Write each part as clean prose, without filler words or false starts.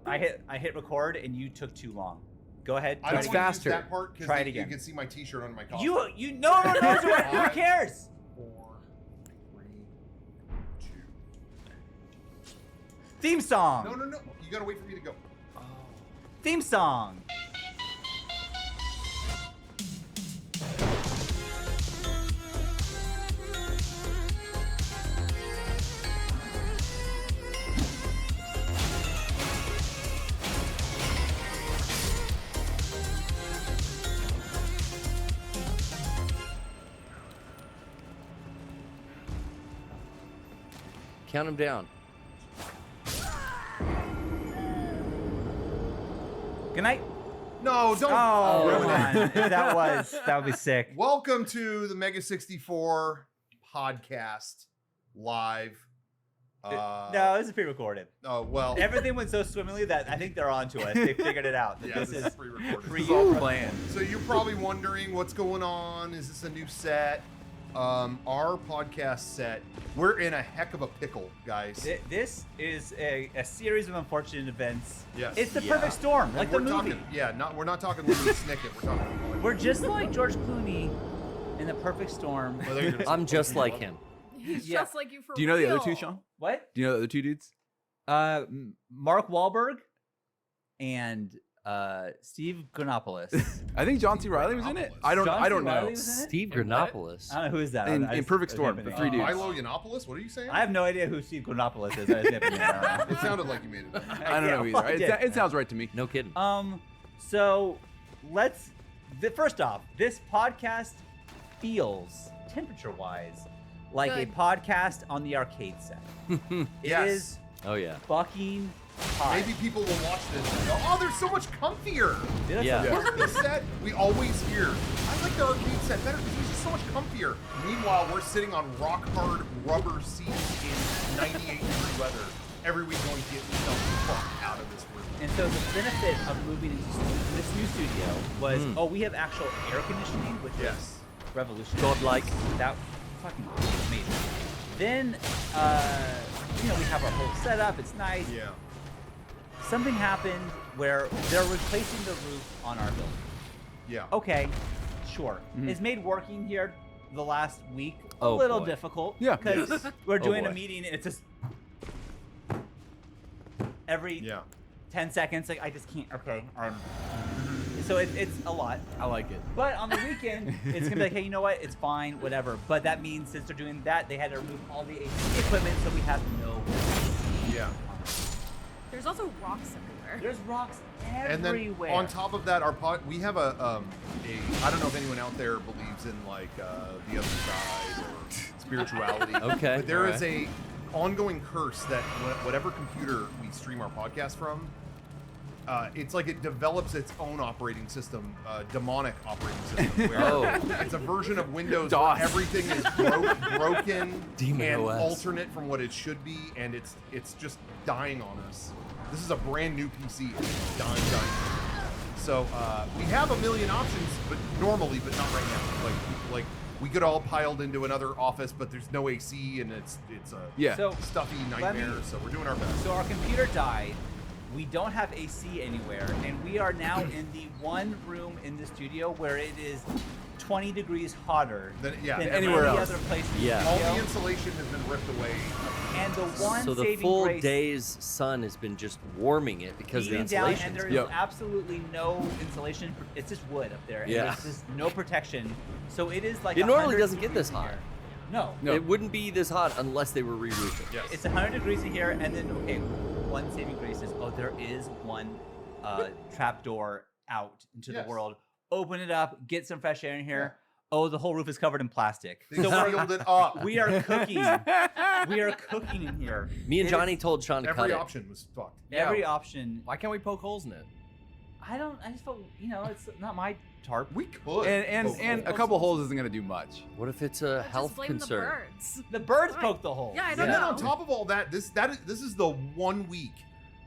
I hit record and you took too long. Go ahead. I don't faster. Use that part Try it because again. you can see my T-shirt on my costume. No. Who cares? 4, 3, 2. Theme song. No. You gotta wait for me to go. Theme song. Count them down. Good night. No, don't. Oh, ruin it. man. That would be sick. Welcome to the Mega 64 podcast live. No, this is pre-recorded. Oh well. Everything went so swimmingly that I think they're on to us. They figured it out. Yeah, this is pre-recorded. Pre- Planned. So you're probably wondering what's going on. Is this a new set? Our podcast set. We're in a heck of a pickle, guys. This is a series of unfortunate events. Yes. It's the perfect storm, And like the we're movie. talking. We're not talking Louis Snicket. We're talking. We're just like George Clooney in the perfect storm. I'm just like him. He's Yeah. just like you for Do you know the other two, real. Sean? What? Do you know the other two dudes? Mark Wahlberg and Steve Granopoulos. I think John C. Reilly was in it. I don't John C. know. Reilly was in it? Steve Granopoulos. I don't know who is that. In I just- Perfect I Storm, just the hit three it. dudes. Milo Yiannopoulos? What are you saying? I have no idea who Steve Granopoulos is. I just hit it. It sounded like you made it. I don't know Yeah, fuck either. It sounds right to me. No kidding. So first off, this podcast feels temperature-wise like a Good. podcast on the arcade set. It Yes. is Oh yeah. fucking hot. Maybe people will watch this and go, "Oh, they're so much comfier." Dude, that's Yeah. a- Arcade set, we always hear, "I like the arcade set better because it's just so much comfier." Meanwhile, we're sitting on rock hard rubber seats in 98-degree weather every week, going, "Get the fuck out of this room." And so the benefit of moving into this new studio was, we have actual air conditioning, which Yes. is revolutionary. Godlike. That fucking amazing. Then, we have our whole setup. It's nice. Yeah. Something happened where they're replacing the roof on our building. Yeah. Okay, sure. It's made working here the last week a Oh, little boy. difficult. Yeah. Because we're doing a boy. meeting and it's just every Yeah. 10 seconds. Like, I just can't. Okay. So it's a lot. I like it. But on the weekend, it's gonna be like, hey, you know what? It's fine, whatever. But that means since they're doing that, they had to remove all the AC equipment, so we have no. Yeah. There's also rocks everywhere. There's rocks And everywhere. then on top of that, we have a I don't know if anyone out there believes in like the other side or spirituality. Okay, But there is alright. a ongoing curse that whatever computer we stream our podcast from, it's like it develops its own operating system, demonic operating system, where Oh. it's a version of Windows DOS. where everything is broken Demon and OS. alternate from what it should be, and it's just dying on us. This is a brand new PC. It's dying. So we have a million options, but not right now. Like we could all piled into another office, but there's no AC, and it's a Yeah. So stuffy let nightmare. me- So we're doing our best. So our computer died. We don't have AC anywhere, and we are now in the one room in the studio where it is 20 degrees hotter Than anywhere any else. other place in Yeah. the All studio. the insulation has been ripped away. And the one So the saving full grace day's sun has been just warming it because the beating down, insulation. and there is Yep. absolutely no insulation. It's just wood up there, and Yeah. there's just no protection. So it is like It normally 100 doesn't get degrees this in hot. here. No, No. It wouldn't be this hot unless they were re-roofing. Yes. it's 100 degrees in here, and then one saving grace is there is one trap door out into Yes. the world. Open it up, get some fresh air in here. Oh, the whole roof is covered in plastic. They sealed it up. We are cooking. We are cooking in here. Me and It Johnny is- told Sean to cut Every it. option was fucked. every option. Why can't we poke holes in it? I just felt, it's not my tarp. We could. And a couple holes isn't gonna do much. What if it's a health Just blame concern? the birds. The birds Fine. poked the hole. Yeah, I And don't then know. on top of all that, this is the 1 week.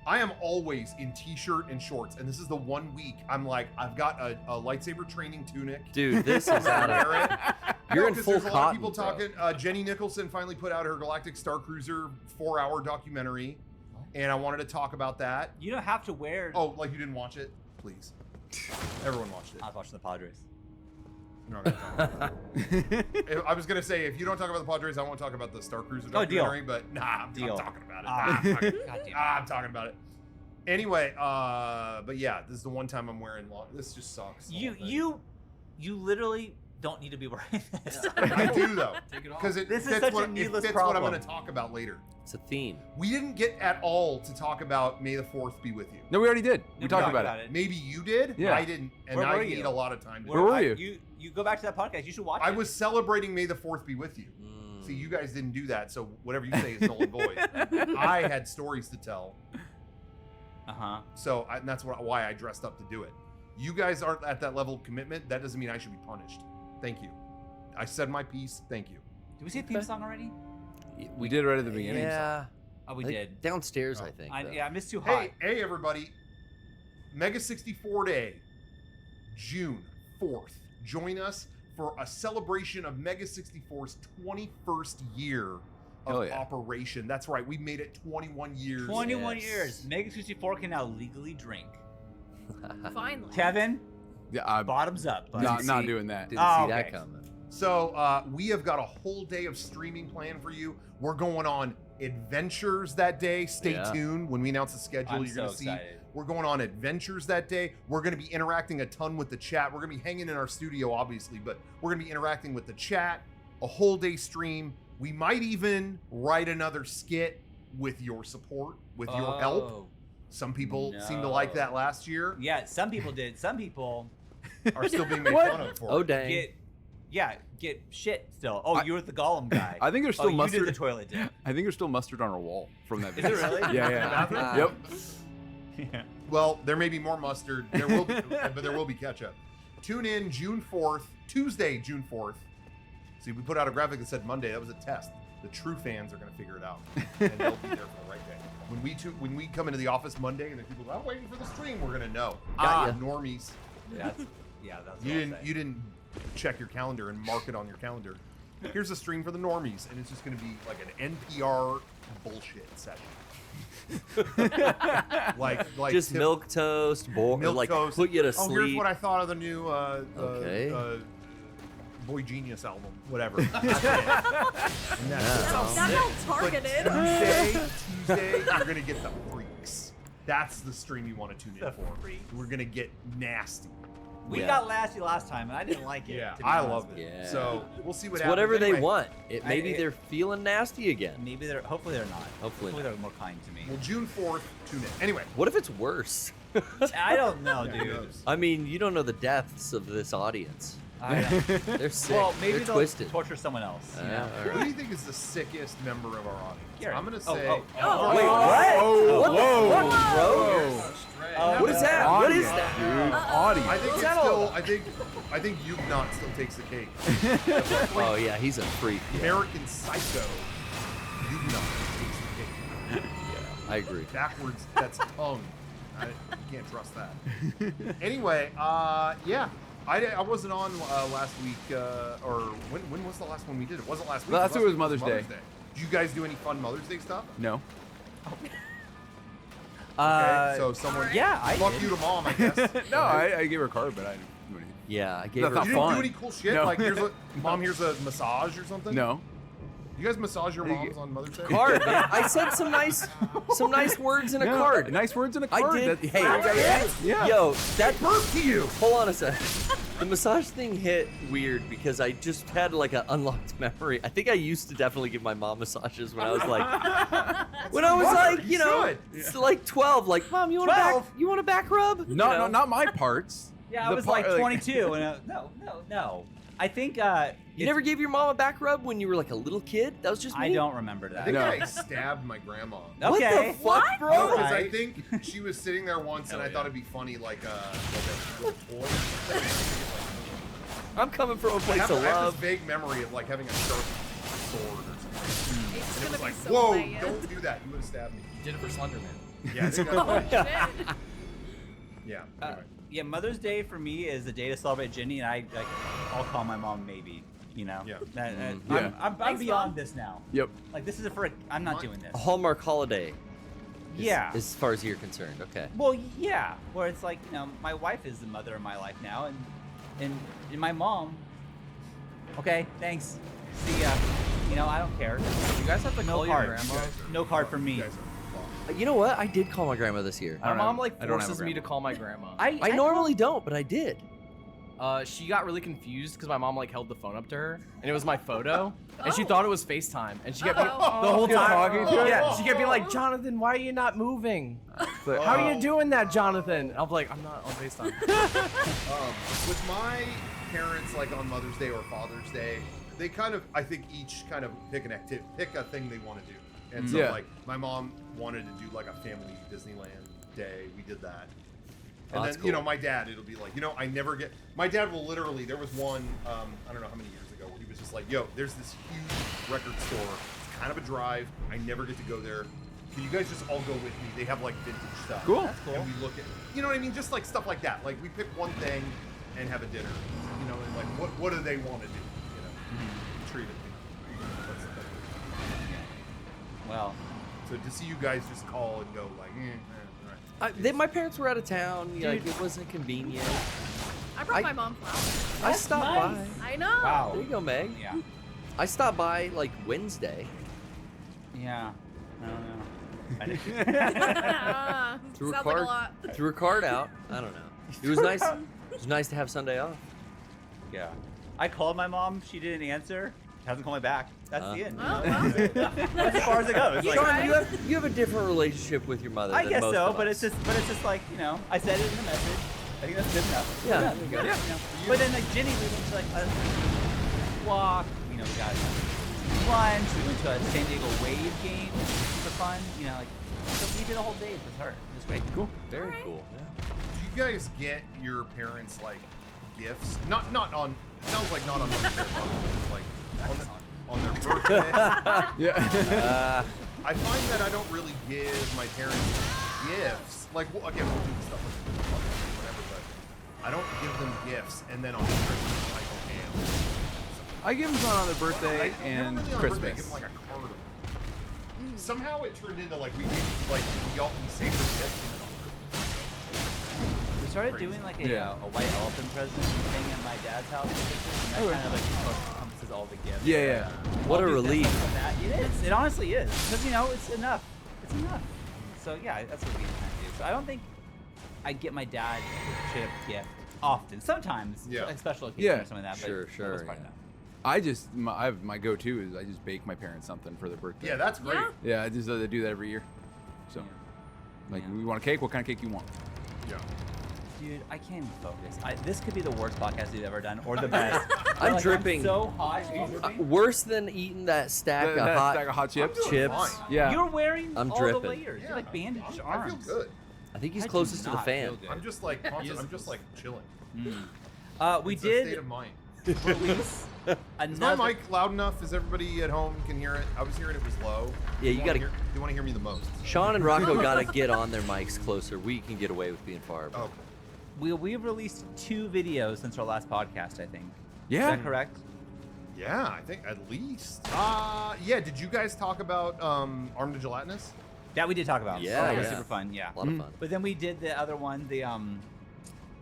I am always in t-shirt and shorts, and this is the 1 week I'm like, I've got a lightsaber training tunic. Dude, this is out of. Wear it. You're in 'cause full there's a lot of cotton, people bro. talking. Jenny Nicholson finally put out her Galactic Star Cruiser 4-hour documentary, and I wanted to talk about that. You don't have to wear. Oh, like you didn't watch it? Please. Everyone watched it. I was watching the Padres. You're not gonna talk about it. I was gonna say, if you don't talk about the Padres, I won't talk about the Star Cruiser deal. documentary, but nah, I'm Deal. talking about it. Ah. I'm talking about it. Anyway, but yeah, this is the one time I'm wearing long. This just sucks. the whole thing. You literally don't need to be wearing this. I do though, Take it off. because it This is fits, such a what, it needless fits what I'm problem. going to talk about later. It's a theme. We didn't get at all to talk about May the 4th be with you. No, we already did. We We talked talked about about it. it. Maybe you did. Yeah. I didn't, and Where I were need you? a lot of time to. Where were you? You go back to that podcast. You should watch I it. was celebrating May the 4th be with you. See, you guys didn't do that, so whatever you say is null and void. I had stories to tell, so and that's why I dressed up to do it. You guys aren't at that level of commitment. That doesn't mean I should be punished. Thank you. I said my piece. Thank you. Did we see the theme song already? We did right at the beginning. Yeah. Oh, we I think did. Downstairs, Oh. I think. I, though. yeah, I missed Too Hot. Hey, everybody. Mega 64 Day, June 4th. Join us for a celebration of Mega 64's 21st year Hell of yeah. operation. That's right. We made it 21 years. 21 Yes. years. Mega 64 can now legally drink. Finally. Kevin, Yeah, I'm bottoms up. Buddy. not doing that. Didn't Oh, see that okay. coming. So we have got a whole day of streaming planned for you. We're going on adventures that day. Stay Yeah. tuned. When we announce the schedule, I'm you're going so to see. excited. We're going on adventures that day. We're going to be interacting a ton with the chat. We're going to be hanging in our studio, obviously, but we're going to be interacting with the chat. A whole day stream. We might even write another skit with your support, with your help. Oh. Some people seem to No. like that last year. Yeah, some people did. Some people Are still being made What? fun of for Oh, it. dang. get shit still. Oh, you were the Golem guy. I think there's still you mustard. did the toilet dip. I think there's still mustard on our wall from that Is video. it really? Yeah, yeah. Yep. Yeah. Well, there may be more mustard. There will be, but there will be ketchup. Tune in June 4th, Tuesday, June 4th. See, we put out a graphic that said Monday. That was a test. The true fans are going to figure it out, and they'll be there for the right day. When we come into the office Monday and the people go, "I'm waiting for the stream," we're going to know. Got ya. Normies. That's You didn't check your calendar and mark it on your calendar. Here's a stream for the normies, and it's just going to be like an NPR bullshit session. like Just milk toast, milk like toast. put you to Oh, here's sleep. what I thought of the new Okay. Boy Genius album. Whatever. That's it. And that's it. Yeah. That felt But targeted. Tuesday, you're gonna get the freaks. That's the stream you want to tune in The for. freaks. We're gonna get nasty. We Yeah. got lasty last time, and I didn't like it. Yeah, to be I honest loved with it. you. Yeah. So we'll see what It's happens. whatever they Anyway, want. Maybe I- they're feeling nasty again. Maybe they're. Hopefully they're not. Hopefully not. they're more kind to me. Well, June 4th, tune in. Anyway. What if it's worse? I don't know, Yeah, who dude. knows? I mean, you don't know the depths of this audience. I don't. They're sick. Well, maybe They're they'll twisted. torture someone else. you know? all Who do right. you think is the sickest member of our audience? Garrett. I'm gonna Oh, say. oh, Wait, what? Whoa, What the whoa, fuck, bro? whoa. Oh, What is that? What is Audience, that? dude? I Audience. think it's that all still. about? I think Yugnot still takes the cake. Oh yeah, he's a freak. Yeah, American Psycho. Yugnot takes the cake. I agree. Backwards. That's tongue. You can't trust that. Anyway, yeah. I wasn't on last week, or when was the last one we did? It wasn't last week. Last week was Mother's Day. Did you guys do any fun Mother's Day stuff? No. Okay, so someone. yeah, I Fuck did. you to mom, I guess. No, I gave her a card, but I didn't do anything. Yeah, I gave That's her. not You didn't fun. do any cool shit? No. Like, here's a massage or something? No. You guys massage your moms on Mother's Day? Card, man. I said some nice words in a No, card. Nice words in a I card. did. That- Hey, Yeah. yo, that Birth to you! Hold on a sec. The massage thing hit weird because I just had like an unlocked memory. I think I used to definitely give my mom massages when I was like, Smart, you know, should. it's like 12. Like, mom, you want 12? a back rub? No, You know? not my parts. Yeah, I The was part- like 22, and no. I think You never gave your mom a back rub when you were like a little kid? That was just me. I don't remember I that. think No. I stabbed my grandma. No. What Okay. the fuck, bro? Because I Alright. think she was sitting there once, and I thought it'd be funny, like a toy. I'm coming from a I place have, of I have love. this vague memory of like having a sharp sword or something. It's And it gonna was be like, so whoa, bad. don't do that. You would have stabbed me. Did it for Slenderman. Yeah, I think Oh, that's shit. yeah. Uh, Anyway. yeah, Mother's Day for me is the day to celebrate Ginny, and I'll call my mom maybe. You know. Yeah. Yeah. I'm Thanks, beyond Mom. this now. Yep. Like this is I'm not doing this. A Hallmark holiday. Yeah. As far as you're concerned, okay. Well, yeah. Where it's like, my wife is the mother of my life now, and my mom. Okay, thanks. See ya. I don't care. You guys have to No call your card. grandma. No card from me. You guys are fucked. You know what? I did call my grandma this year. My mom like I don't have a forces me to grandma. call my grandma. I normally don't, but I did. She got really confused because my mom like held the phone up to her and it was my photo and she thought it was FaceTime and she kept the whole time talking to her? Yeah, she kept being like, Jonathan, why are you not moving? But- How are you doing that, Jonathan? I'm like, I'm not on FaceTime. With my parents, like on Mother's Day or Father's Day, they kind of, I think, each kind of pick a thing they want to do. And so, Yeah. like, my mom wanted to do like a family Disneyland day. We did that. Oh, And that's then, cool. my dad, it'll be like, I never get. My dad will literally. There was one, I don't know how many years ago, where he was just like, "Yo, there's this huge record store. It's kind of a drive. I never get to go there. Can you guys just all go with me? They have like vintage stuff. Cool. That's cool. And we look at, you know what I mean? Just like stuff like that. Like we pick one thing and have a dinner. And like what do they want to do? Treat it. Well, So to see you guys just call and go like, all right. My parents were out of town. Like, it wasn't convenient. I brought I- my mom flowers. I stopped nice. by. I know. wow. There you go, Meg. Yeah. I stopped by like Wednesday. Yeah. I don't know. Threw a Sounds like card. a lot. Threw a card out. I don't know. It was nice. It was nice to have Sunday off. Yeah. I called my mom. She didn't answer. Hasn't called me back. That's the end. Oh, well. That's as far as it goes. You Like, tried. You have a different relationship with your mother. I than guess most so, of but us. it's just like, I said it in the message. I think that's good enough. Yeah, We're there you go. done. But then like Jenny, we went to like a walk. We got lunch. We went to a San Diego Wave game, which was super fun. So we did a whole day with her. It was great. Cool. Very Alright. cool. Yeah. Do you guys get your parents like gifts? Not on. It sounds like not on Mother's Day, like on their birthday. Yeah. I find that I don't really give my parents gifts. Like, again, we'll do stuff with whatever, but I don't give them gifts, and then on Christmas I go ham. I give them one on their birthday Like, and never really on birthday, I give Christmas. them like a card. Somehow it turned into like we saved the gifts. We started doing like a white elephant present thing at my dad's house, and that kind of like encompasses all the gifts. Yeah, yeah. What a I'll do this, relief. I'll do that. It is. It honestly is. Because it's enough. It's enough. So yeah, that's what we kind of do. So I don't think I get my dad a straight up gift often. Sometimes, Yeah. like special occasions Yeah. or something like that. Sure, but for the most sure, part, yeah. no. My go-to is I just bake my parents something for their birthday. Yeah, that's great. Yeah. Yeah, I just do that every year. So, like, Yeah. we want a cake. What kind of cake you want? Yeah. Dude, I can't even focus. This could be the worst podcast we've ever done, or the best. I'm Like, dripping. so hot. Are you dripping? Worse than eating that stack of That hot stack of hot chips. doing chips. fine. Yeah. You're wearing I'm all dripping. the layers. You're like bandaged I feel arms. good. I think he's I do closest to the not fan. feel good. I'm just like constant, I'm just like chilling. We It's a state did of mind. release Is my another. mic loud enough? Is everybody at home can hear it? I was hearing it was low. Yeah, you gotta- You want to hear me the most? Sean and Rocco gotta get on their mics closer. We can get away with being far. But Oh, We've released 2 videos since our last podcast, I think. Yeah. Is that correct? yeah, I think at least. Yeah. Did you guys talk about Armed to Gelatinous? That we did talk about. Yeah, That was yeah. super fun. Yeah. a lot of fun. But then we did the other one, the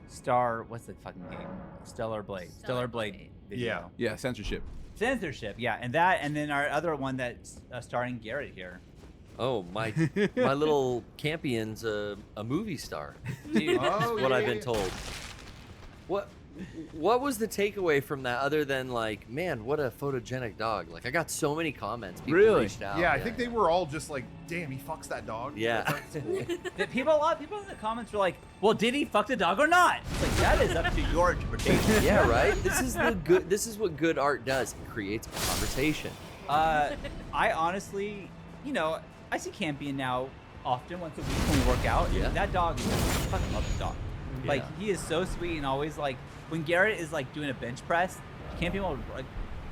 Star. What's the fucking game? Stellar Blade. Stellar Blade video. Yeah, censorship. Censorship. Yeah, and then our other one that's starring Garrett here. Oh, my little Campion's a movie star. Dude, Oh, what yeah, I've been yeah. told. What was the takeaway from that other than like, man, what a photogenic dog? Like I got so many comments. People Really? reached out. Yeah, I think they were all just like, "Damn, he fucks that dog." Yeah. That's cool. a lot of people in the comments were like, "Well, did he fuck the dog or not?" It's like that is up to your interpretation. Yeah, right. This is what good art does. It creates conversation. I honestly, I see Campion now often once a week when we work out. Yeah. That dog, I fucking love the dog. Like Yeah. he is so sweet and always like when Garrett is like doing a bench press, Campion will like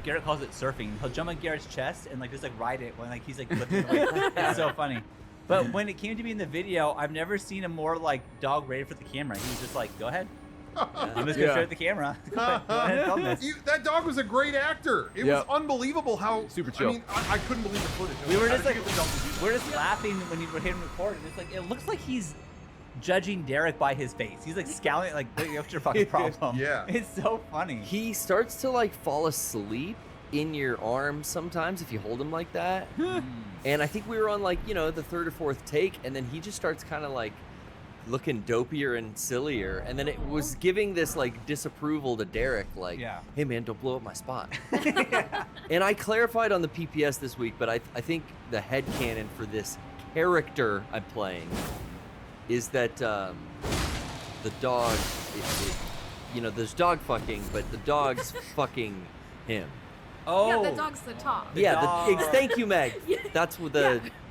Garrett calls it surfing. He'll jump on Garrett's chest and like just like ride it when like he's like lifting the weight. It's so funny. But when it came to be in the video, I've never seen a more like dog ready for the camera. He was just like, "Go ahead." I'm just gonna show it the camera. Go ahead and film this. That dog was a great actor. It was Yep. unbelievable how Super chill. I mean, I couldn't believe the footage. We were I just like, forget the dog was using. we're just laughing when you were hitting record, and it's like, it looks like he's judging Derek by his face. He's like scowling, like, what's your fucking problem? Yeah. It's so funny. He starts to like fall asleep in your arms sometimes if you hold him like that. And I think we were on like, you know, the third or fourth take, and then he just starts kind of like looking dopier and sillier. And then it was giving this like disapproval to Derek, like, Yeah. hey man, don't blow up my spot. And I clarified on the PPS this week, but I think the headcanon for this character I'm playing is that the dog, you know, there's dog fucking, but the dog's fucking him. Oh, Yeah, the dog's the top. dog. Thank you, Meg. That's what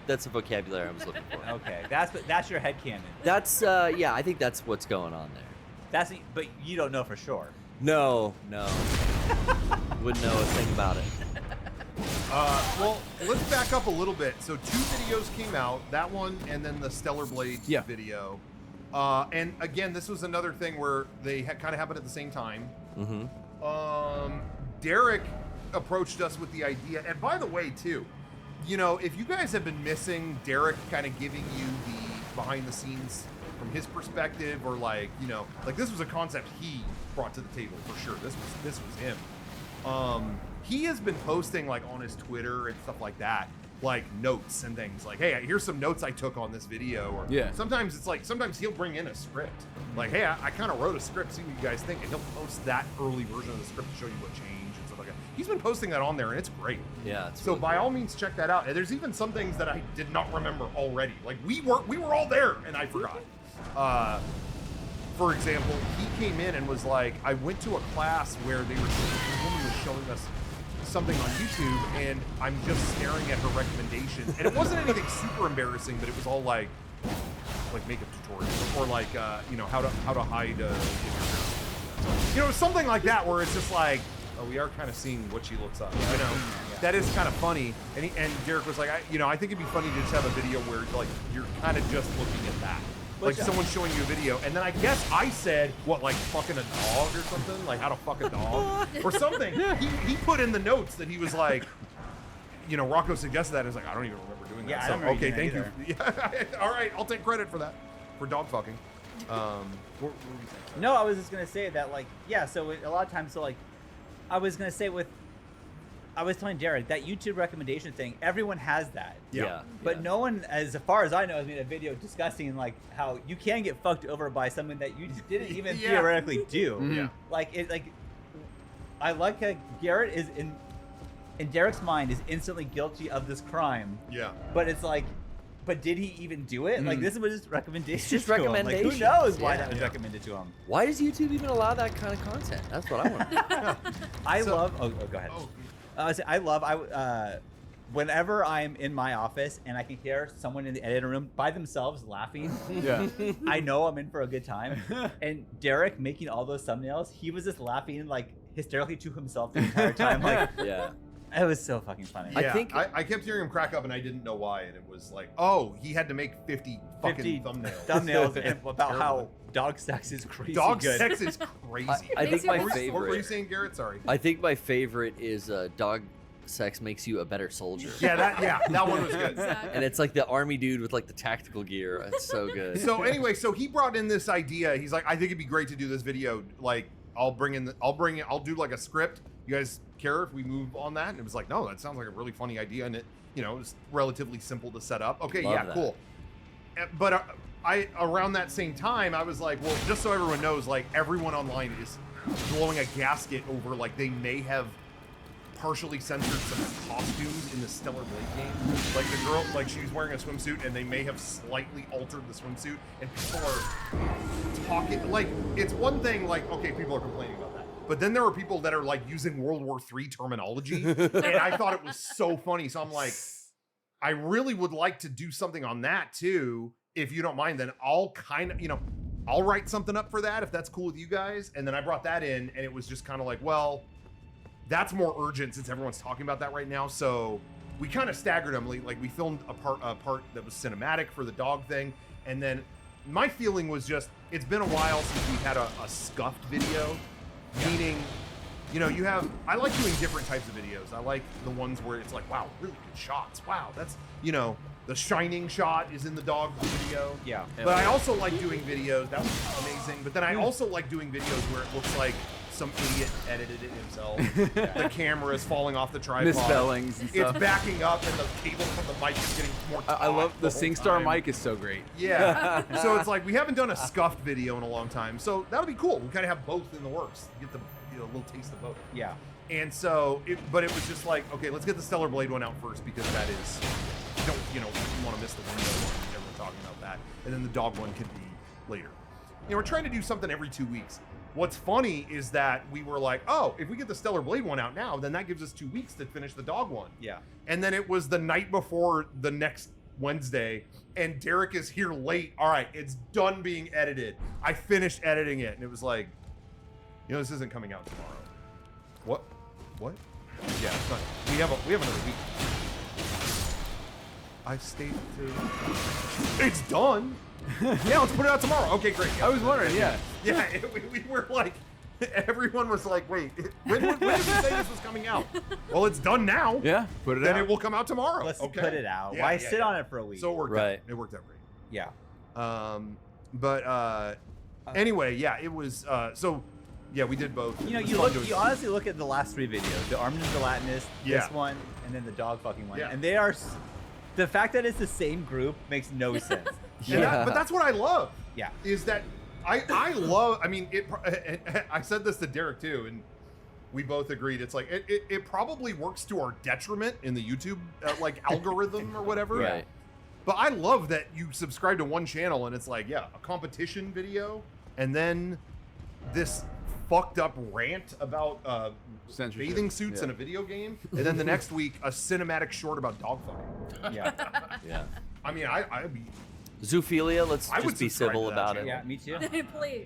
that's the vocabulary I was looking for. Okay, that's your headcanon. That's I think that's what's going on there. But you don't know for sure. No. Wouldn't know a thing about it. Well, let's back up a little bit. So 2 videos came out, that one and then the Stellar Blade Yeah. video. And again, this was another thing where they kind of happened at the same time. Derek approached us with the idea, and by the way, too, you know, if you guys have been missing Derek kind of giving you the behind the scenes from his perspective, or like, you know, like this was a concept he brought to the table for sure. This was him. He has been posting like on his Twitter and stuff like that, like notes and things like, hey, here's some notes I took on this video. Or Yeah. sometimes it's like, sometimes he'll bring in a script. Like, hey, I kind of wrote a script, see what you guys think. And he'll post that early version of the script to show you what changed and stuff like that. He's been posting that on there and it's great. Yeah. It's So really by cool. all means, check that out. And there's even some things that I did not remember already. Like we were all there and I forgot. For example, he came in and was like, I went to a class where the woman was showing us something on YouTube, and I'm just staring at her recommendations. And it wasn't anything super embarrassing, but it was all like makeup tutorials or like you know, how to hide you know, something like that, where it's just like, oh, we are kind of seeing what she looks like. You know, that is kind of funny. And Derek was like, I think it'd be funny to just have a video where like you're kind of just looking at that. Like someone showing you a video, and then I guess I said, what, like fucking a dog or something? Like how to fuck a dog? Or something. He put in the notes that he was like, you know, Rocco suggested that. I was like, I don't even remember doing that. Yeah, I So, don't remember okay, doing thank that you. Yeah, all right, I'll take credit for that. For dog fucking. What were you saying? No, I was just gonna say that, like, yeah. So a lot of times, so like, I was gonna say I was telling Derek that YouTube recommendation thing. Everyone has that. Yeah. But no one, as far as I know, has made a video discussing like how you can get fucked over by something that you didn't even Yeah. theoretically do. Yeah. I like how Garrett is in Derek's mind is instantly guilty of this crime. Yeah. But it's like, but did he even do it? Like this was just recommendation. just to him. Like, who recommendation. knows why Yeah. that was recommended to him? Why does YouTube even allow that kind of content? That's what I want to know. I So- love. Oh, go ahead. Whenever I'm in my office and I can hear someone in the editing room by themselves laughing, Yeah. I know I'm in for a good time. And Derek making all those thumbnails, he was just laughing like hysterically to himself the entire time. Like, Yeah. it was so fucking funny. I Yeah, think- I kept hearing him crack up and I didn't know why, and it was like, oh, he had to make 50 fucking 50 thumbnails. thumbnails and about Terrible. how dog sex is crazy Dog good. sex is crazy. I think Makes my you What were you favorite. saying, Garrett? Sorry. I think my favorite is dog sex makes you a better soldier. Yeah, that one was good. Exactly. And it's like the army dude with like the tactical gear. It's so good. So anyway, so he brought in this idea. He's like, I think it'd be great to do this video. Like, I'll do like a script. You guys care if we move on that? And it was like, no, that sounds like a really funny idea, and it, you know, it's relatively simple to set up. Okay, Love yeah, that. cool. But I around that same time, I was like, well, just so everyone knows, like everyone online is blowing a gasket over like they may have partially censored some costumes in the Stellar Blade game. Like the girl, like she's wearing a swimsuit and they may have slightly altered the swimsuit, and people are talking, like, it's one thing, like, okay, people are complaining about that. But then there are people that are like using World War III terminology, and I thought it was so funny. So I'm like, I really would like to do something on that too. If you don't mind, then I'll kind of, you know, I'll write something up for that if that's cool with you guys. And then I brought that in, and it was just kind of like, well, that's more urgent since everyone's talking about that right now. So we kind of staggered them. Like we filmed a part that was cinematic for the dog thing, and then my feeling was just, it's been a while since we've had a scuffed video, meaning, you know, I like doing different types of videos. I like the ones where it's like, wow, really good shots. Wow, that's, you know, the shining shot is in the dog video. Yeah. But I also like doing videos, that was amazing. But then I also like doing videos where it looks like some idiot edited it himself. The camera is falling off the tripod. Misspellings and stuff. It's backing up and the cable from the mic is getting more I love the whole SingStar time. mic is so great. Yeah. So it's like we haven't done a scuffed video in a long time. So that'll be cool. We kind of have both in the works. Get the a little taste of both. Yeah. And so, but it was just like, okay, let's get the Stellar Blade one out first because that is, you want to miss the window one. Everyone talking about that. And then the dog one can be later. You know, we're trying to do something every 2 weeks. What's funny is that we were like, oh, if we get the Stellar Blade one out now, then that gives us 2 weeks to finish the dog one. Yeah. And then it was the night before the next Wednesday, and Derek is here late. All right, it's done being edited. I finished editing it, and it was like, you know, this isn't coming out tomorrow. What? Yeah, it's not. We have another week. I stayed to. It's done. Yeah, let's put it out tomorrow. Okay, great. Yeah, I was wondering, yeah. Yeah, we were like, everyone was like, wait, when did we say this was coming out? Well, it's done now. Yeah, put it Then out. it will come out tomorrow. Let's okay? put it out. Yeah, Why yeah, sit yeah. on it for a week? So it worked Right. out. It worked out great. yeah. Anyway, yeah, it was, so, yeah, we did both. You know, It was fun doing you honestly look at the last 3 videos, the Armin and Gelatinous, Yeah. this one, and then the dog fucking one. Yeah. And they are, the fact that it's the same group makes no sense. And but that's what I love. Yeah. Is that I love. I mean, I said this to Derek too, and we both agreed. It's like it probably works to our detriment in the YouTube like algorithm or whatever. Right. But I love that you subscribe to one channel and it's like, yeah, a competition video, and then this fucked up rant about Censorship. bathing suits Yeah. in a video game, and then the next week a cinematic short about dog fucking. Yeah. Yeah. I mean, I'd be. Zoophilia, let's I would just be subscribe civil to that about it. channel. Yeah, me too. Please.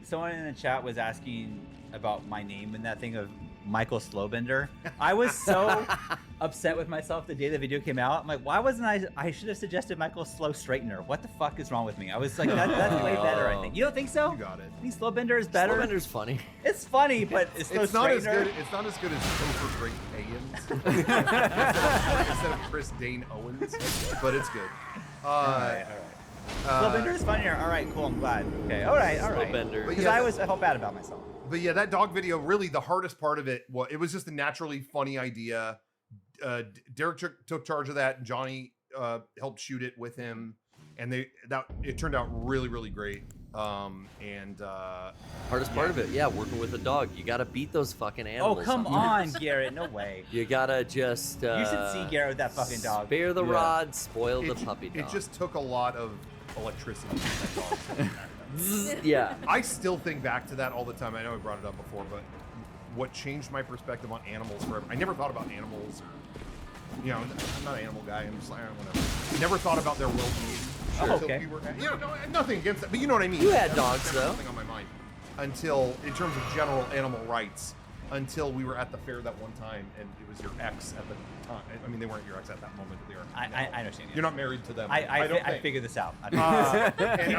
Someone in the chat was asking about my name and that thing of Michael Slowbender. I was so upset with myself the day the video came out. I'm like, why wasn't I should have suggested Michael Slow Straightener. What the fuck is wrong with me? I was like, that's way better, I think. You don't think so? You got it. I think Slowbender is better. Slowbender's funny. It's funny, but it's It's not as good. It's not as good as Topher Great Payans instead of Chris Dane Owens, but it's good. Alright. Slowbender is funnier. All right, cool. I'm glad. Okay. All right. Slowbender. But Because yeah, I felt bad about myself. But yeah, that dog video, really the hardest part of it was just a naturally funny idea. Derek took charge of that, and Johnny helped shoot it with him, and it turned out really, really great. Hardest part of it, yeah, working with a dog. You gotta beat those fucking Oh, animals. come sometimes. on, Garrett. No way. You gotta just. You should see Garrett with that fucking dog. Spare the Yeah. rod, spoil the It, puppy dog. it just took a lot of electricity to get that dog. yeah. I still think back to that all the time. I know I brought it up before, but what changed my perspective on animals forever? I never thought about animals, or, you know, I'm not an animal guy. I'm just like, whatever. Never thought about their well-being. Oh, until okay. we were, you know, nothing against that, but you know what I mean. You had That dogs, was though. Nothing on my mind until, in terms of general animal rights, until we were at the fair that one time, and it was your ex at the time. I mean, they weren't your ex at that moment, but they are. I understand. You're not married to them. I figured this out. And Keep I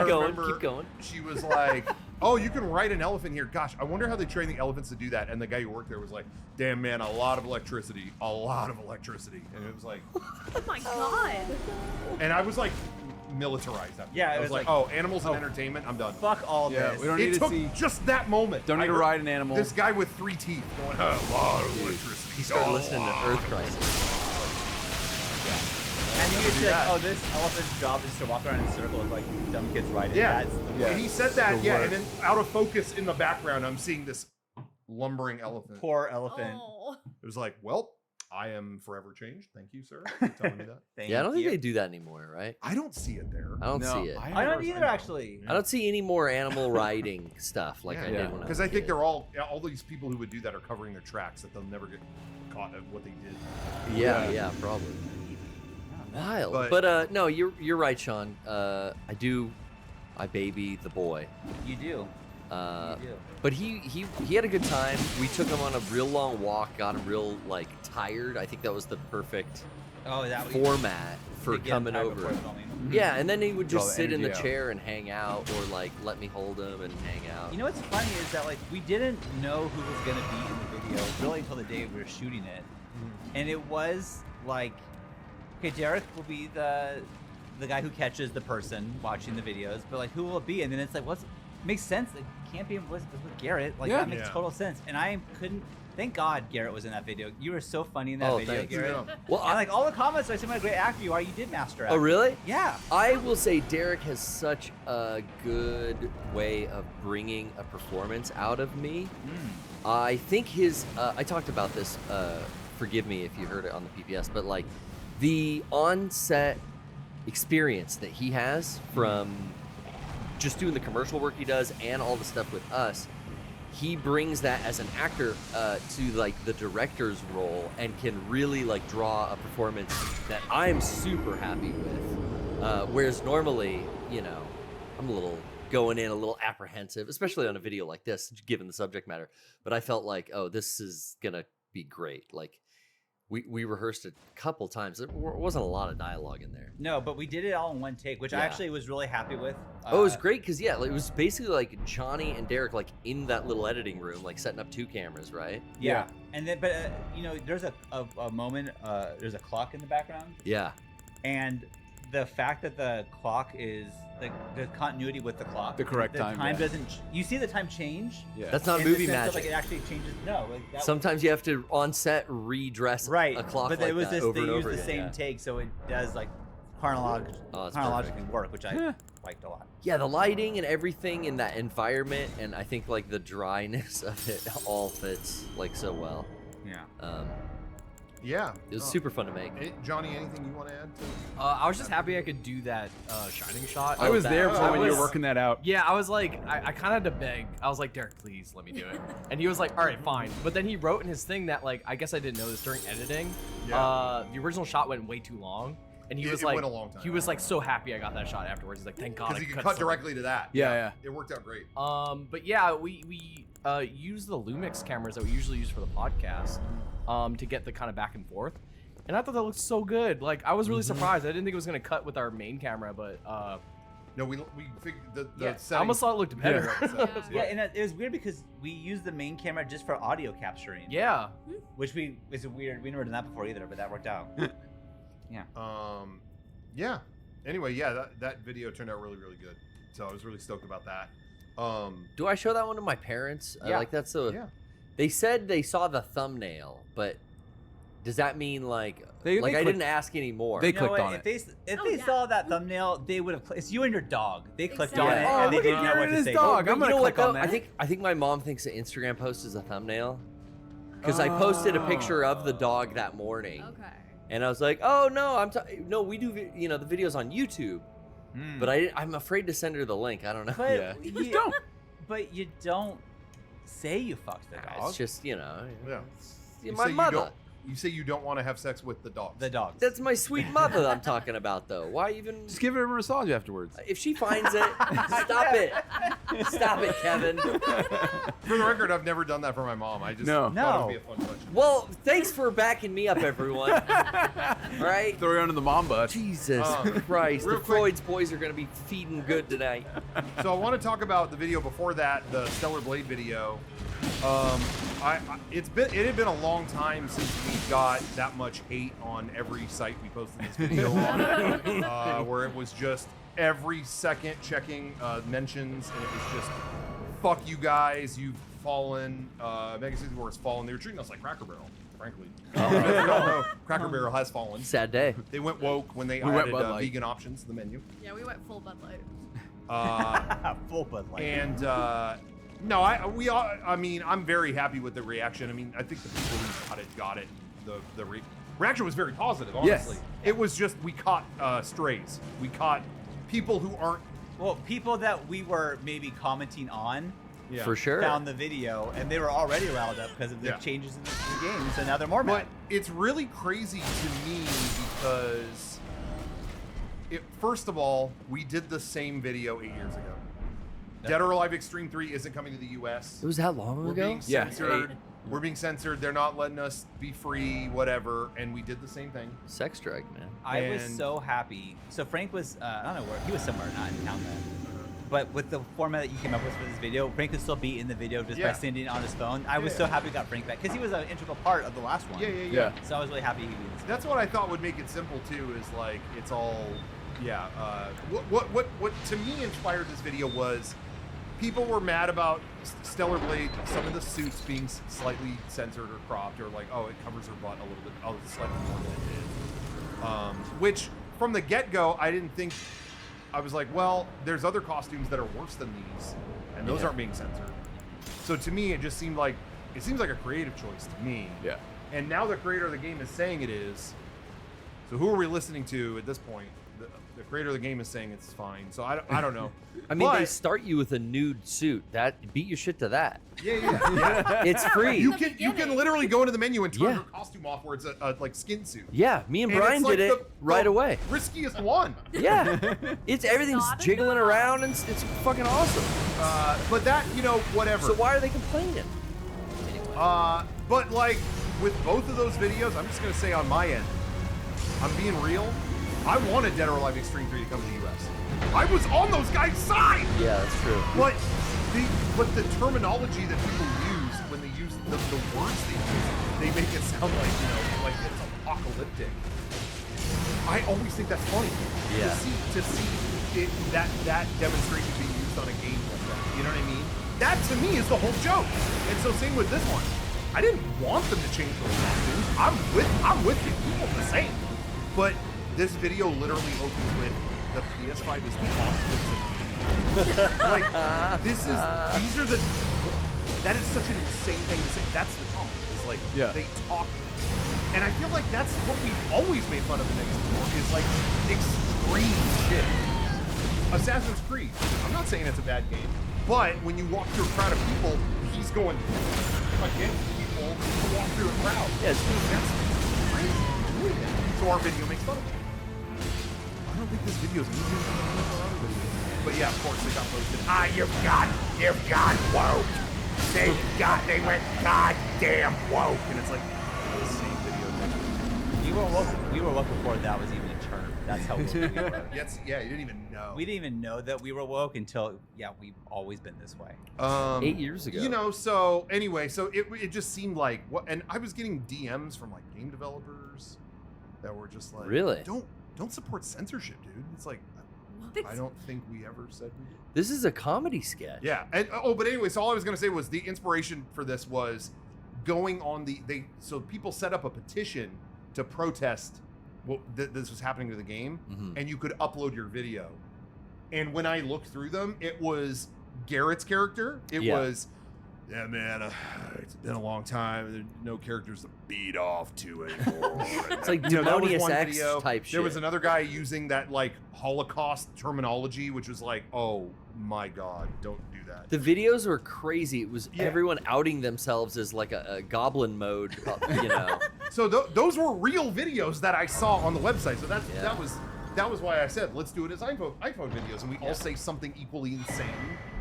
going, remember keep going. She was like, "Oh, you can ride an elephant here. Gosh, I wonder how they train the elephants to do that." And the guy who worked there was like, "Damn man, a lot of electricity, a lot of electricity." And it was like, Oh my god. and I was like, militarized. After Yeah, that. it I was was like, like, "Oh, animals and entertainment, I'm done." Fuck all Yeah, this. we don't need It to took see. just that moment. Don't need I to heard ride an animal. This guy with 3 teeth going, "A lot of electricity." He started a listening to lot." Earth Crisis. And you just like, oh, this elephant's job is to walk around in circles like dumb kids riding. Yeah, That's the Yeah. And he said that. The Yeah, worst. and then out of focus in the background, I'm seeing this lumbering elephant. poor elephant. Oh. It was like, well, I am forever changed. Thank you, sir, for telling me that. Thank Yeah, I don't think you. they do that anymore, right? I don't see it there. I don't No, see it. I don't either, actually. I don't see any more animal riding stuff like I did when I was Because a I think kid. they're all these people who would do that are covering their tracks that they'll never get caught at what they did. Yeah, probably. Wild, But- but no, you're right, Sean. I baby the boy. You do. You do. But he had a good time. We took him on a real long walk, got him real like tired. I think that was the perfect Oh, that was format for to get coming time over. before filming. Yeah, and then he would Draw just the sit in the energy out. chair and hang out, or like let me hold him and hang out. You know what's funny is that like we didn't know who was gonna be in the video really until the day we were shooting it, and it was like, okay, Derek will be the guy who catches the person watching the videos, but like who will it be? And then it's like, makes sense. It can't be with Garrett. Like Yeah. that makes Yeah. total sense. And I couldn't. Thank God Garrett was in that video. You were so funny in that Oh, video, thanks. Garrett. Yeah. Well, And like all the comments are saying what a great actor you are. You did master oh acting. really? Yeah. I will say Derek has such a good way of bringing a performance out of me. I think his, I talked about this, forgive me if you heard it on the PPS, but like the on-set experience that he has from just doing the commercial work he does and all the stuff with us, he brings that as an actor to like the director's role and can really like draw a performance that I'm super happy with. Whereas normally, you know, I'm a little going in a little apprehensive, especially on a video like this, given the subject matter. But I felt like, oh, this is gonna be great. Like we rehearsed it a couple times. There wasn't a lot of dialogue in there. No, but we did it all in one take, which I Yeah. actually was really happy with. Oh, it was great because yeah, like, it was basically like Johnny and Derek like in that little editing room, like setting up 2 cameras, right? Yeah. And then, but you know, there's a moment. There's a clock in the background, Yeah. and the fact that the clock is the continuity with the clock, The correct time, time yeah. doesn't. You see the time change. Yeah. That's not in the movie sense of, magic. like it actually changes. No, like that, Sometimes you have to on set redress right. a clock but like it was that just over they and used over the again, same yeah. take, so it does like chronologically work, which I liked a lot. Yeah, the lighting and everything in that environment, and I think like the dryness of it all fits like so well. Yeah. Yeah. It was Oh. super fun to make. Johnny, anything you want to add to? I was just happy I could do that shining shot. I was there that- for I when you was- were working that out. Yeah, I was like, I kind of had to beg. I was like, Derek, please let me do it. And he was like, all right, fine. But then he wrote in his thing that like, I guess I didn't know this during editing. Yeah. The original shot went way too long. And he It- was it like, went a long time. he was like so happy I got that shot afterwards. He's like, thank God. Because I you can cut cut something." directly to that. Yeah. It worked out great. But yeah, we use the Lumix cameras that we usually use for the podcast to get the kind of back and forth. And I thought that looked so good. Like I was really surprised. I didn't think it was gonna cut with our main camera, but No, we figured the Yeah, settings. I almost thought it looked better. Yeah, and it was weird because we used the main camera just for audio capturing. Yeah. Which is weird. We never done that before either, but that worked out. Yeah. Yeah. Anyway, yeah, that video turned out really, really good. So I was really stoked about that. Do I show that one to my parents? Yeah. Like that's so. Yeah. They said they saw the thumbnail, but does that mean like They I clicked- didn't ask anymore? They You know clicked what? on if it. They Oh, they yeah. saw that thumbnail, they would have. It's you and your dog. They clicked on Exactly. it Oh, and they look at didn't know Garrett what and to his say. dog. But I'm you gonna know what click on though? that. I think my mom thinks the Instagram post is a thumbnail because I posted a picture of the dog that morning, Okay. and I was like, "Oh no, no, we do the videos on YouTube." Hmm. But I'm afraid to send her the link. I don't know. But Yeah. you, Just don't. But you don't say you fucked the dog. It's just Yeah. it's You my say mother. You say you don't want to have sex with the dogs. The dogs. That's my sweet mother I'm talking about, though. Why even? Just give her a massage afterwards. If she finds it, stop it. Stop it, Kevin. For the record, I've never done that for my mom. I just No. thought it'd be a fun touch. Well, thanks for backing me up, everyone. All right? Throw her under the mom bus. Jesus Um, Christ. The real quick- Freud's boys are going to be feeding good tonight. So I want to talk about the video before that, the Stellar Blade video. It had been a long time since we got that much hate on every site we posted this video on, where it was just every second checking mentions, and it was just, fuck you guys, you've fallen, Mega 64 has fallen. They were treating us like Cracker Barrel, frankly. No, Cracker Barrel has fallen. Sad day. They went woke when they We went added Bud Light. vegan options to the menu. Yeah, we went full Bud Light. Full Bud Light. And no, I mean, I'm very happy with the reaction. I mean, I think the people who got it. The reaction was very positive. Honestly, Yes. it was just we caught strays. We caught people who aren't. Well, people that we were maybe commenting on Yeah. For sure. found the video, and they were already riled up because of the Yeah. changes in the game, so now they're more But mad. it's really crazy to me because, first of all, we did the same video 8 years ago. Dead or Alive Extreme 3 isn't coming to the U.S. It was that long We're ago? being Yeah, censored. We're being censored. They're not letting us be free, whatever. And we did the same thing. Sex strike, man. I was And- so happy. So Frank was, I don't know where, he was somewhere, not in town then. But with the format that you came up with for this video, Frank could still be in the video just by Yeah. sending it on his phone. I was Yeah. so happy we got Frank back because he was an integral part of the last one. Yeah. So I was really happy he was. That's what I thought would make it simple too. Is like it's all, yeah. What to me inspired this video was people were mad about Stellar Blade, some of the suits being slightly censored or cropped, or like, oh, it covers her butt a little bit, oh, it's slightly more than it did. Which from the get-go, I didn't think. I was like, well, there's other costumes that are worse than these, and those aren't being censored. So to me, it just seemed like a creative choice to me. Yeah. And now the creator of the game is saying it is. So who are we listening to at this point? The creator of the game is saying it's fine. So I don't know. I mean, they But- start you with a nude suit. That beat your shit to that. Yeah. It's free. You the can beginning. literally go into the menu and turn Yeah. your costume off where it's a like skin suit. Yeah, me and And Brian it's like did it right the away. Riskiest one. Yeah, it's everything's Not jiggling enough. around and it's fucking awesome. But that, whatever. So why are they complaining? But like with both of those videos, I'm just gonna say on my end, I'm being real. I wanted Dead or Alive Extreme 3 to come to the US. I was on those guys' side. Yeah, that's true. But the terminology that people use when they use the words they make it sound like it's apocalyptic. I always think that's funny. Yeah. To see that demonstration being used on a game like that. You know what I mean? That to me is the whole joke. And so same with this one. I didn't want them to change those costumes. I'm with you. People the same. But this video literally opens with the PS5 is awesome. Like these are the that is such an insane thing to say. That's the talk. It's like they talk, and I feel like that's what we've always made fun of the next before is like extreme shit. Assassin's Creed. I'm not saying it's a bad game, but when you walk through a crowd of people, he's going against people to walk through a crowd. Yeah, it's That's crazy. So our video makes fun of it. I don't think this video is easier than our other videos. But yeah, of course they got posted. You've got woke. They went goddamn woke. And it's like the same video. We were woke before that was even a term. That's how woke we were. Yes, yeah, you didn't even know. We didn't even know that we were woke until, we've always been this way. 8 years ago. So anyway, so it just seemed like what, and I was getting DMs from like game developers that were just like, Really? Don't support censorship, dude. It's like, I don't think we ever said we did. This is a comedy sketch. Yeah, and but anyway, so all I was gonna say was the inspiration for this was going on so people set up a petition to protest what this was happening to the game, and you could upload your video. And when I looked through them, it was Garrett's character. It was, yeah, man, it's been a long time. There's no characters to beat off to anymore. It's like that was Demonius one X video. type shit. There was another guy using that like Holocaust terminology, which was like, oh my god, don't do that. The videos were crazy. It was Yeah. everyone outing themselves as like a goblin mode, So those were real videos that I saw on the website. So Yeah. that was why I said let's do it as iPhone videos, and we all say something equally insane,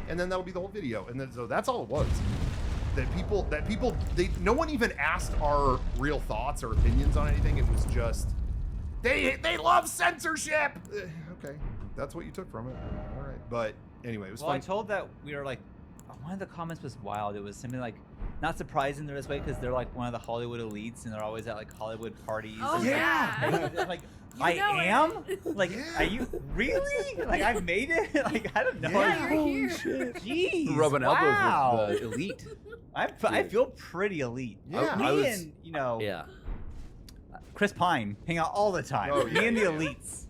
and then that'll be the whole video. And then so that's all it was. No one even asked our real thoughts or opinions on anything. It was just they love censorship. Okay, that's what you took from it. All right, but anyway, it was Well, I fun. told that we were like, one of the comments was wild. It was something like, not surprising they're this way because they're like one of the Hollywood elites and they're always at like Hollywood parties. Oh, and yeah. I'm like, You I know it. am? Like, Yeah. are you really? Like, I've made it? Like, I don't know. Yeah. You're here. Jeez. Rubbing wow. elbows with the elite. I feel pretty elite. Yeah. Me I was- and, yeah. Chris Pine hang out all the time. Oh, Me yeah. and the elites.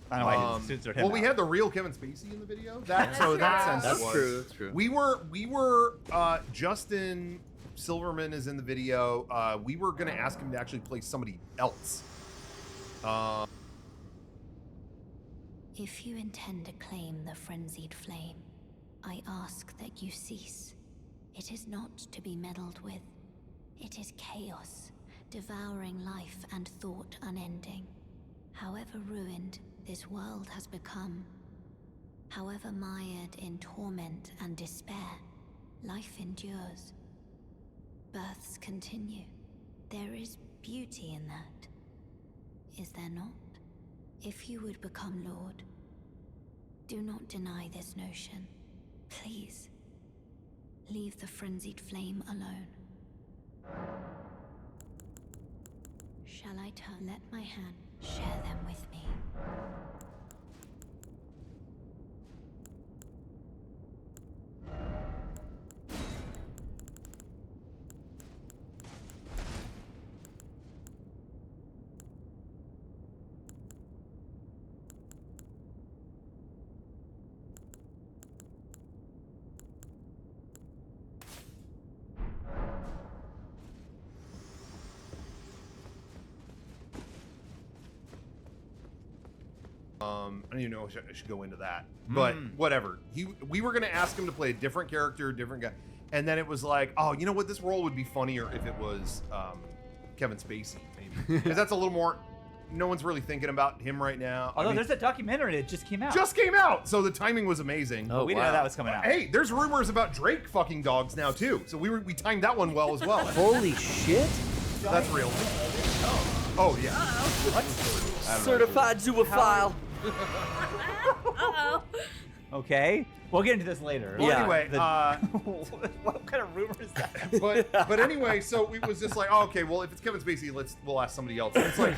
I don't know why I didn't censor him. well, we out. had the real Kevin Spacey in the video. That's So that true. sense That's it was. true. That's true. We were Justin Silverman is in the video. We were gonna ask him to actually play somebody else. If you intend to claim the frenzied flame, I ask that you cease. It is not to be meddled with. It is chaos, devouring life and thought unending. However ruined this world has become, however mired in torment and despair, life endures. Births must continue. There is beauty in that, is there not? If you would become Lord, do not deny this notion. Please, leave the frenzied flame alone. Shall I turn? Let my hand share them with me. I don't even know if I should go into that, but whatever. We were gonna ask him to play a different character, different guy, and then it was like, oh, you know what? This role would be funnier if it was Kevin Spacey, maybe, because that's a little more. No one's really thinking about him right now. Although there's a documentary that just came out. Just came out, so the timing was amazing. Oh, we didn't know that was coming out. Hey, there's rumors about Drake fucking dogs now too, so we timed that one well as well. Holy shit! That's real. Oh yeah. Certified zoophile. Uh-oh. Okay, we'll get into this later. Well, Yeah, anyway, what kind of rumor is that? but anyway, so it was just like, oh, okay, well, if it's Kevin Spacey, we'll ask somebody else. And it's like,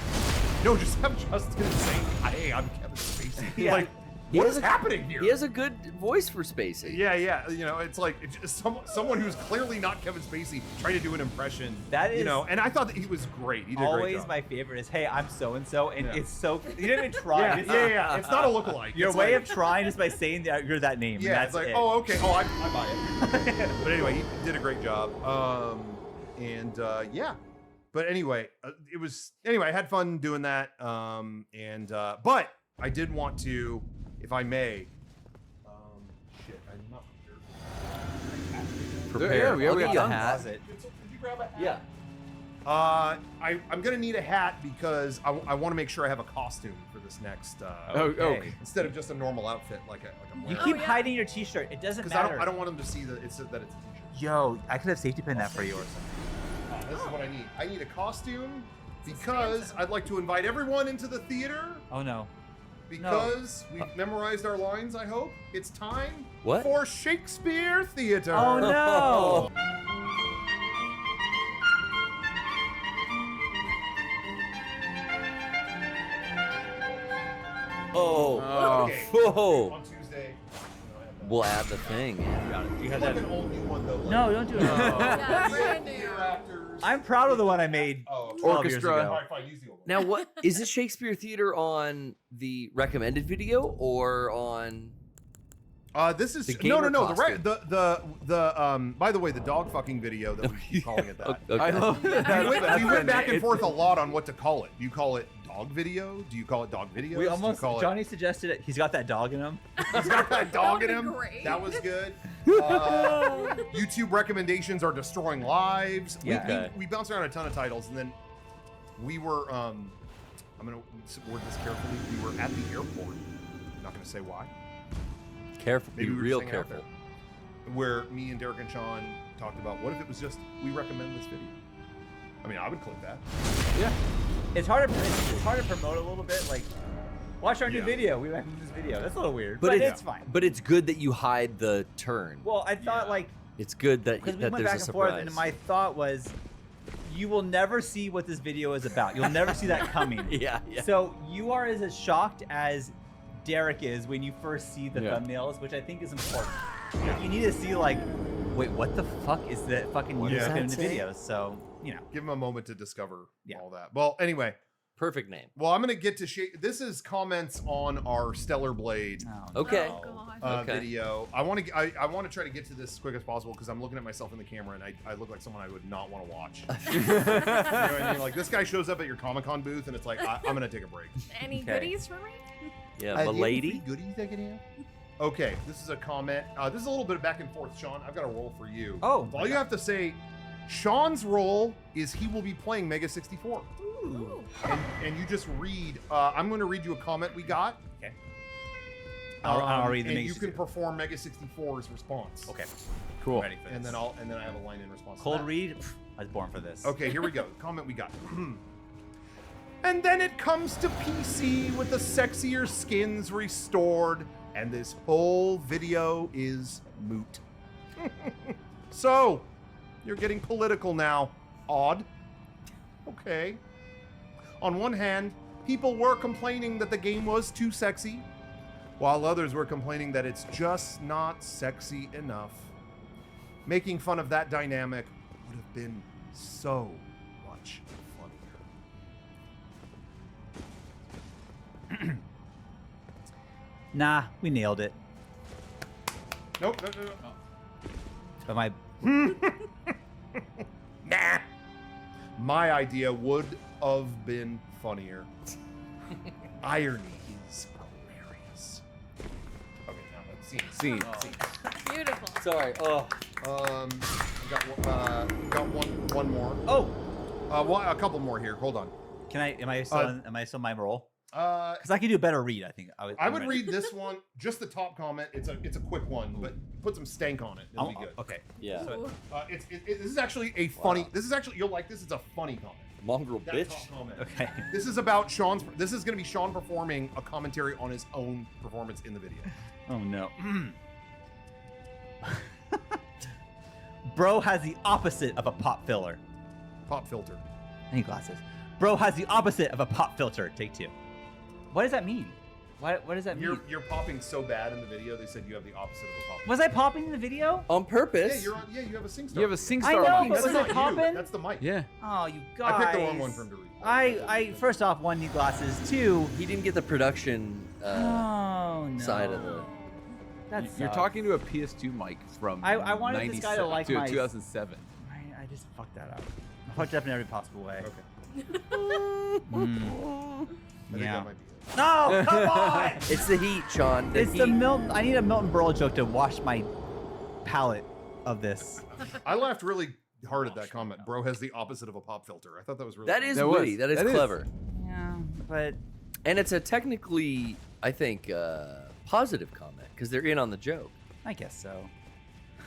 no, just have Justin say, hey, I'm Kevin Spacey. Yeah. Like, what is happening here? He has a good voice for Spacey. Yeah, you know, it's like it's just someone who's clearly not Kevin Spacey trying to do an impression. That is, you know, and I thought that he was great. He did a great always job. my favorite is, hey, I'm so and so, and Yeah. it's so you didn't even try. Yeah, It's- yeah. It's not a lookalike. Your It's way like, of trying is by saying that you're that name. yeah, and that's it's like, it. oh, okay, oh, I buy it. But anyway, he did a great job. Yeah. But anyway, I had fun doing that. But I did want to, if I may. Shit, I'm not prepared. Prepare. Yeah, I'll we get have you a tons. hat. Did you grab a hat? Yeah. I'm gonna need a hat because I want to make sure I have a costume for this next. Okay. Instead of just a normal outfit like I'm You wearing. keep yeah. hiding your T-shirt. It doesn't Because matter. I don't want them to see that it's a t-shirt. Yo, I could have safety pinned that for you or something. This is what I need. I need a costume because I'd like to invite everyone into the theater Oh no. because we've memorized our lines. I hope it's time What? for Shakespeare Theater. Oh no. Oh. Okay. Whoa. On Tuesday. We'll add the thing. You have Like that. an old new one though. Like, No, don't do it. Yeah, brand new. theater actors. I'm proud of the one I made Oh, 12 years Orchestra. ago. All right, fine. Use the old one. Now, what is this Shakespeare Theater on the recommended video or on? This is The no. gamer The by the way, the dog fucking video that we keep calling it that. Okay. I love We that. went back and forth a lot on what to call it. Do you call it dog video? Do you call it dog video? We almost. Johnny suggested it. He's got that dog in him. He's got that dog in That would him. be great. That was good. YouTube recommendations are destroying lives. Yeah. Okay. We bounced around a ton of titles, and then we were. I'm gonna word this carefully. We were at the airport. I'm not gonna say why. Careful. Maybe Be we were real just hanging out careful. there. Where me and Derek and Sean talked about what if it was just we recommend this video. I mean, I would click that. Yeah. It's hard to promote a little bit. Like, watch our new Yeah. video. We recommend this video. That's a little weird, But but it's- it's fine. But it's good that you hide the turn. Well, I thought Yeah. like It's good that because we that went there's back a and forth, surprise. and my thought was, you will never see what this video is about. You'll never see that coming. yeah. So you are as shocked as Derek is when you first see the Yeah. thumbnails, which I think is important. Like, you need to see like, wait, what the fuck is that fucking What music does in that the say? video? So you know, Give them a moment to discover Yeah. all that. Well, anyway. Perfect name. Well, I'm gonna get to this is comments on our Stellar Blade Okay. Oh, God. Okay. video. I want to try to get to this as quick as possible because I'm looking at myself in the camera and I look like someone I would not want to watch. You know what I mean? Like this guy shows up at your Comic-Con booth and it's like I'm gonna take a break. Any Okay. goodies for me? Yeah, Any milady. free goodies I can have? Okay, this is a comment. This is a little bit of back and forth, Sean. I've got a role for you. Oh, All you have to say, Sean's role is he will be playing Mega 64. Ooh. And you just read. I'm going to read you a comment we got. Okay. I'll read the and Mega you can 64. perform Mega 64's response. Okay. Cool. Ready for And this. then I have a line in response. to Cold that. read. I was born for this. Okay, here we go. Comment we got. And then it comes to PC with the sexier skins restored, and this whole video is moot. So, you're getting political now. Odd. Okay. On one hand, people were complaining that the game was too sexy, while others were complaining that it's just not sexy enough. Making fun of that dynamic would have been so much funnier. Nah, we nailed it. Nope. But my Nah. My idea would have been funnier. Irony is hilarious. Okay, now let's see. Scene. Beautiful. Sorry. Oh. Got one more. oh, A couple more here. Hold on. can I? Am I still? Am I still my role? Uh, Because I can do a better read. I think I would read this one, just the top comment. It's a quick one, but put some stank on it. It'll be good. Okay. Yeah. Ooh. This is actually a funny. This is actually, you'll like this. It's a funny comment. Mongrel That bitch. top comment. Okay. This is about Sean's. This is going to be Sean performing a commentary on his own performance in the video. Oh no. Bro has the opposite of a pop filler. Pop filter. I need glasses. Bro has the opposite of a pop filter. Take 2. What does that mean? What does that mean? You're popping so bad in the video. They said you have the opposite of a pop. Was I popping in the video? On purpose. Yeah, you're on. Yeah, you have a SingStar. You have a mic. SingStar I know, mic. but That's was not it you. popping? That's the mic. Yeah. Oh, you guys. I picked the wrong one for him to read. I first off, 1, need glasses. 2. He didn't get the production oh no. side of the. That You're sucks. talking to a PS2 mic from I wanted this guy to like my- 2007. I just fucked that up. I fucked it up in every possible way. Okay. Mm. I think Yeah. that might be it. No, come on! It's the heat, Sean. It's the Milton. I need a Milton Berle joke to wash my palate of this. I laughed really hard at that comment. Bro has the opposite of a pop filter. I thought that was really. That funny. is That was- witty. That is that is. clever. Yeah, but And it's a technically, I think, positive comment because they're in on the joke. I guess so.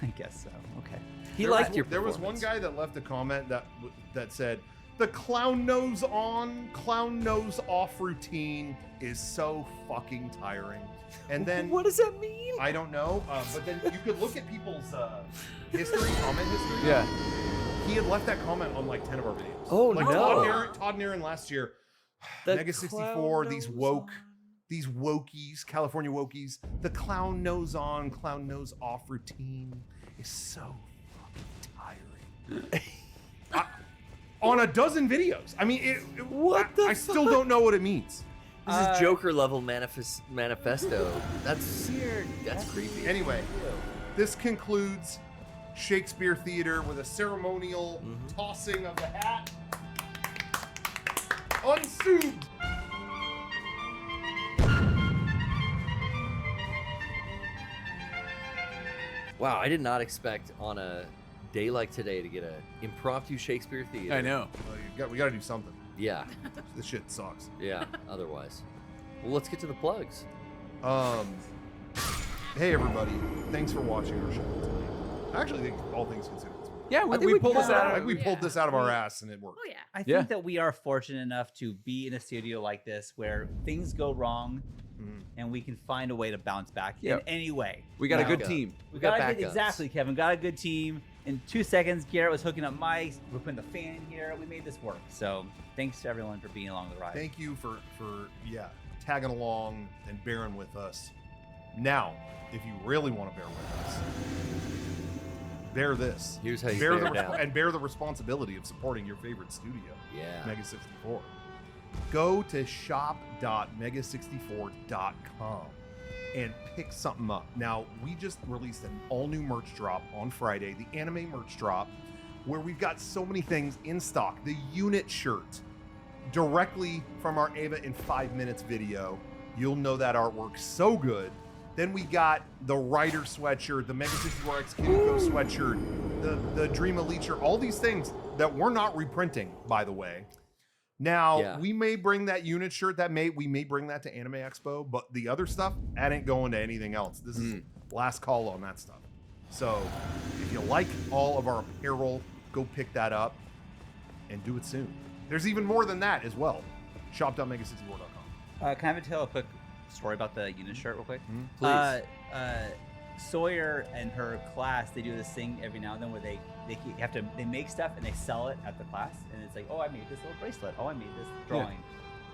I guess so. Okay. He There liked was, your. There was one performance. guy that left a comment that said, "The clown nose on, clown nose off routine is so fucking tiring." And then What does that mean? I don't know, but then you could look at people's history, comment history. Yeah. He had left that comment on like 10 of our videos. Oh, like no. Todd and Aaron last year. The Mega 64, clown these nose woke, on. these wokies, California wokies. The clown nose on, clown nose off routine is so fucking tiring. On a dozen videos. I mean, What the I still don't know what it means. This is Joker level manifesto. That's Weird. That's creepy. Anyway, this concludes Shakespeare Theater with a ceremonial tossing of the hat. Unsued. Wow, I did not expect on a day like today to get an impromptu Shakespeare Theater. I know. We got to do something. Yeah, This shit sucks. yeah. Otherwise, well, let's get to the plugs. Hey everybody, thanks for watching our show tonight. I actually think all things considered, it's worth it. Yeah, I think we we pulled this pulled out. Like we pulled this out of our ass and it worked. Oh yeah. I think Yeah. that we are fortunate enough to be in a studio like this where things go wrong and we can find a way to bounce back Yeah. in any way. We got a Now, good team. We got got a good, backups. exactly, Kevin. Got a good team. In 2 seconds, Garrett was hooking up mics. We're putting the fan in here. We made this work. So thanks to everyone for being along the ride. Thank you for tagging along and bearing with us. Now, if you really want to bear with us, bear this. Here's how you bear bear the down. and bear the responsibility of supporting your favorite studio, Yeah. Mega 64. Go to shop.mega64.com and pick something up. Now, we just released an all-new merch drop on Friday, the anime merch drop, where we've got so many things in stock. The unit shirt, directly from our Ava in 5 minutes video. You'll know that artwork so good. Then we got the Rider sweatshirt, the Mega 64X Kimiko sweatshirt, the Dream Elite shirt, all these things that we're not reprinting, by the way. Now, Yeah. we may bring that unit shirt, we may bring that to Anime Expo, but the other stuff, that ain't going to anything else. This is last call on that stuff. So, if you like all of our apparel, go pick that up and do it soon. There's even more than that as well. Shop.mega64.com. Can I tell a quick story about the unit shirt real quick? Please. Sawyer and her class, they do this thing every now and then where they make stuff and they sell it at the class, and it's like, oh, I made this little bracelet. Oh, I made this drawing.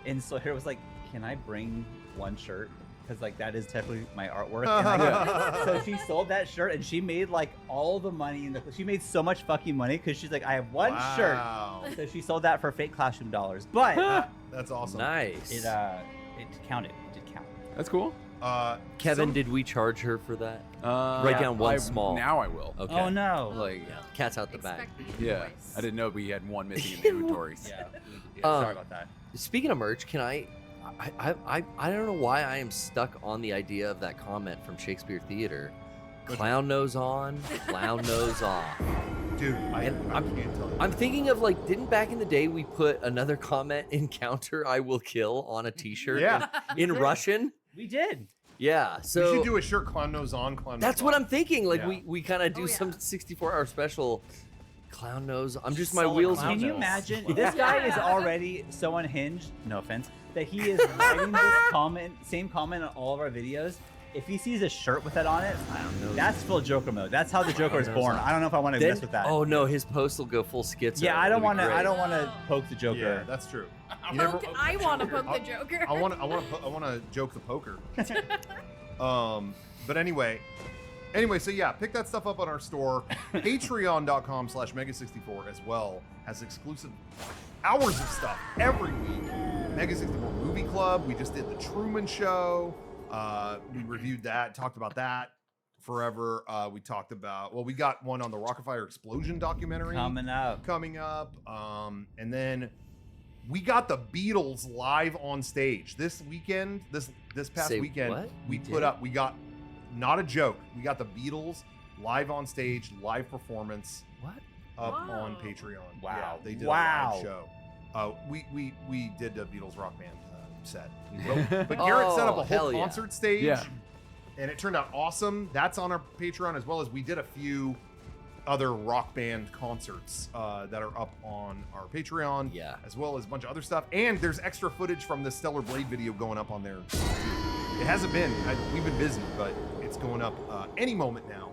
And Sawyer was like, can I bring one shirt? Because like that is technically my artwork. And so she sold that shirt and she made like all the money she made so much fucking money because she's like, I have one shirt. So she sold that for fake classroom dollars. But That's awesome. Nice. it counted. It did count. That's cool. Kevin, did we charge her for that? Write down one small. Now I will. Okay. Oh no. Like, Cat's out the bag. Expect the yeah. invoice. I didn't know we had one missing in the inventory. Yeah. Sorry about that. Speaking of merch, can I don't know why I am stuck on the idea of that comment from Shakespeare Theater. Clown nose on, clown nose off. Dude, I And can't tell you. I'm thinking of like, didn't back in the day we put another comment encounter I will kill on a t-shirt Yeah. in Russian? We did. Yeah. We So should do a shirt clown nose on, clown nose that's what off. I'm thinking. Like Yeah. we kind of do Oh, yeah. some 64-hour special clown nose. I'm just my Solid wheels. clown Can you nose. imagine? This guy is already so unhinged. No offense. That he is writing this same comment on all of our videos. If he sees a shirt with that on it, that's full Joker mode. That's how the Joker is born. I don't know if I want to Then- mess with that. Oh no, his post will go full schizo. yeah, I don't want to. I don't want to poke the Joker. Yeah, that's true. You never. I want to poke the Joker. I want to joke the poker. But anyway, so yeah, pick that stuff up on our store. Patreon.com/Mega64 as well has exclusive hours of stuff every week. Mega 64 Movie Club. We just did the Truman Show. We reviewed that, talked about that forever. We talked about, we got one on the Rockafire Explosion documentary Coming up. and then we got the Beatles live on stage this weekend. This past Say weekend, what? we You put did? up. We got, not a joke. We got the Beatles live on stage, live performance What? up Whoa. on Patreon. Wow. Yeah, they did Wow. a live show. We did the Beatles rock band set. But Garrett set up Oh, a hell whole yeah. concert stage. Yeah. And it turned out awesome. That's on our Patreon, as well as we did a few other rock band concerts that are up on our Patreon. Yeah. As well as a bunch of other stuff. And there's extra footage from the Stellar Blade video going up on there too. It hasn't been. We've been busy, but it's going up any moment now.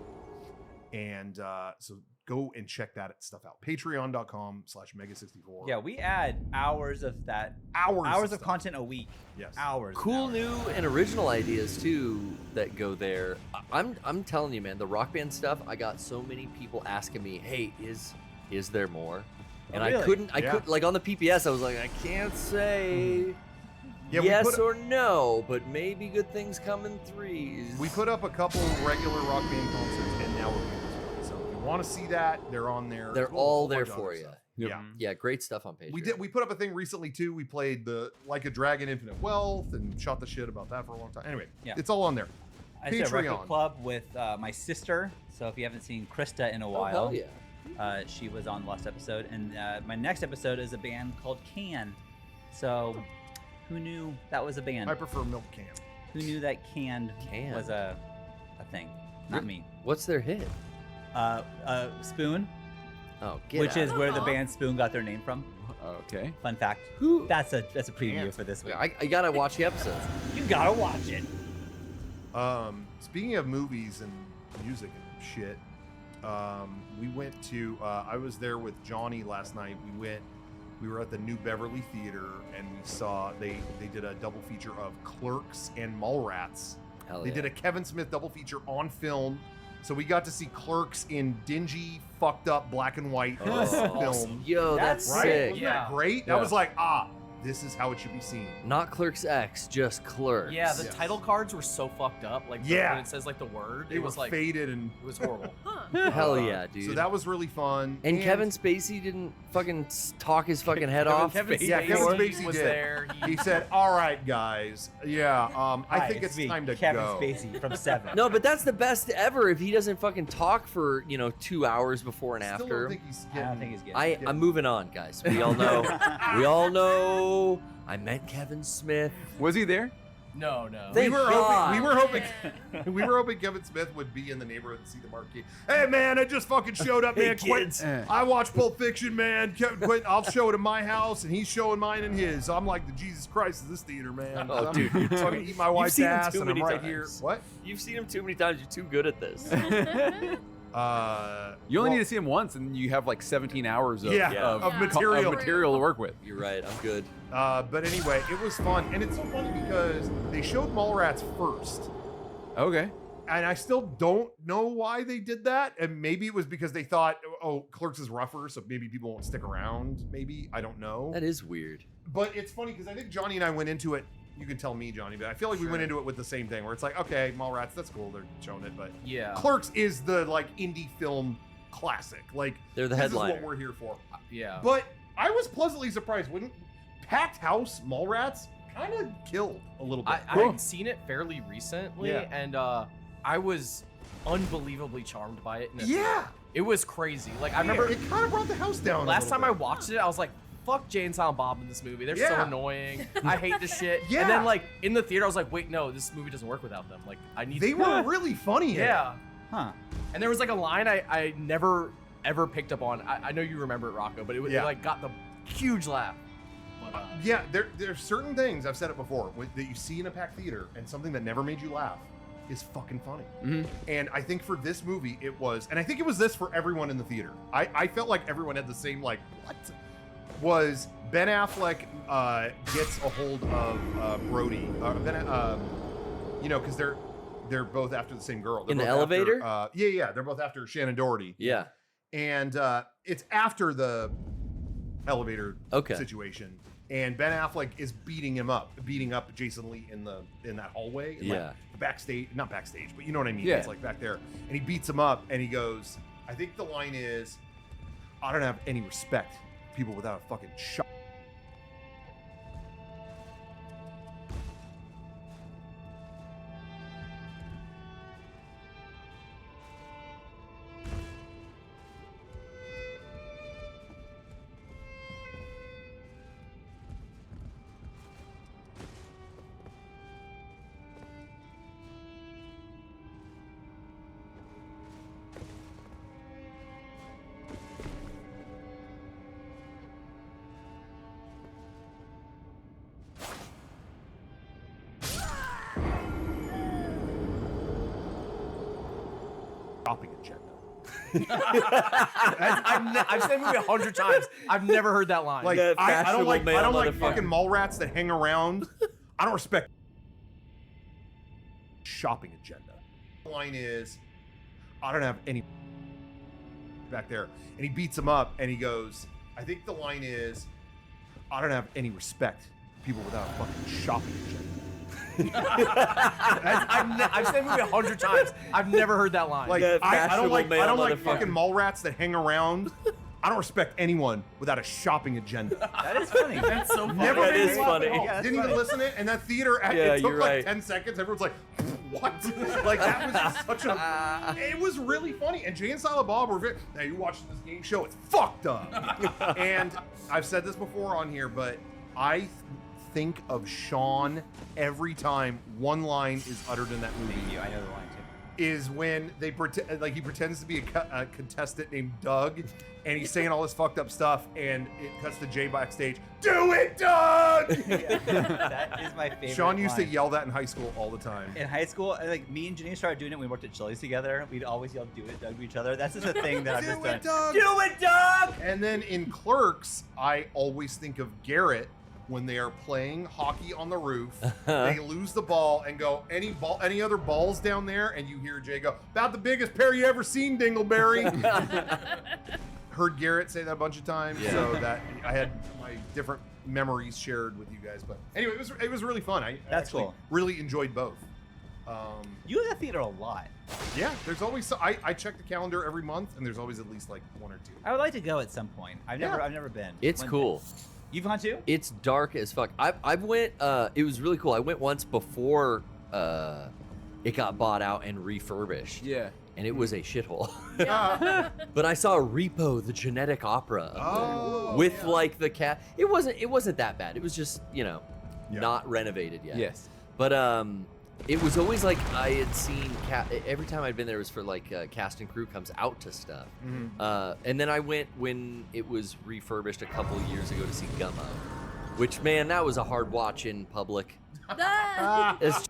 And so go and check that stuff out. Patreon.com/Mega64. Yeah, we add hours of that. Hours of stuff. content a week. Yes. Hours. and Cool hours. new and original ideas too that go there. I'm telling you, man, the rock band stuff. I got so many people asking me, "Hey, is there more?" And really? I couldn't. Yeah. Like on the PPS, I was like, I can't say Yeah, we yes put- or no, but maybe good things come in threes. We put up a couple regular rock band concerts, and now we're doing this one. So if you want to see that, they're on there. They're as well as a all whole there bunch of for other you. stuff. Yep. Yeah. Yeah, great stuff on Patreon. We put up a thing recently too. We played the Like a Dragon Infinite Wealth and shot the shit about that for a long time. Anyway, Yeah. it's all on there. I did a record Patreon. club with my sister. So if you haven't seen Krista in a Oh, while, hell yeah. she was on the last episode, and my next episode is a band called Can. So who knew that was a band? I prefer Milk Can. Who knew that Canned Can. was a thing? Not me. What's their hit? Spoon, Oh, get which out. is where the Aw. band Spoon got their name from. Okay. Fun fact. Who? That's a preview for this week. I gotta watch the episodes. You gotta watch it. Speaking of movies and music and shit, we went to. I was there with Johnny last night. We were at the New Beverly Theater, and we saw they did a double feature of Clerks and Mallrats. Hell They yeah. did a Kevin Smith double feature on film. So we got to see Clerks in dingy, fucked up black and white film. Yo, that's That's Right? sick. Wasn't Yeah. that great? That Yeah. was like, this is how it should be seen. Not Clerks X, just Clerks. Yeah, the Yes. title cards were so fucked up. Like Yeah. when it says like the word, They it were was like faded and it was horrible. Huh. Hell yeah, dude. So that was really fun. and Kevin Spacey didn't fucking talk his fucking head off. Kevin Yeah, Kevin Spacey was did. there. he said, "All right, guys, yeah, I Hi, think it's me, time to Kevin go." Spacey from Seven. No, but that's the best ever if he doesn't fucking talk for, 2 hours before and Still after. don't think he's I getting. don't think he's getting. I'm moving on, guys. We all know. I met Kevin Smith. Was he there? No, no. Thank God. We were hoping Kevin Smith would be in the neighborhood and see the marquee. Hey man, I just fucking showed up, Hey, man. kids. I watched Pulp Fiction, man. Quentin, I'll show it in my house, and he's showing mine in his. So I'm like the Jesus Christ of this theater, man. Oh, I'm dude, you're fucking eat my wife's seen him ass, too and I'm many right times. here. What? You've seen him too many times. You're too good at this. You only well, need to see him once, and you have like 17 hours of, Yeah, Yeah. of Yeah. material. of material to work with. You're right. I'm good. But anyway, it was fun, and it's so funny because they showed Mallrats first. Okay. And I still don't know why they did that. And maybe it was because they thought, oh, Clerks is rougher, so maybe people won't stick around. Maybe. I don't know. That is weird. But it's funny because I think Johnny and I went into it. You can tell me, Johnny, but I feel like we went into it with the same thing where it's like, okay, Mallrats, that's cool. They're showing it. But Yeah. Clerks is the like indie film classic. Like, They're the this headliner. is what we're here for. Yeah. But I was pleasantly surprised. When Packed House Mallrats kind of killed a little bit. I had seen it fairly recently, Yeah. and I was unbelievably charmed by it. Yeah. It was crazy. Like, I remember it kind of brought the house down. last time I watched it, I was like, fuck Jay and Silent Bob in this movie. They're so Yeah. annoying. I hate this shit. Yeah. And then, like, in the theater, I was like, wait, no, this movie doesn't work without them. Like, I need They were really funny. in it. Yeah. Huh. And there was, like, a line I never, ever picked up on. I know you remember it, Rocco, but it was, Yeah. it, like, got the huge laugh. But, Yeah, there's certain things, I've said it before, that you see in a packed theater, and something that never made you laugh is fucking funny. And I think for this movie, it was, and I think it was this for everyone in the theater. I felt like everyone had the same, like, what? Was Ben Affleck gets a hold of Brody, you know, because they're both after the same girl. They're In the both after, elevator? yeah, they're both after Shannon Doherty. Yeah. And it's after the elevator Okay. situation, and Ben Affleck is beating up Jason Lee in that hallway. In Yeah. like backstage, not backstage, but you know what I mean. Yeah. It's like back there, and he beats him up, and he goes, I think the line is, I don't have any respect for people without a fucking shot. Shopping agenda. I've seen the movie 100 times. I've never heard that line. Like That I don't like fashionable male motherfucker. fucking mall rats that hang around. I don't respect shopping agenda. The line is, I don't have any back there, and he beats him up, and he goes, I think the line is, I don't have any respect for people without a fucking shopping agenda. I've seen the movie 100 times. I've never heard that line. Like That I don't like fashionable male fucking motherfucker. mall rats that hang around. I don't respect anyone without a shopping agenda. That is funny. That's so funny. Never That made is me laugh funny. at all. Yeah, that's Didn't even funny. listen to it. And that theater, Yeah, it took you're like right. 10 seconds. Everyone's like, what? Like, that was just such a... It was really funny. And Jay and Silent Bob were very... Now, you're watching this game show. It's fucked up. And I've said this before on here, but I think of Sean every time one line is uttered in that movie. Thank you. I know the line too. Is when they pretend, like he pretends to be a contestant named Doug, and he's saying all this fucked up stuff, and it cuts to Jay backstage. Do it, Doug! Yeah, that is my favorite. Sean used to line. yell that in high school all the time. In high school, like me and Janine started doing it when we worked at Chili's together. We'd always yell "Do it, Doug" to each other. That's just a thing that I've just done. Doug! Do it, Doug! And then in Clerks, I always think of Garrett when they are playing hockey on the roof. They lose the ball and go, any other balls down there? And you hear Jay go, about the biggest pair you ever seen, Dingleberry. Heard Garrett say that a bunch of times, Yeah. so that I had my different memories shared with you guys. But anyway, it was really fun. I That's actually cool. really enjoyed both. You in that theater a lot. Yeah, there's always I check the calendar every month, and there's always at least like one or two. I would like to go at some point. I've never been. It's When- cool. You've gone too? It's dark as fuck. I went. It was really cool. I went once before it got bought out and refurbished. Yeah. And it was a shithole. Ah. But I saw Repo, the genetic opera, Oh, with yeah. like the cat. It wasn't that bad. It was just Yeah. not renovated yet. Yes. But it was always like I had seen every time I'd been there was for like cast and crew comes out to stuff. And then I went when it was refurbished a couple years ago to see Gummo, which man, that was a hard watch in public. Ah! It's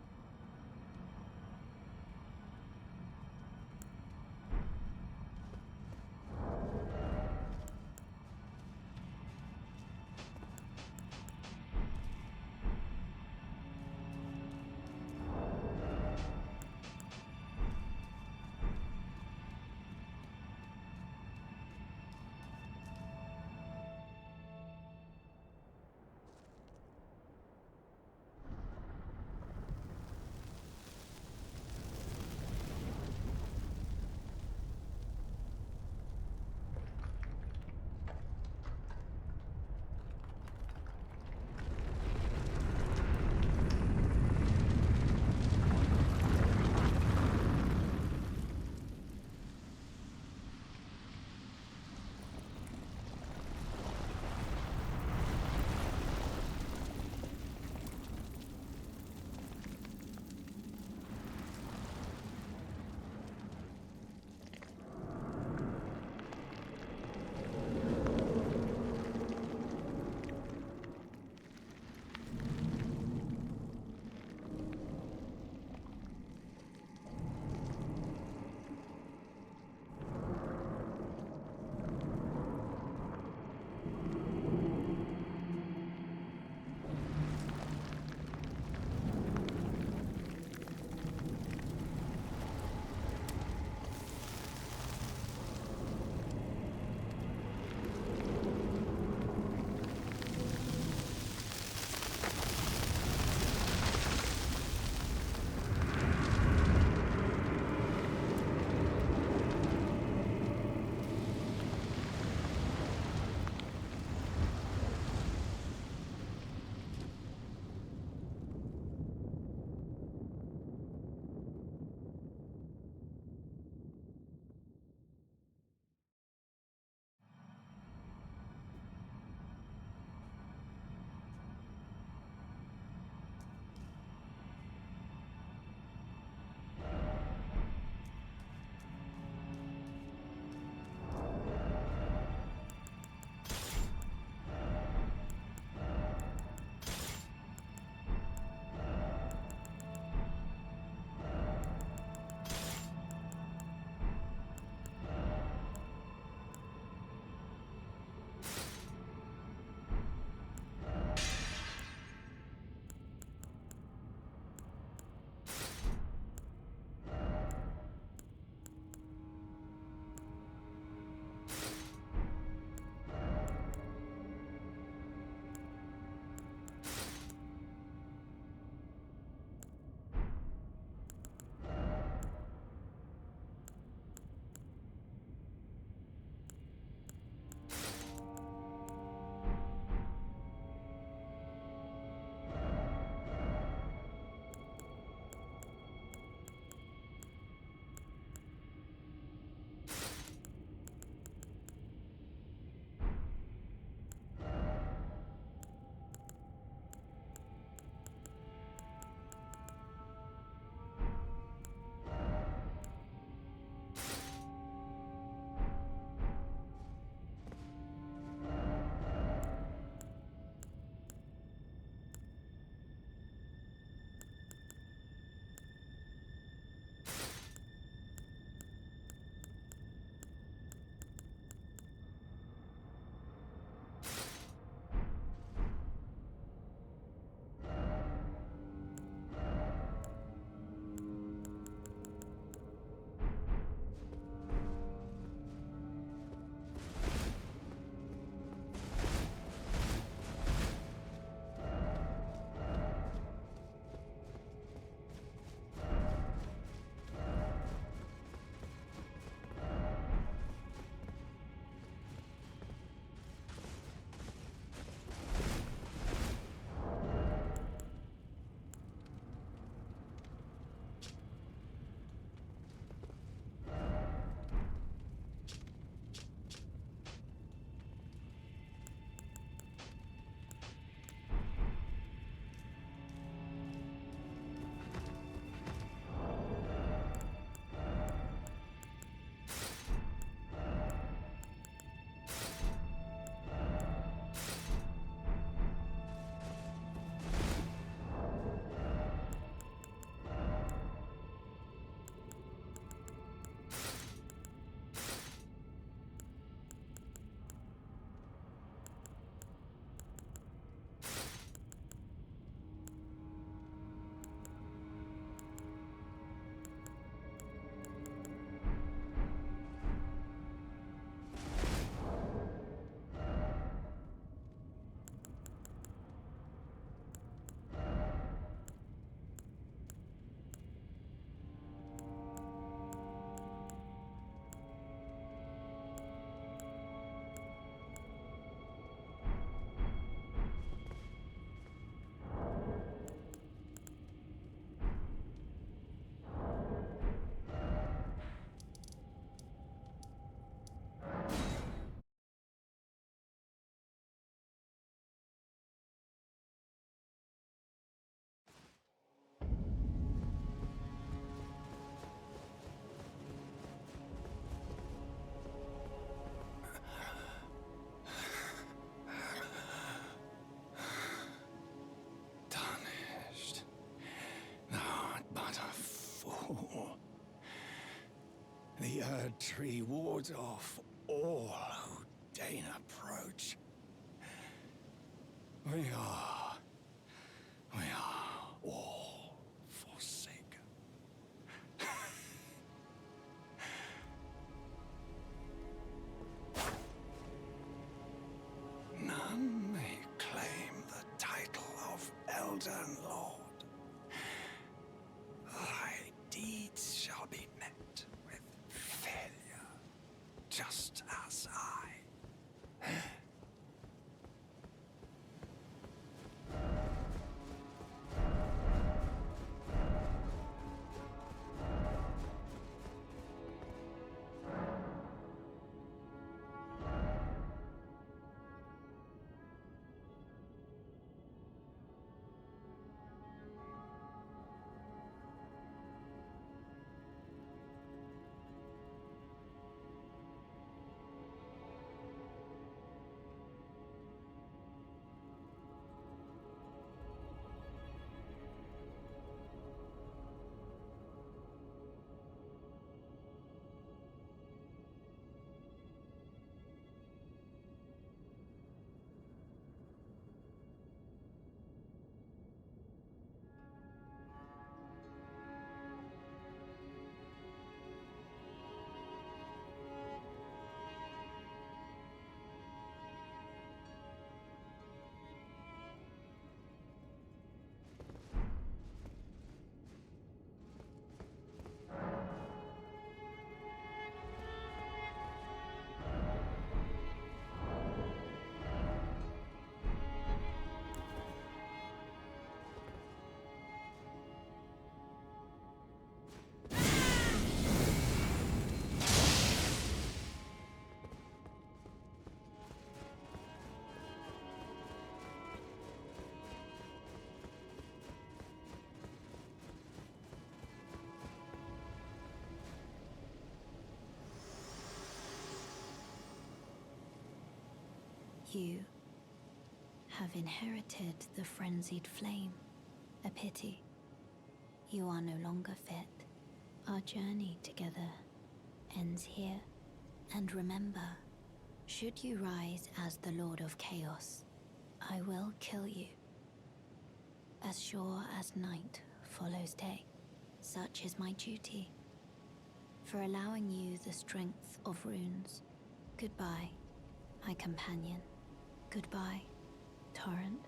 third tree wards off all who deign approach. We are all forsaken. None may claim the title of Elden Lord. Thy deeds shall be met with failure, just as I. You have inherited the frenzied flame. A pity. You are no longer fit. Our journey together ends here. And remember, should you rise as the Lord of Chaos, I will kill you. As sure as night follows day, such is my duty. For allowing you the strength of runes. Goodbye, my companion. Goodbye, Torrent.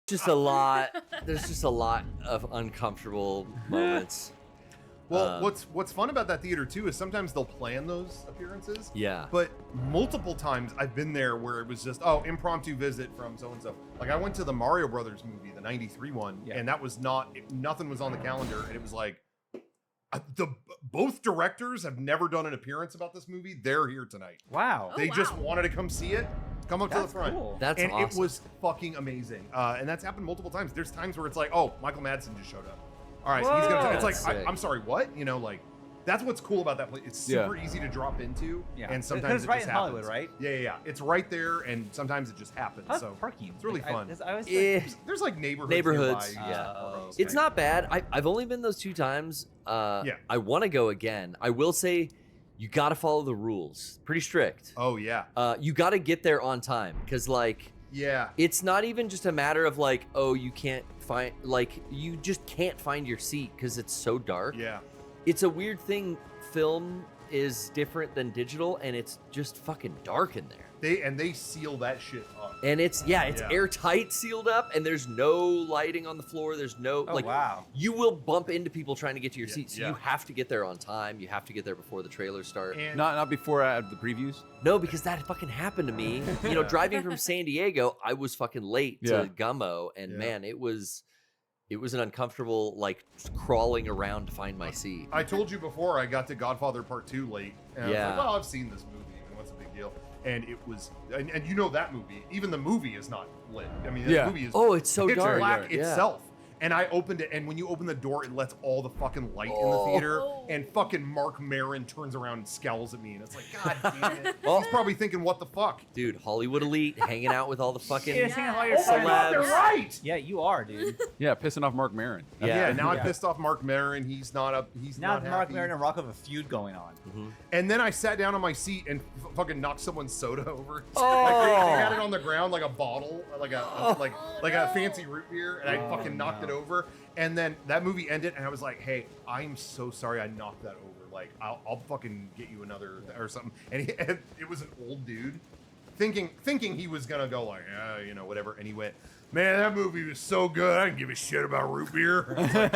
just a lot. There's just a lot of uncomfortable moments. Well, what's fun about that theater too is sometimes they'll plan those appearances. Yeah. But multiple times I've been there where it was just impromptu visit from so and so. Like I went to the Mario Brothers movie, the '93 one, and that was nothing was on the calendar, and it was like both directors have never done an appearance about this movie. They're here tonight. Wow. They just wanted to come see it. Come up to the front. Cool. That's and awesome. it was fucking amazing. And that's happened multiple times. There's times where it's like, oh, Michael Madsen just showed up. All right, he's gonna. It's like, That's sick. I'm sorry, what? You know, like that's what's cool about that place. It's super easy to drop into, and sometimes it's it right just in happens. Hollywood, right? Yeah. It's right there, and sometimes it just happens. How's So parking? it's really fun. I always There's like neighborhoods. Neighborhoods, nearby. yeah. It's It's not bad. I've only been those 2 times. I want to go again. I will say, you got to follow the rules. Pretty strict. Oh yeah. You got to get there on time, because like. Yeah. It's not even just a matter of like, oh, you can't find, like, you just can't find your seat because it's so dark. Yeah. It's a weird thing. Film is different than digital, and it's just fucking dark in there. They seal that shit up. And it's airtight, sealed up, and there's no lighting on the floor. There's no wow. You will bump into people trying to get to your seat, so yeah. you have to get there on time. You have to get there before the trailers start. And Not before the previews. No, because that fucking happened to me. You know, driving from San Diego, I was fucking late to Gummo, and man, it was an uncomfortable, like, crawling around to find my seat. I told you before I got to Godfather Part 2 late. And I was like, well, I've seen this movie. What's the big deal? And it was, and you know that movie, even the movie is not lit. I mean, the movie is it's so pitch dark. black itself. And I opened it, and when you open the door, it lets all the fucking light in the theater, and fucking Mark Maron turns around and scowls at me, and it's like, God damn it. Well, he's probably thinking, what the fuck? Dude, Hollywood elite, hanging out with all the fucking Yeah, hanging out with all your Oh my God, they're celebs. right! Yeah, you are, dude. Yeah, pissing off Mark Maron. Yeah, now I pissed off Mark Maron. He's not Now not Mark happy. Maron and Rock have a feud going on. And then I sat down on my seat and fucking knocked someone's soda over. Oh. Like they had it on the ground like a bottle, like a fancy root beer, and I fucking knocked it over. And then that movie ended, and I was like, "Hey, I'm so sorry I knocked that over. Like, I'll fucking get you another or something." And it was an old dude, thinking he was gonna go like, you know, whatever. And he went, "Man, that movie was so good. I didn't give a shit about root beer." I was like,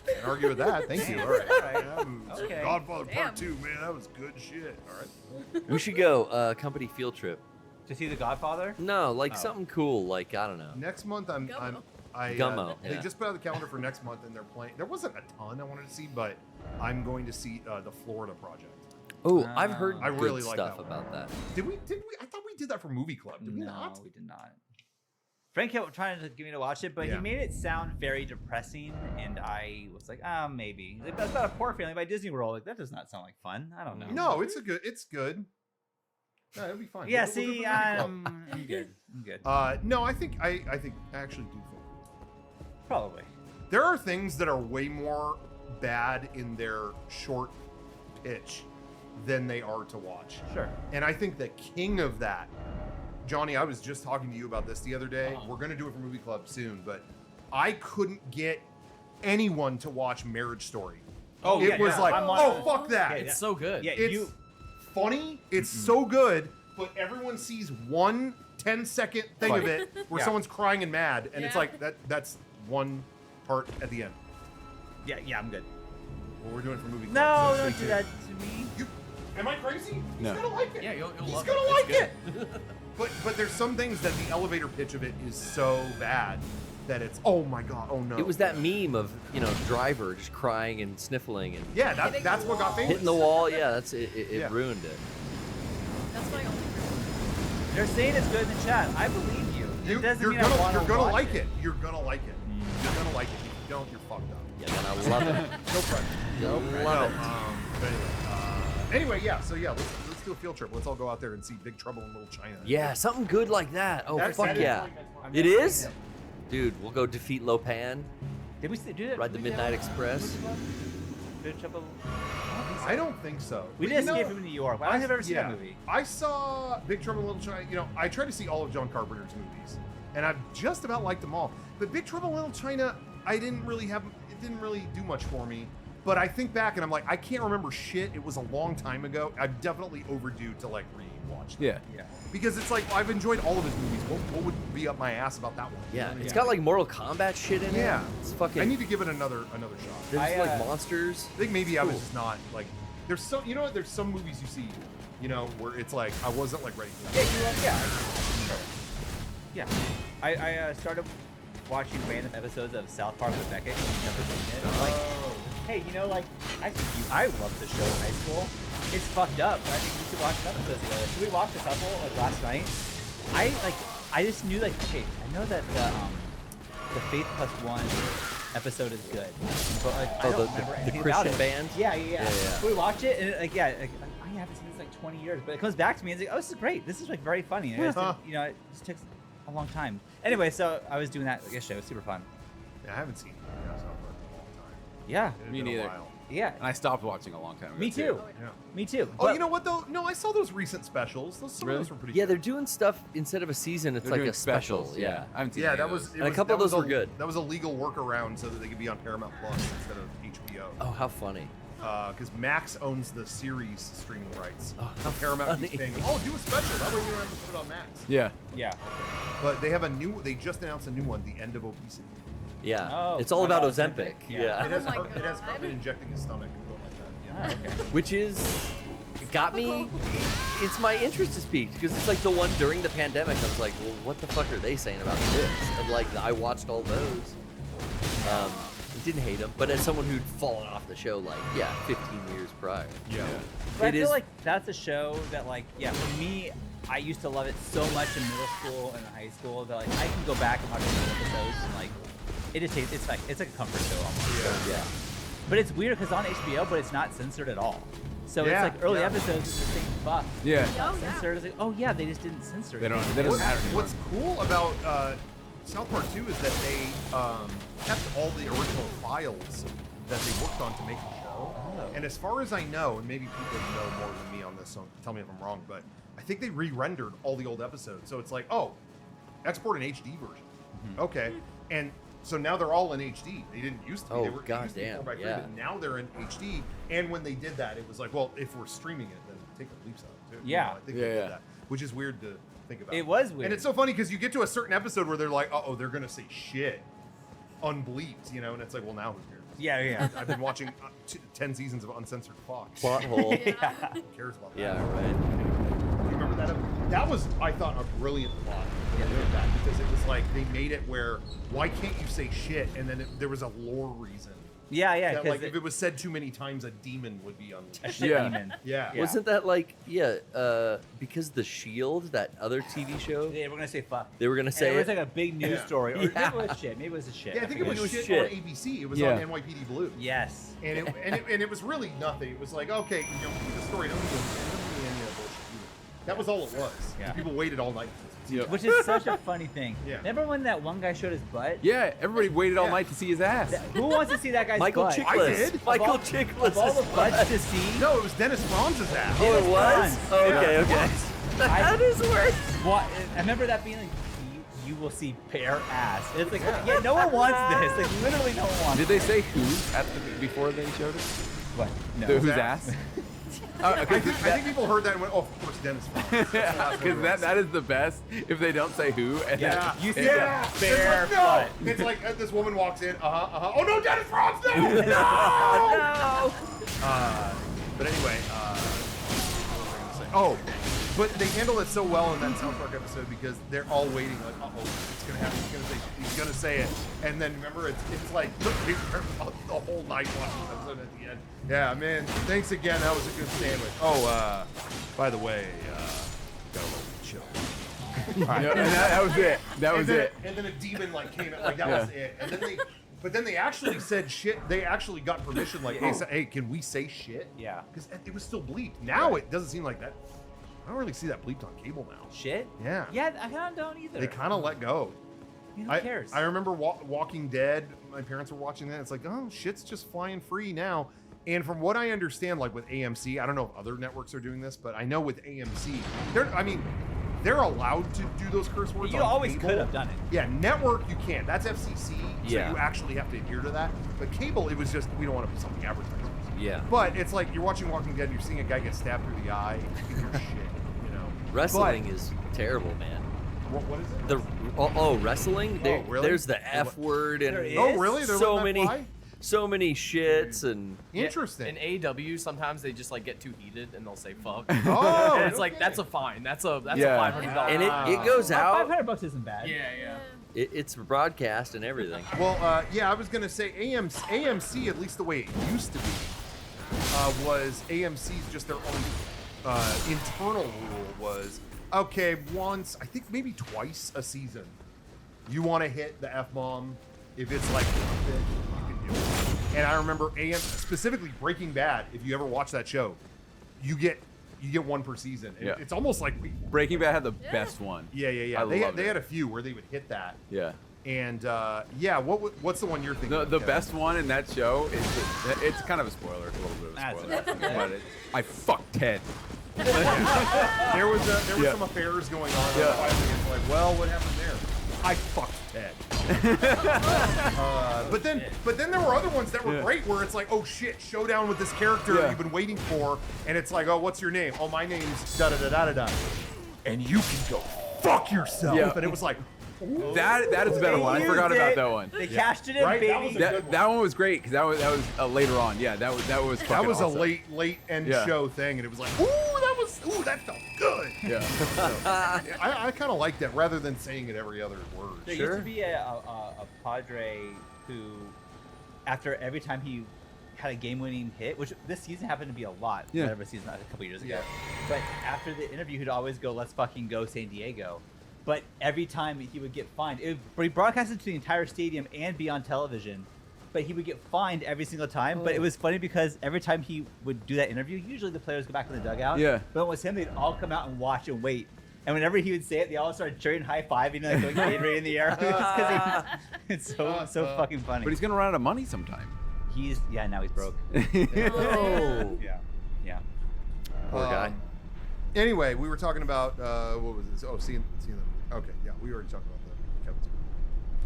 can't argue with that. Thank you. All right. That movie was Okay. Godfather Part 2, man. That was good shit. All right. We should go company field trip. To see The Godfather? No, like something cool, like, I don't know. Next month, Gummo. Gummo, They yeah. just put out the calendar for next month, and they're playing. There wasn't a ton I wanted to see, but I'm going to see the Florida Project. Oh, I've heard I really good like stuff that one. about that. Did we? I thought we did that for Movie Club. Did we No, not? we did not. Frank kept trying to get me to watch it, but Yeah. he made it sound very depressing, and I was like, maybe. Like, that's not a poor family by Disney World. Like, that does not sound like fun. I don't know. No, it's good. Yeah, it'll be fine. Yeah, We'll do see, Movie Club. I'm good. I'm good. No, I think I actually do think Probably. there are things that are way more bad in their short pitch than they are to watch. Sure. And I think the king of that, Johnny, I was just talking to you about this the other day. We're going to do it for Movie Club soon, but I couldn't get anyone to watch Marriage Story. Oh, it yeah, was yeah. like, I'm on- oh, fuck that. Yeah, It's so good. Yeah, It's funny. It's so good, but everyone sees one 10-second thing of it where Yeah. someone's crying and mad, and it's Yeah. like that's one part at the end. yeah, I'm good. What we're doing for Movie Club. No, so don't stay do that tuned. to me. Am I crazy? No. He's gonna like it. Yeah, you'll He's love gonna it. like It's it. But there's some things that the elevator pitch of it is so bad that it's oh my god, oh no. It was that meme of, you know, driver just crying and sniffling and Yeah, Hitting that's the what got wall. famous. hitting the wall. Yeah, that's it. It Yeah. ruined it. That's my only They're saying it's good in the chat. I believe you. It doesn't You're mean I want to gonna watch like it. You're gonna like it. You're gonna like it. If you don't, you're fucked up. Yeah, man, I love it. No pressure. You'll No, love it. but anyway, yeah. So yeah, let's do a field trip. Let's all go out there and see Big Trouble in Little China. Yeah, something good like that. Oh, That's- fuck that is yeah. like- It is? Dude, we'll go defeat Lopan, Did we do that? ride the Did we do Midnight that? Express. Good trouble. I don't think so. We But did you know, Escape from New York. I don't think I've ever seen that movie. I saw Big Trouble in Little China. You know, I try to see all of John Carpenter's movies, and I've just about liked them all. But Big Trouble in Little China, it didn't really do much for me. But I think back and I'm like, I can't remember shit. It was a long time ago. I'm definitely overdue to like rewatch them. Yeah. Yeah. Because it's like I've enjoyed all of his movies. What would be up my ass about that one? Yeah, it's Yeah. got like Mortal Kombat shit in it. Yeah. It's fucking. I need to give it another shot. There's I, like monsters. I think maybe I was Cool. just not like. There's some, you know what? There's some movies you see, you know, where it's like I wasn't like ready for that. Yeah. I started watching random episodes of South Park with Beckett. You've never seen it. Like, hey, you know, like I loved the show in high school. It's fucked up. But I think we should watch an episode together. So we watched a couple like last night. I just knew like, okay, I know that the Faith Plus One episode is good, but like I don't remember the anything about Christian it. band. Yeah. So we watch it and like like, I haven't seen this in like 20 years, but it comes back to me and it's like, oh, this is great. This is like very funny. And I just didn't- you know, it just takes a long time. Anyway, so I was doing that like yesterday. It was super fun. Yeah, I haven't seen South Park in a long time. Yeah. It had Me been a neither. while. Yeah. And I stopped watching a long time ago. Me too. Yeah. Me too. Oh, But- you know what though? No, I saw those recent specials. Some Really? of those were pretty. Yeah, good. they're doing stuff instead of a season. It's They're like doing a special. specials. Yeah. I haven't seen Yeah, any that of was. those. It And a was- couple that of those was were good. That was a legal workaround so that they could be on Paramount Plus instead of HBO. Oh, how funny. Because Max owns the series streaming rights. Oh, So how Paramount funny. keeps paying. Oh, do a special. That way you don't have to put it on Max. Yeah. Yeah. But they have a new. They just announced a new one, The End of Obesity. Yeah. Oh, it's all about Ozempic. Ozempic. Yeah. Yeah. It has, my it has God. been injecting his stomach and going like that. Oh, okay. Which is got me. It's my interest is piqued because it's like the one during the pandemic. I was like, well, what the fuck are they saying about this? And like, I watched all those. Didn't hate them, but as someone who'd fallen off the show, like, 15 years prior. Yeah. But I It feel is- like that's a show that, like, yeah, for me, I used to love it so much in middle school and high school that, like, I can go back and watch those episodes and, like, it just takes, it's like a comfort show almost. Yeah. But it's weird because on HBO, but it's not censored at all. So Yeah, it's like early yeah. episodes, it's the same fuck. Yeah. Oh, yeah. Censored. It's like, oh yeah, they just didn't censor it. They don't. They doesn't matter anymore. What's cool about South Park 2 is that they kept all the original files that they worked on to make the show. Oh. And as far as I know, and maybe people know more than me on this, so tell me if I'm wrong, but I think they re-rendered all the old episodes. So it's like, oh, export an HD version. Okay. And so now they're all in HD. They didn't used to be. Oh, They were used to be goddamn, 4x3, yeah. but now they're in HD. And when they did that, it was like, well, if we're streaming it, then take the leaps out too. Yeah. I think Yeah, they did yeah. that, which is weird to think about. It was weird. And it's so funny because you get to a certain episode where they're like, oh, they're gonna say shit, unbleeped, you know, and it's like, well, now who cares? Yeah, yeah. I've been watching 10 seasons of uncensored Fox. Plot hole. Who cares about that? Yeah, right. You remember that? That was, I thought, a brilliant plot. When they did that, because it was like they made it where why can't you say shit, and then there was a lore reason. Yeah, That, because like if it was said too many times, a demon would be a unleashed. shit Yeah. demon. Yeah. Yeah. Wasn't that like, because The Shield, that other TV show, They were gonna say fuck. they were gonna And say it was it? like a big news Yeah. story. Or Yeah. maybe it was shit. Maybe it was a shit. Yeah, I think it was, was shit on shit. ABC. It was Yeah. on NYPD Blue. Yes. And it was really nothing. It was like, okay, you know, the story doesn't really any of that bullshit either. That was all it was. Yeah. People waited all night. Yeah. Which is such a funny thing. Yeah. Remember when that one guy showed his butt? Yeah. Everybody waited all Yeah. night to see his ass. Who wants to see that guy's Michael butt? Chiklis. I did. Michael Of all Chiklis. the butts to see. No, it was Dennis Franz's ass. Oh, it was? Franz. Oh, okay, Yeah. okay. That is worse. What? I remember that being like, you will see bare ass. And it's like, yeah, no one wants this. Like, literally no one wants Did they say who at the, before they showed it? What? No. Whose ass? ass? I think people heard that and went, oh, of course, Dennis Franz. Because that is the best if they don't say who. And Yeah. You see Yeah. a bare It's like, no. butt. It's like this woman walks in. Oh no, Dennis Franz, no! no! No. But anyway, what was I gonna say? Oh, but they handle it so well in that South Park episode because they're all waiting, like, uh oh, it's gonna happen. He's gonna say it, and then remember, it's like the whole night watching the episode at the end. Yeah, man, thanks again. That was a good sandwich. Oh, by the way, got a little chill. Yeah, and that was it. That was and then, it. And then a demon like came out, like that was it. And then but then they actually said shit. They actually got permission, like, hey, can we say shit? Yeah. Because it was still bleeped. Now it doesn't seem like that. I don't really see that bleeped on cable now. Shit? Yeah. Yeah, I kind of don't either. They kind of let go. Who cares? I remember Walking Dead. My parents were watching that. It's like, oh, shit's just flying free now. And from what I understand, like with AMC, I don't know if other networks are doing this, but I know with AMC, they're allowed to do those curse words. You on always cable. could have done it. Yeah, network you can't. That's FCC, so Yeah. you actually have to adhere to that. But cable, it was just we don't want to be something advertisers. Yeah. But it's like you're watching Walking Dead, and you're seeing a guy get stabbed through the eye. You can hear shit, you know. Wrestling is terrible, man. What is it? The wrestling. There, really? There's the F word and There is? Oh, really? They're so letting that many, fly? so many shits and Interesting. In AEW, sometimes they just like get too heated and they'll say fuck. Oh, and it's like okay. that's a fine. That's a Yeah. $500. and it goes out. $500 isn't bad. Yeah. It's broadcast and everything. Well, yeah, I was gonna say AMC, at least the way it used to be, was AMC's just their own internal rule was okay. Once, I think maybe twice a season, you want to hit the F-bomb. If it's like worth it, you can do it. And I remember specifically Breaking Bad. If you ever watch that show, you get one per season. And Yeah. It's almost like Breaking Bad had the best one. yeah. I They love had it. a few where they would hit that. Yeah. And yeah, what's the one you're thinking? The of, Kevin? best one in that show is it's kind of a spoiler, a little bit of a That's spoiler. okay. But I fucked Ted. There was Yeah. some affairs going on. Yeah. And it's like, well, what happened there? I fucked Ted. But then there were other ones that were Yeah. great where it's like, oh shit, showdown with this character Yeah. you've been waiting for, and it's like, oh, what's your name? Oh, my name's da da da da da da, and you can go fuck yourself. Yeah. And it was like, That is a better one. I forgot about that one. They cashed it in, Right? That baby. was a good one. That one was great because that was later on. Yeah, that was fucking that was awesome. a late end Yeah. show thing, and it was like, that felt good. Yeah. I kind of like that rather than saying it every other word. There Sure. used to be a Padre who, after every time he had a game-winning hit, which this season happened to be a lot, Yeah. whatever season, a couple years ago. But after the interview, he'd always go, "Let's fucking go San Diego." But every time he would get fined, it would be broadcasted to the entire stadium and be on television. But he would get fined every single time. But it was funny because every time he would do that interview, usually the players go back in the dugout. Yeah. But when it was him, they'd all come out and watch and wait. And whenever he would say it, they all started cheering, high-fiving, like going Gatorade in the air. Just 'cause it's so fucking funny. But he's gonna run out of money sometime. Now he's broke. Oh, Yeah. poor guy. Anyway, we were talking about what was this? Oh, seeing them. Okay, yeah, we already talked about the Kevin's.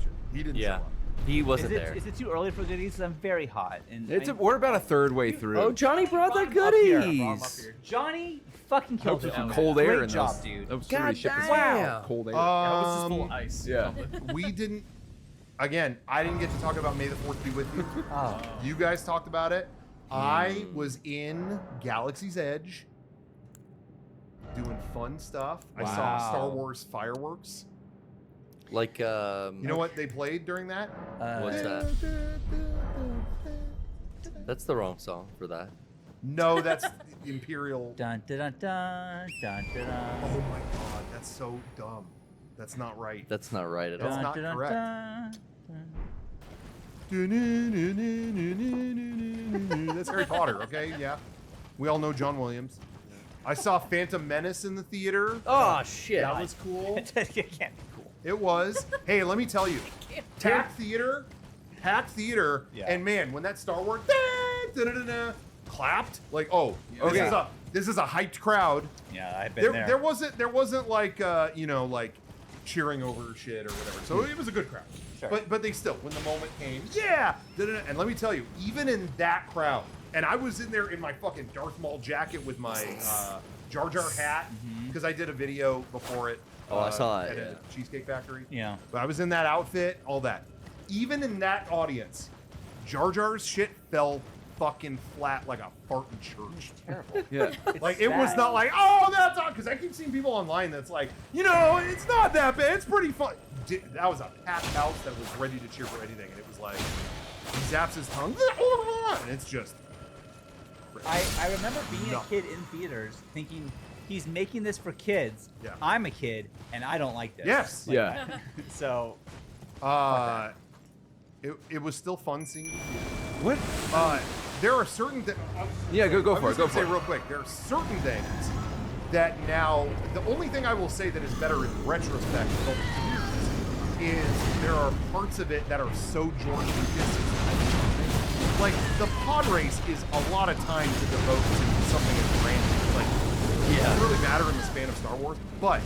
Shit. He didn't show Yeah, up. he wasn't Is there. it too early for goodies? 'Cause I'm very hot. And We're about a third way through. Oh, Johnny brought the Up here. goodies. Johnny fucking killed it. Some cold air Great in job, those. dude. That was God somebody shipped us damn. cold air. That was just full of ice. Yeah. We didn't. Again, I didn't get to talk about May the 4th be with you. Oh. You guys talked about it. I was in Galaxy's Edge doing fun stuff. I saw Wow. Star Wars fireworks. Like, You know what they played during that? what's that? That's the wrong song for that. No, that's Imperial. Dun dun dun dun dun dun. Oh my god, that's so dumb. That's not right. That's not right at That's all. not correct. Dun. That's Harry Potter, okay? Yeah. We all know John Williams. I saw Phantom Menace in the theater. Oh shit! That was cool. It can't be cool. It was. Hey, let me tell you. Packed theater. Yeah. And man, when that Star Wars clapped, like, oh, Okay. this is a hyped crowd. Yeah, I've been there. There wasn't like like cheering over shit or whatever. So it was a good crowd. Sure. But they still, when the moment came, yeah. And let me tell you, even in that crowd, and I was in there in my fucking Darth Maul jacket with my Jar Jar hat because I did a video before it. Oh, I saw it, at yeah. a Cheesecake Factory. Yeah. But I was in that outfit, all that. Even in that audience, Jar Jar's shit fell fucking flat like a fart in church. Terrible. Yeah. Like, it was not like, oh, that's on, because I keep seeing people online that's like, it's not that bad, it's pretty fun. That was a packed house that was ready to cheer for anything, and it was like, he zaps his tongue, and it's just. I remember being No. a kid in theaters thinking he's making this for kids. Yeah. I'm a kid and I don't like this. Yes. Like, Yeah. So It was still fun seeing the theater. What? There are certain things. Yeah, go I for was it. Go gonna say for it. real quick. There are certain things that now. The only thing I will say that is better in retrospect with all the years is there are parts of it that are so George Lucas. Like the pod race is a lot of time to devote to something as brand new. Like it doesn't really matter in the span of Star Wars, but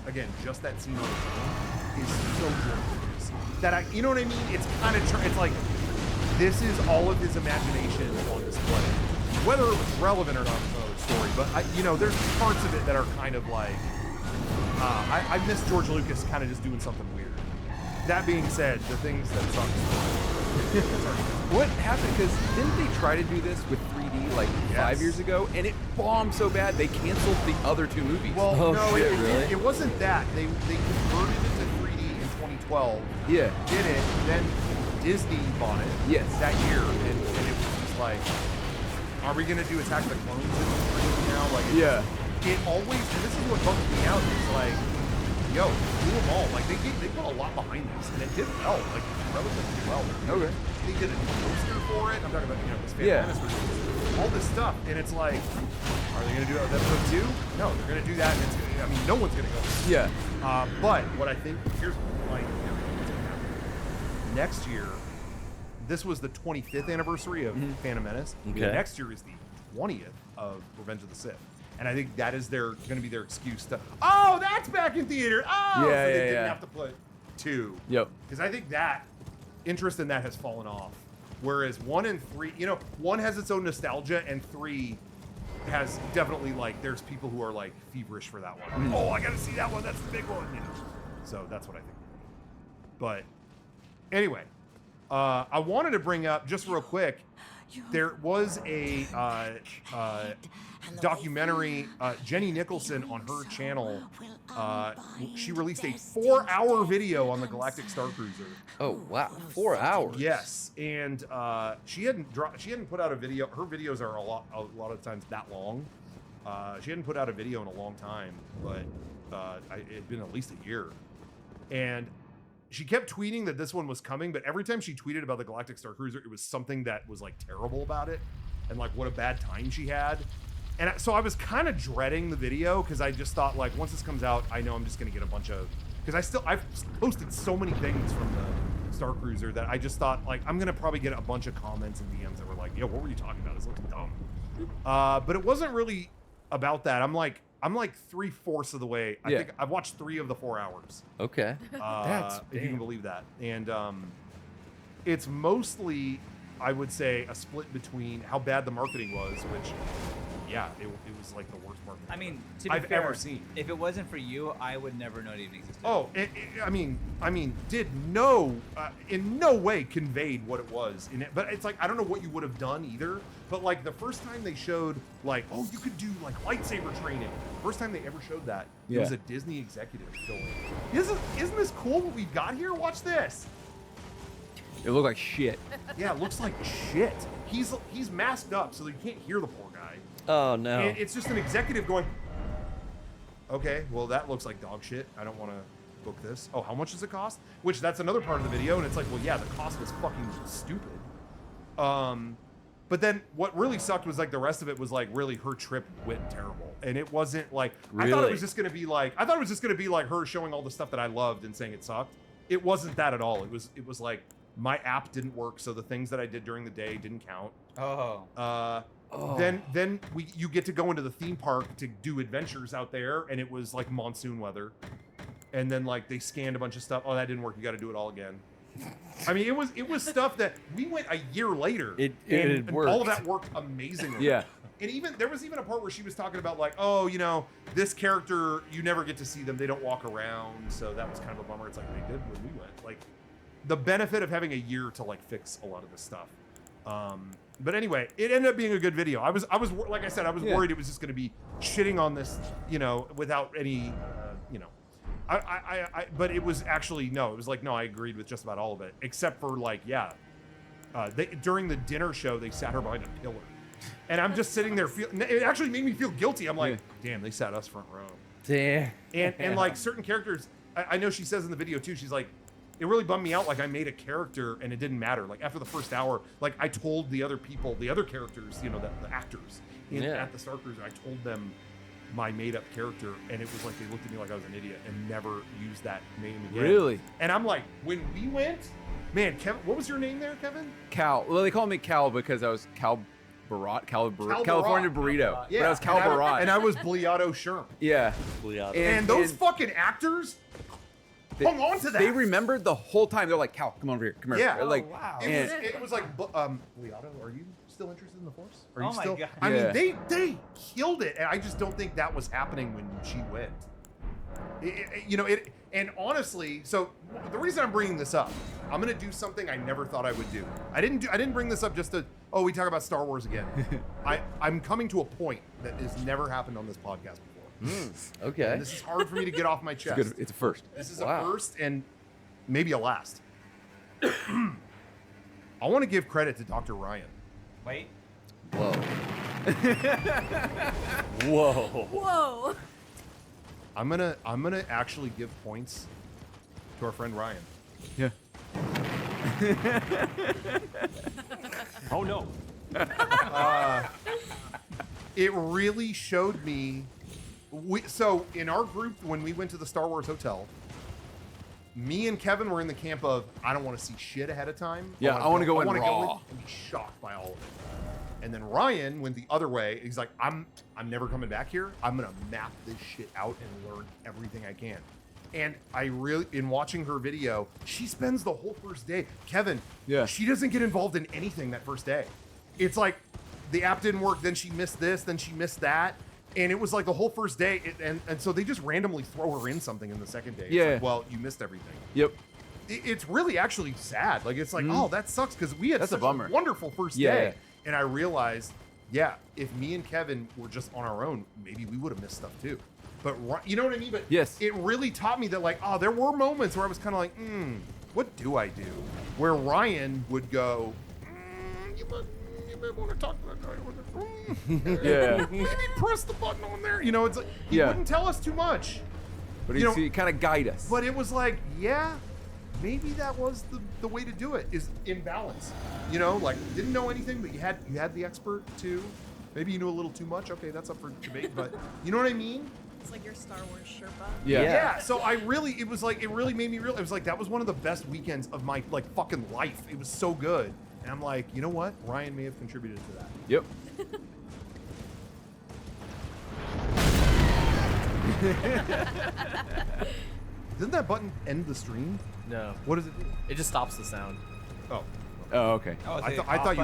again, just that scene on its own is so gorgeous that you know what I mean? It's kind of, it's like, this is all of his imagination on display. Whether it was relevant or not is another story, but you know, there's parts of it that are kind of like, I miss George Lucas kind of just doing something weird. That being said, the things that suck. What happened? Because didn't they try to do this with 3D like 5 years ago, and it bombed so bad they canceled the other 2 movies? Well, Oh, no, shit, it, really? it wasn't that. They converted it to 3D in 2012. Yeah. Did it, then Disney bought it. Yes. That year, and it was just like, are we gonna do Attack of the Clones in 3D now? Like, it always, and this is what bugs me out. It's like, yo, do them all. Like they put a lot behind this, and it did well. Like relatively well. Okay. They did a poster for it. I'm talking about, you know, this Yeah. all this stuff, and it's like, are they gonna do it with episode 2? No, they're gonna do that, and it's gonna, I mean, no one's gonna go. Yeah. But what I think, here's like, you know, what's gonna happen. Next year, this was the 25th anniversary of Phantom Menace. Okay. Next year is the 20th of Revenge of the Sith. And I think that is going to be their excuse to, oh, that's back in theater. Oh, so they didn't have to put 2. Yep. Because I think that interest in that has fallen off. Whereas 1 and 3, you know, 1 has its own nostalgia, and 3 has definitely, like, there's people who are like feverish for that one. Oh, I got to see that one. That's the big one. You know. So that's what I think. But anyway, I wanted to bring up just real quick. There was a documentary, Jenny Nicholson on her channel. She released a 4-hour video on the Galactic Star Cruiser. Oh wow, 4 hours. Yes, and she hadn't put out a video. Her videos are a lot of times that long. She hadn't put out a video in a long time, but it had been at least a year. And she kept tweeting that this one was coming, but every time she tweeted about the Galactic Star Cruiser, it was something that was like terrible about it, and like what a bad time she had. And so I was kind of dreading the video because I just thought, like, once this comes out, I know I'm just gonna get a bunch of, because I've posted so many things from the Star Cruiser that I just thought, like, I'm gonna probably get a bunch of comments and DMs that were like, yo, what were you talking about? This looks dumb. But it wasn't really about that. I'm like 3/4 of the way. I think I've watched 3 of the 4 hours. Okay. If you can believe that. And it's mostly, I would say, a split between how bad the marketing was, which, yeah, it was like the worst marketing I mean, to be I've fair, ever seen. If it wasn't for you, I would never know it even existed. Oh, I mean, did no, in no way conveyed what it was in it. But it's like, I don't know what you would have done either. But like the first time they showed, like, oh, you could do like lightsaber training. First time they ever showed that, it was a Disney executive going, isn't this cool what we've got here? Watch this. It looked like shit. Yeah, it looks like shit. He's masked up so that you can't hear the poor guy. Oh no. And it's just an executive going, okay, well, that looks like dog shit. I don't want to book this. Oh, how much does it cost? Which, that's another part of the video, and it's like, well, yeah, the cost was fucking stupid. But then what really sucked was like the rest of it was like really her trip went terrible. And it wasn't like, I thought it was just going to be like her showing all the stuff that I loved and saying it sucked. It wasn't that at all. It was like my app didn't work, so the things that I did during the day didn't count. Then you get to go into the theme park to do adventures out there, and it was like monsoon weather. And then like they scanned a bunch of stuff. Oh, that didn't work. You got to do it all again. I mean, it was stuff that we went a year later, and worked. all of that worked amazingly. Yeah. And there was even a part where she was talking about like, oh, you know, this character, you never get to see them. They don't walk around, so that was kind of a bummer. It's like they did when we went. Like, the benefit of having a year to like fix a lot of this stuff. But anyway, it ended up being a good video. I was like I said, I was worried it was just going to be shitting on this, you know, without any, you know. But it was actually, no, it was like, no, I agreed with just about all of it, except for like, during the dinner show, they sat her behind a pillar. And I'm just sitting there, it actually made me feel guilty. I'm like, damn, they sat us front row. Damn. And like certain characters, I know she says in the video too, she's like, it really bummed me out. Like I made a character and it didn't matter. Like after the first hour, like I told the other people, the other characters, you know, the actors at the Star Cruiser, I told them my made-up character, and it was like they looked at me like I was an idiot and never used that name again. Really? And I'm like, when we went, man, Kevin, what was your name there, Kevin? Cal. Well, they call me Cal because I was Cal California burrito. Yeah, But I was Cal Barat. and I was Bliato Sherm. Yeah. And those fucking actors hung on to that. They remembered the whole time. They're like, Cal, come over here. Come here. Yeah. They're like, wow. It was like, Bliato, are you still interested in the Force? Are you Oh my still? God. I Yeah. mean, they killed it, and I just don't think that was happening when she went. And honestly, so the reason I'm bringing this up, I'm gonna do something I never thought I would do. I didn't bring this up just to, we talk about Star Wars again. I'm coming to a point that has never happened on this podcast before. Okay. And this is hard for me to get off my chest. it's a first. This is Wow. a first and maybe a last. I want to give credit to Dr. Ryan. Wait. Whoa. Whoa. Whoa. I'm gonna actually give points to our friend Ryan. Yeah. Oh no. It really showed me. So in our group, when we went to the Star Wars Hotel, me and Kevin were in the camp of I don't want to see shit ahead of time. Yeah, I wanna go in wanna raw. and be shocked by all of it. And then Ryan went the other way. He's like, I'm never coming back here. I'm gonna map this shit out and learn everything I can. And I really, in watching her video, she spends the whole first day. Kevin, Yeah. she doesn't get involved in anything that first day. It's like the app didn't work, then she missed this, then she missed that. And it was like the whole first day. And so they just randomly throw her in something in the second day. It's Yeah. like, well, you missed everything. Yep. It's really actually sad. Like, it's like, oh, that sucks because we had That's a such bummer. wonderful first Yeah. day. And I realized, yeah, if me and Kevin were just on our own, maybe we would have missed stuff too. But you know what I mean? But Yes. it really taught me that, like, there were moments where I was kind of like, what do I do? Where Ryan would go, you might want to talk to that guy over there. Yeah. Maybe press the button on there. You know, it's like, he Yeah. wouldn't tell us too much. But You know- he kind of guide us. But it was like, yeah, maybe that was the way to do it, is in balance. You know, like, didn't know anything, but you had the expert too. Maybe you knew a little too much. Okay, that's up for debate, but you know what I mean? It's like your Star Wars Sherpa. Yeah. Yeah. So it really made me realize, it was like, that was one of the best weekends of my, like, fucking life. It was so good. And I'm like, you know what? Ryan may have contributed to that. Yep. Didn't that button end the stream? No, What does it do? it just stops the sound. Oh. Oh, okay. Oh, I thought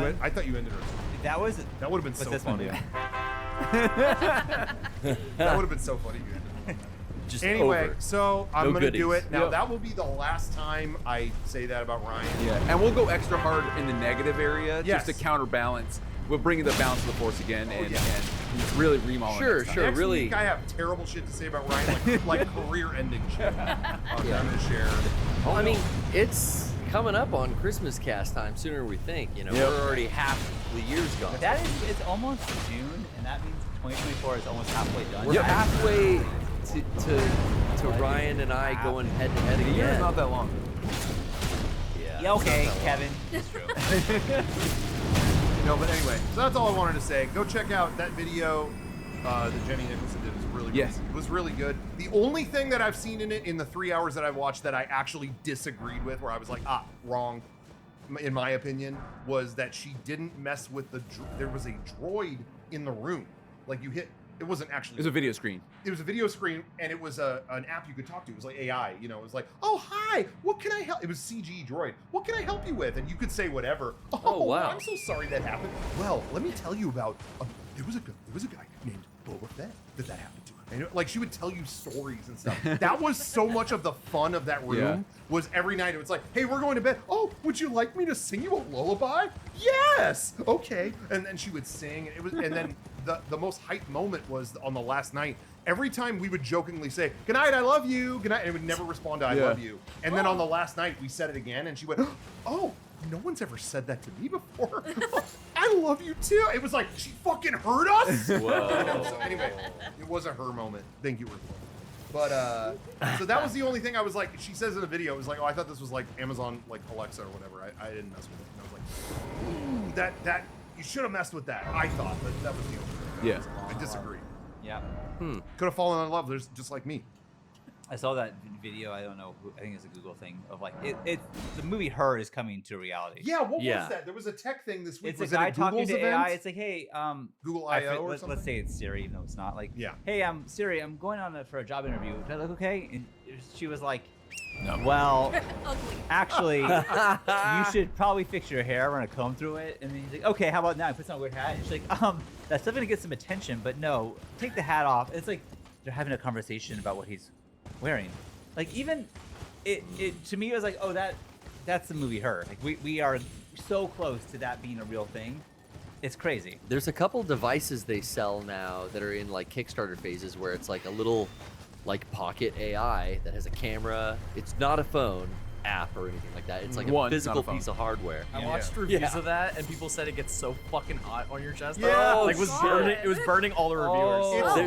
you ended it. That was. That would have been What's so this one funny. do? That would have been so funny. If you ended it. Just Anyway, over. so I'm No gonna do goodies. it now. Yep. That will be the last time I say that about Ryan. Yeah. And we'll go extra hard in the negative area Yes. just to counterbalance. We're bringing the balance of the force again and yeah. and really remodel. Sure, next time. sure. Next really- week I have terrible shit to say about Ryan, like career-ending shit. I'm gonna share. Well, I mean, it's coming up on Christmas cast time sooner than we think. You know, Yep. we're already half the year's gone. That is. It's almost June, and that means 2024 is almost halfway done. We're halfway to Ryan and I going head to head The again. year is not that long. Yeah. Okay, Kevin. It's true. No, but anyway, so that's all I wanted to say. Go check out that video that Jenny Nicholson did. It was really Yes. good. It was really good. The only thing that I've seen in it in the 3 hours that I've watched that I actually disagreed with, where I was like, wrong, in my opinion, was that she didn't mess with there was a droid in the room. Like, you hit, it wasn't actually. There's a video screen. It was a video screen, and it was an app you could talk to. It was like AI, you know. It was like, oh, hi, what can I help? It was CG droid. What can I help you with? And you could say whatever. Oh, wow. I'm so sorry that happened. Well, let me tell you about. There was a guy named Boba Fett that happened to. And like, she would tell you stories and stuff. That was so much of the fun of that room. Yeah. Was every night it was like, hey, we're going to bed. Oh, would you like me to sing you a lullaby? Yes. Okay. And then she would sing. And it was, and then the most hype moment was on the last night. Every time we would jokingly say, good night, I love you, good night, and it would never respond to I Yeah. love you. And then on the last night, we said it again, and she went, oh, no one's ever said that to me before. I love you too. It was like, she fucking heard us. Whoa. So anyway, it was a her moment. Thank you, Ruth. But so that was the only thing I was like, she says in the video, it was like, oh, I thought this was like Amazon, like Alexa or whatever. I didn't mess with it. And I was like, ooh, that you should have messed with that. I thought, but that was the only thing. Yeah. I disagree. Yeah. Could have fallen in love. There's just like me. I saw that video. I don't know. I think it's a Google thing of like the movie Her is coming to reality. Yeah, what Yeah. was that? There was a tech thing this week. It's was a guy it talking Google's to event? AI. It's like, hey, Google I I/O forget- or let's something? say it's Siri, even though it's not. Like, Yeah. hey, Siri, I'm going on for a job interview. Did I look okay? And she was like, No. well, Ugly. actually, you should probably fix your hair, run a comb through it. And then he's like, okay, how about now? He puts on a weird hat. And she's like, that's definitely gonna get some attention, but no, take the hat off. It's like they're having a conversation about what he's wearing. Like, even it to me, it was like, oh, that's the movie Her. Like, we are so close to that being a real thing. It's crazy. There's a couple devices they sell now that are in like Kickstarter phases where it's like a little like pocket AI that has a camera. It's not a phone app or anything like that. It's like One, a not a physical phone. piece of hardware. I Yeah. watched reviews Yeah. of that, and people said it gets so fucking hot on your chest. Yeah. Like, God. it was burning all the reviewers.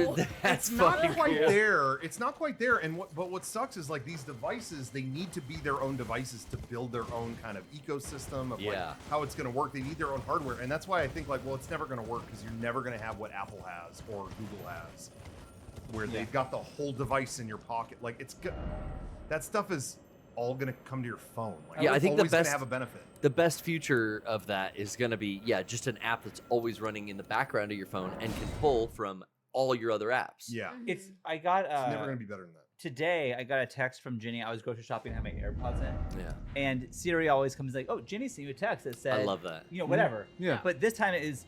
Oh. That's It's not fucking quite cool. there. It's not quite there. And what sucks is like these devices, they need to be their own devices to build their own kind of ecosystem of Yeah. like how it's going to work. They need their own hardware, and that's why I think like, well, it's never going to work because you're never going to have what Apple has or Google has, where they've got the whole device in your pocket. Like that stuff is all going to come to your phone. Like, Yeah, I it's think the always gonna best- have a benefit. The best future of that is going to be, just an app that's always running in the background of your phone and can pull from all your other apps. Yeah, It's I got it's never going to be better than that. today I got a text from Ginny. I was grocery shopping and had my AirPods in. Yeah. And Siri always comes like, oh, Ginny sent you a text that said, I love that. you know, whatever. Yeah. But this time it is,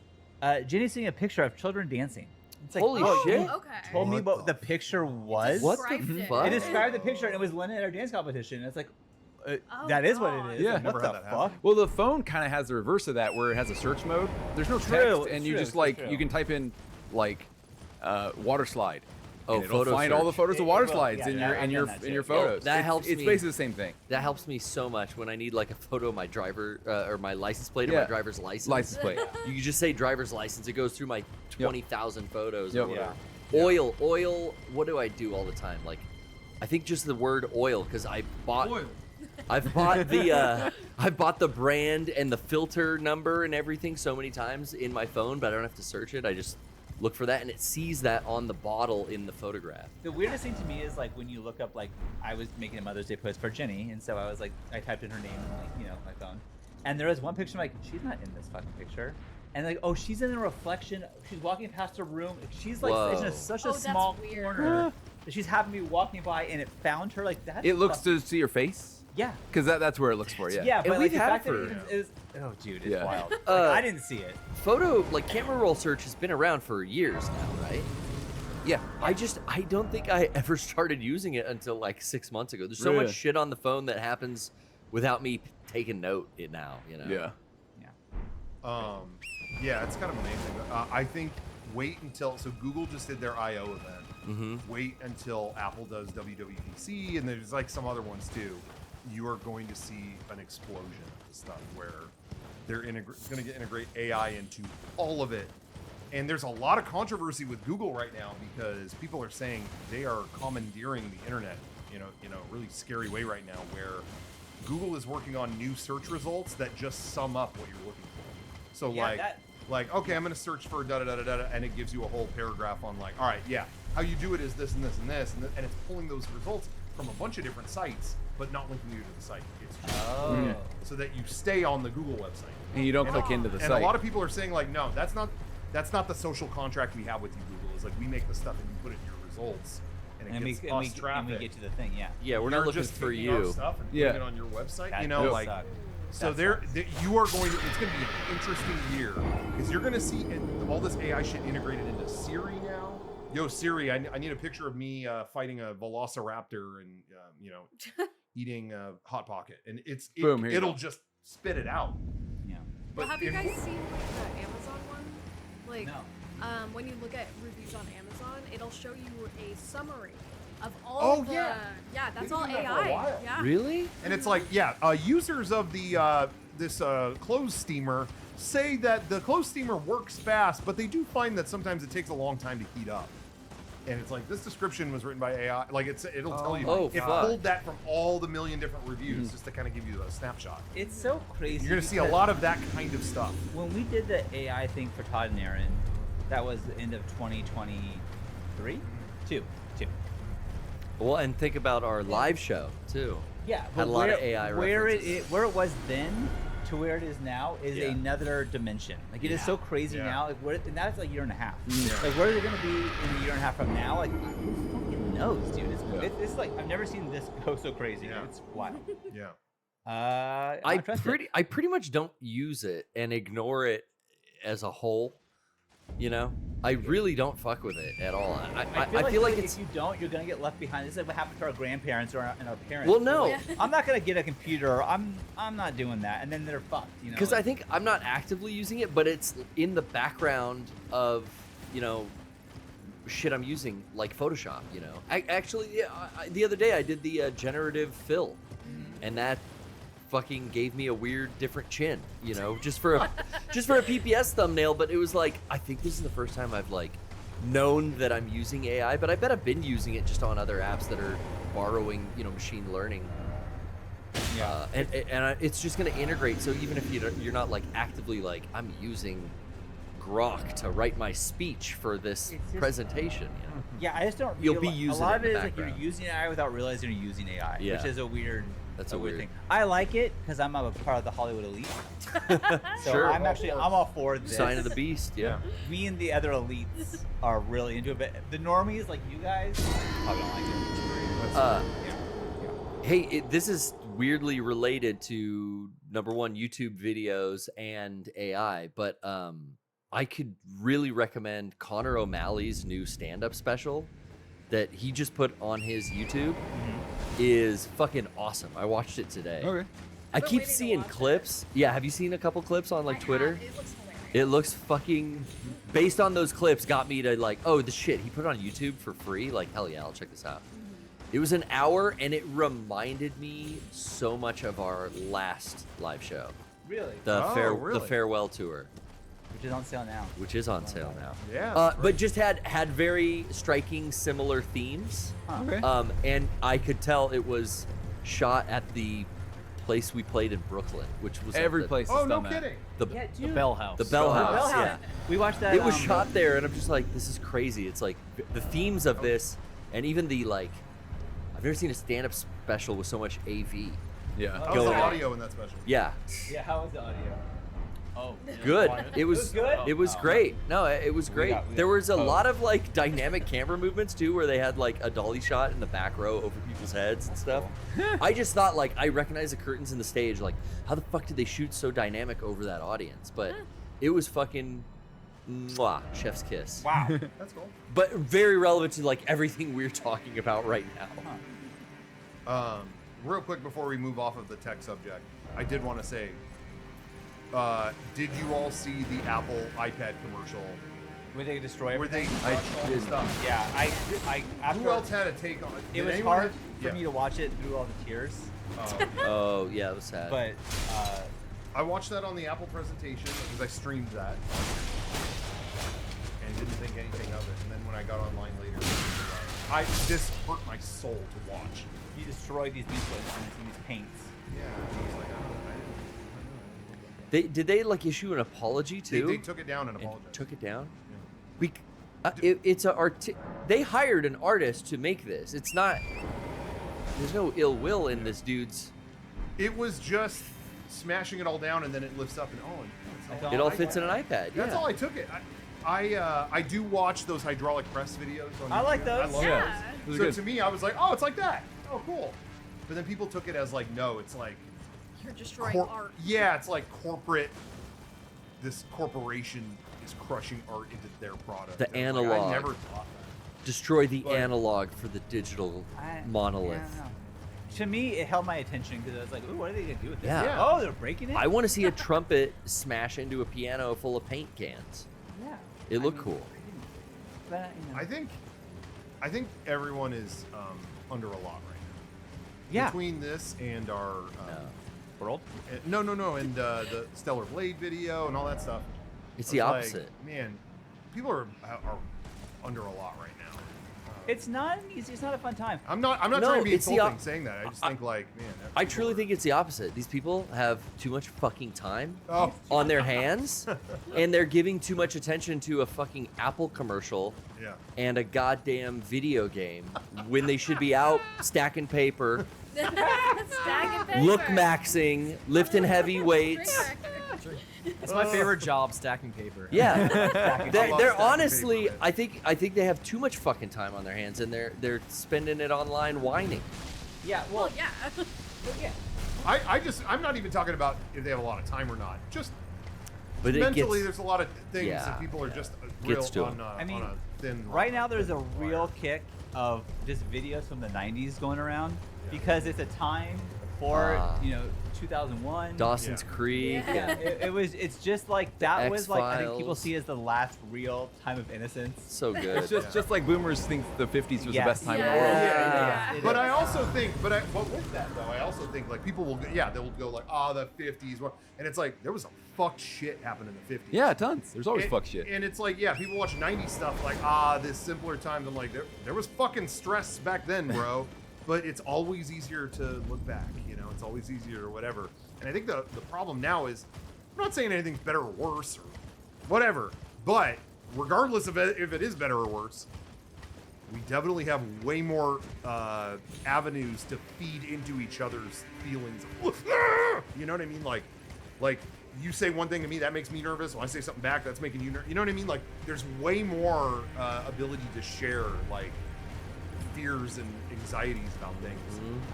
Ginny sent a picture of children dancing. It's like, Holy oh, shit. you Okay. told me What what the the picture was. What Described the it. fuck? It described the picture and it was Lynn at our dance competition. And it's like, Oh, that is what God. it is. Yeah. Like, Never what had the that fuck? happen. Well, the phone kind of has the reverse of that, where it has a search mode. There's no text, True, and it's you true, just it's like true. you can type in like water slide. Oh, and it'll photo find all the search. photos of It water will, slides yeah, in yeah, your I've in your done that in your too. photos. That helps It's me. basically the same thing. That helps me so much when I need like a photo of my driver or my license plate or Yeah. my driver's license. License plate. You can just say driver's license. It goes through my 20,000 photos Yep. or whatever. Yeah. Oil. What do I do all the time? Like, I think just the word oil because I bought. I've bought the brand and the filter number and everything so many times in my phone, but I don't have to search it. I just look for that, and it sees that on the bottle in the photograph. The weirdest thing to me is like when you look up, like I was making a Mother's Day post for Jenny, and so I was like, I typed in her name in like, you know, my phone, and there was one picture I'm like, she's not in this fucking picture, and like, oh, she's in a reflection. She's walking past a room. She's like Whoa. in such Oh, a that's small weird. corner that she's having me walking by, and it found her like that. It looks to see your face yeah. because that's where it looks for. Yeah. Yeah, And but like we've the had fact it that for- it even is, oh, dude, it's Yeah. wild. Like, Uh, I didn't see it. Photo, like camera roll search has been around for years now, right? Yeah. I don't think I ever started using it until like 6 months ago. There's so Really? much shit on the phone that happens without me taking note it now, you know? Yeah. Yeah, it's kind of amazing. I think wait until Google just did their I/O event. Mm-hmm. Wait until Apple does WWDC, and there's like some other ones too. You are going to see an explosion of this stuff where they're going to integrate AI into all of it. And there's a lot of controversy with Google right now because people are saying they are commandeering the internet, in a really scary way right now, where Google is working on new search results that just sum up what you're looking for. So Yeah, like, okay, I'm going to search for da-da-da-da-da, and it gives you a whole paragraph on like, all right, yeah, how you do it is this and this and this, and it's pulling those results from a bunch of different sites, but not linking you to the site. It's just Oh. so that you stay on the Google website. And you don't And- click into the And site. a lot of people are saying like, no, that's not the social contract we have with you, Google. Is like we make the stuff and you put it in your results, and it And we, gets and, us we, and traffic. we get to the thing, yeah. Yeah, we're not You're looking just for taking our you. stuff and Yeah. putting it on your website. That You know, does like. suck. So That you are going to. It's going to be an interesting year because you're going to see all this AI shit integrated into Siri now. Yo, Siri, I need a picture of me fighting a velociraptor and eating a hot pocket, and Boom, here you it'll go. just spit it out. Yeah. But Well, have you in- guys seen like the Amazon one? Like, No. when you look at reviews on Amazon, it'll show you a summary of all Oh, the. yeah. Yeah, that's They've all been doing that for a AI. while. Yeah. Really? And it's like, users of the this clothes steamer say that the clothes steamer works fast, but they do find that sometimes it takes a long time to heat up. And it's like this description was written by AI. Like it'll tell you. my It God. pulled that from all the million different reviews just to kind of give you a snapshot. It's so crazy. You're gonna see a because lot of that kind of stuff. When we did the AI thing for Todd and Aaron, that was the end of 2023? Two. Well, and think about our live show too. Yeah, Had but a lot where, of AI where references. where it was then to where it is now is Yeah. another dimension. Like it is so crazy Yeah. now. Like and that's like a year and a half. Yeah. Like where are they gonna be in a year and a half from now? Like who fucking knows, dude? It's like I've never seen this go so crazy. Yeah. It's wild. Yeah. I don't trust it. pretty much don't use it and ignore it as a whole. You know, I really don't fuck with it at all. I feel like if it's. you don't, you're gonna get left behind. This is like what happened to our grandparents and our parents. Well, They're no. like, I'm not gonna get a computer. I'm not doing that, and then they're fucked. You know, Because like, I think I'm not actively using it, but it's in the background of, you know, shit I'm using, like Photoshop, you know. The other day I did the generative fill, and that fucking gave me a weird different chin, you know, just for a PPS thumbnail. But it was like, I think this is the first time I've like known that I'm using AI, but I bet I've been using it just on other apps that are borrowing, you know, machine learning. Yeah. It's just going to integrate. So even if you're not like actively like, I'm using Grok to write my speech for this It's just- presentation, you know? Yeah, I just don't. You'll be realize- using a lot it of in it the is like you're background. using AI without realizing you're using AI, Yeah. which is a weird. That's a a weird weird- thing. I like it because I'm a part of the Hollywood elite. So Sure. I'm all for this. Sign of the beast, yeah. Me and the other elites are really into it, but the normies like you guys probably don't like it. Uh, Yeah. Hey, this is weirdly related to number one, YouTube videos and AI, but I could really recommend Connor O'Malley's new stand-up special that he just put on his YouTube. Is fucking awesome. I watched it today. Okay. I been keep waiting to seeing watch it. clips. Yeah, have you seen a couple clips on like I Twitter? have. It looks hilarious. It looks fucking, based on those clips, got me to like, oh, the shit, he put it on YouTube for free? Like, hell yeah, I'll check this out. It was an hour, and it reminded me so much of our last live show, Really? the Oh, really? farewell tour, Which is on sale now. which is on sale now. Yeah. But just had very striking, similar themes. Huh. Okay. And I could tell it was shot at the place we played in Brooklyn, which was at Every the, place is Oh, no done that. kidding. The, Yeah, The dude. Bell House. the Bell House. Bell House. Yeah. We watched that. It was shot there, and I'm just like, this is crazy. It's like the themes of this, and even the like, I've never seen a stand-up special with so much AV. Yeah. How's Go the ahead. audio in that special? Yeah, Yeah, how was the audio? Oh, yeah. good. Quiet. It was good? It was Oh. great. No, it was great. got- we There got was a posed. lot of like dynamic camera movements too, where they had like a dolly shot in the back row over people's heads and stuff. I just thought like I recognized the curtains in the stage. Like, how the fuck did they shoot so dynamic over that audience? But it was fucking mwah, chef's kiss. Wow. That's cool. But very relevant to like everything we're talking about right now. Real quick before we move off of the tech subject, I did want to say, did you all see the Apple iPad commercial Where they destroy where they everything? crushed all the stuff? Yeah, I after Who else had a take on it? it Did was anyone hard have- for yeah. me to watch it through all the tears, Oh yeah, it was sad. but I watched that on the Apple presentation because I streamed that and didn't think anything of it. And then when I got online later, this hurt my soul to watch. he destroyed these leaflets and these paints. Yeah, I was like, Did they like issue an apology too? they took it down and And apologized. took it down. It's a they hired an artist to make this. It's not. There's no ill will in this dude's. It was just smashing it all down and then it lifts up and it's all It all an fits in iPad. an iPad. That's yeah. all I took it. I do watch those hydraulic press videos. On I like YouTube. those. I love Yeah. Those those. are So good. to me, I was like, oh, it's like that. Oh, cool. But then people took it as like, no, it's like You're destroying art. Yeah, it's like corporate. This corporation is crushing art into their product. The And I was like, analog. I never thought that. Destroy the But- analog for the digital monolith. Yeah, I don't know. To me, it held my attention because I was like, "Ooh, what are they gonna do with this?" Yeah. Oh, they're breaking it. I want to see a trumpet smash into a piano full of paint cans. Yeah. It looked cool. But, you know. I think everyone is under a lot right now. Yeah. Between this and our World. no, and the Stellar Blade video and all that stuff. It's I the was like, opposite. man, people are under a lot right now. It's not an easy. It's not a fun time. I'm not No, trying to be it's the insulting saying that. I just think like, man. I truly think it's the opposite. These people have too much fucking time Oh. on their hands, and they're giving too much attention to a fucking Apple commercial Yeah. and a goddamn video game when they should be out stacking paper, Stacking paper. look maxing, lifting heavy weights. It's my favorite job, stacking paper. Yeah, love they're stacking honestly. paper, man. I think they have too much fucking time on their hands, and they're spending it online whining. Yeah. Well, Well, yeah. yeah. I'm not even talking about if they have a lot of time or not. Just But it mentally, gets there's a lot of things yeah, that people are just Gets to real on, 'em. I mean, on a thin line. Right now, there's a real kick of just videos from the '90s going around because it's a time before 2001. Dawson's Yeah. Creek. Yeah, it's just like that was like I think people X-Files. see as the last real time of innocence. So good. It's just like boomers think the 50s was Yes. the best time in the Yeah. world. Yeah. It But is. I also think, but with that though, I also think like people will, they'll go like, the 50s, and it's like there was some fucked shit happened in the 50s. Yeah, tons. There's always And- fuck shit. And it's like, people watch 90s stuff like, this simpler times. I'm like, there was fucking stress back then, bro. But it's always easier to look back, it's always easier or whatever. And I think the problem now is, I'm not saying anything's better or worse or whatever, but regardless of if it is better or worse, we definitely have way more avenues to feed into each other's feelings. You know what I mean? Like you say one thing to me, that makes me nervous. When I say something back, that's making you nervous. You know what I mean? Like there's way more ability to share like fears and anxieties about things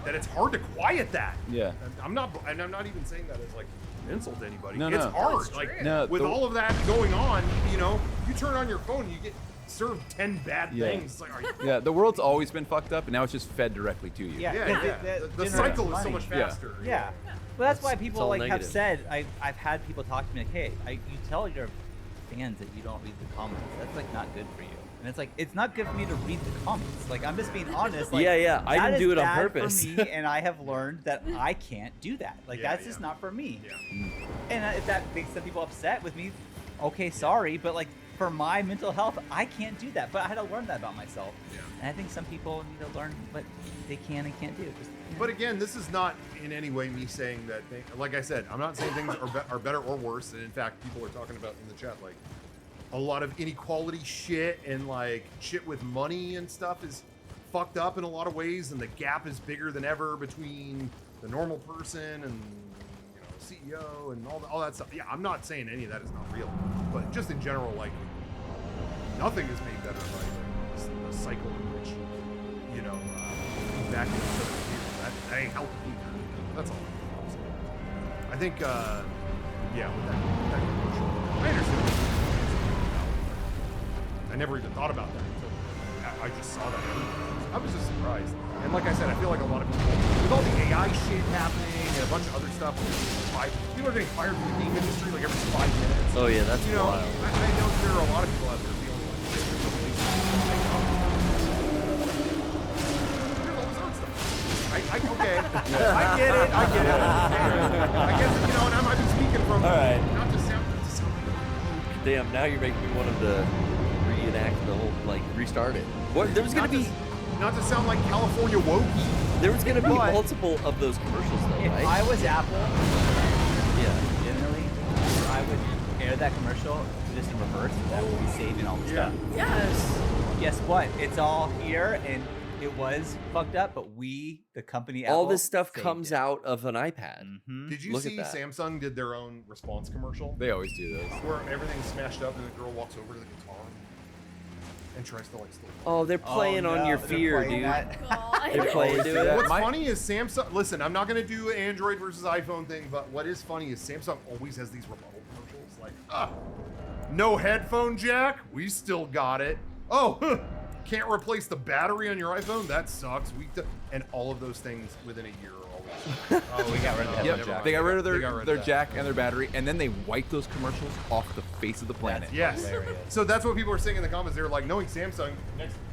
that it's hard to quiet that. Yeah. I'm not even saying that as like an insult to anybody. No, It's no. hard. It's Like true. No, with all of that going on, you turn on your phone, you get served 10 bad Yeah. things. It's like, are you Yeah, the world's always been fucked up, and now it's just fed directly to you. Yeah. The Generates cycle is so money. much Yeah. faster. Yeah. Well, that's why It's people all like have negative. said I've had people talk to me like, hey, you tell your fans that you don't read the comments. That's like not good for you. And it's like it's not good for me to read the comments. Like I'm just being honest. Like, Yeah, I that didn't is do it on bad purpose. for me, and I have learned that I can't do that. Like Yeah, that's just not for me. Yeah. And if that makes some people upset with me, okay, sorry, but like for my mental health, I can't do that. But I had to learn that about myself. Yeah. And I think some people need to learn what they can and can't do. Just, But again, this is not in any way me saying that. Like I said, I'm not saying things are better or worse. And in fact, people are talking about in the chat like a lot of inequality shit and like shit with money and stuff is fucked up in a lot of ways, and the gap is bigger than ever between the normal person and CEO and all that stuff. Yeah, I'm not saying any of that is not real, but just in general, like nothing is made better by the cycle in which back into each other's views. That ain't helping either. That's all I'm saying. I think, with that commercial, I understand. I never even thought about that until I just saw that. I was just surprised. And like I said, I feel like a lot of people, with all the AI shit happening and a bunch of other stuff, people are getting fired from the game industry like every 5 minutes. Oh yeah, that's wild. I know there are a lot of people out there feeling like shit. There's all this other stuff. Okay. I get it. I guess, and I might be speaking from All right. not to sound like Damn, now you're making me want to reenact the whole, restart it. What? There was gonna be not to sound like California wokey. There was gonna be But- multiple of those commercials though, if right? I was Apple, Yeah. generally, I would air that commercial just in reverse. That would be saving all the stuff. Yes. Guess what? It's all here, and it was fucked up, but we, the company, All Apple, this stuff saved comes it. out of an iPad. Mm-hmm. Did you Look at see that. Samsung did their own response commercial? They always do those. Where everything's smashed up and the girl walks over to the guitar and tries to steal. Oh, they're playing Oh, on no, your they're fear, playing dude. that. God. They're playing to it. What's My- funny is Samsung. Listen, I'm not going to do Android versus iPhone thing, but what is funny is Samsung always has these rebuttal commercials like, no headphone jack, we still got it. Oh, can't replace the battery on your iPhone, that sucks. And all of those things within a year are always. Oh, we got rid of that. Yep, never mind. they got rid of They got rid of their that. jack and their battery, and then they wipe those commercials off the face of the planet. Yes. Hilarious. So that's what people are saying in the comments. They're like, knowing Samsung,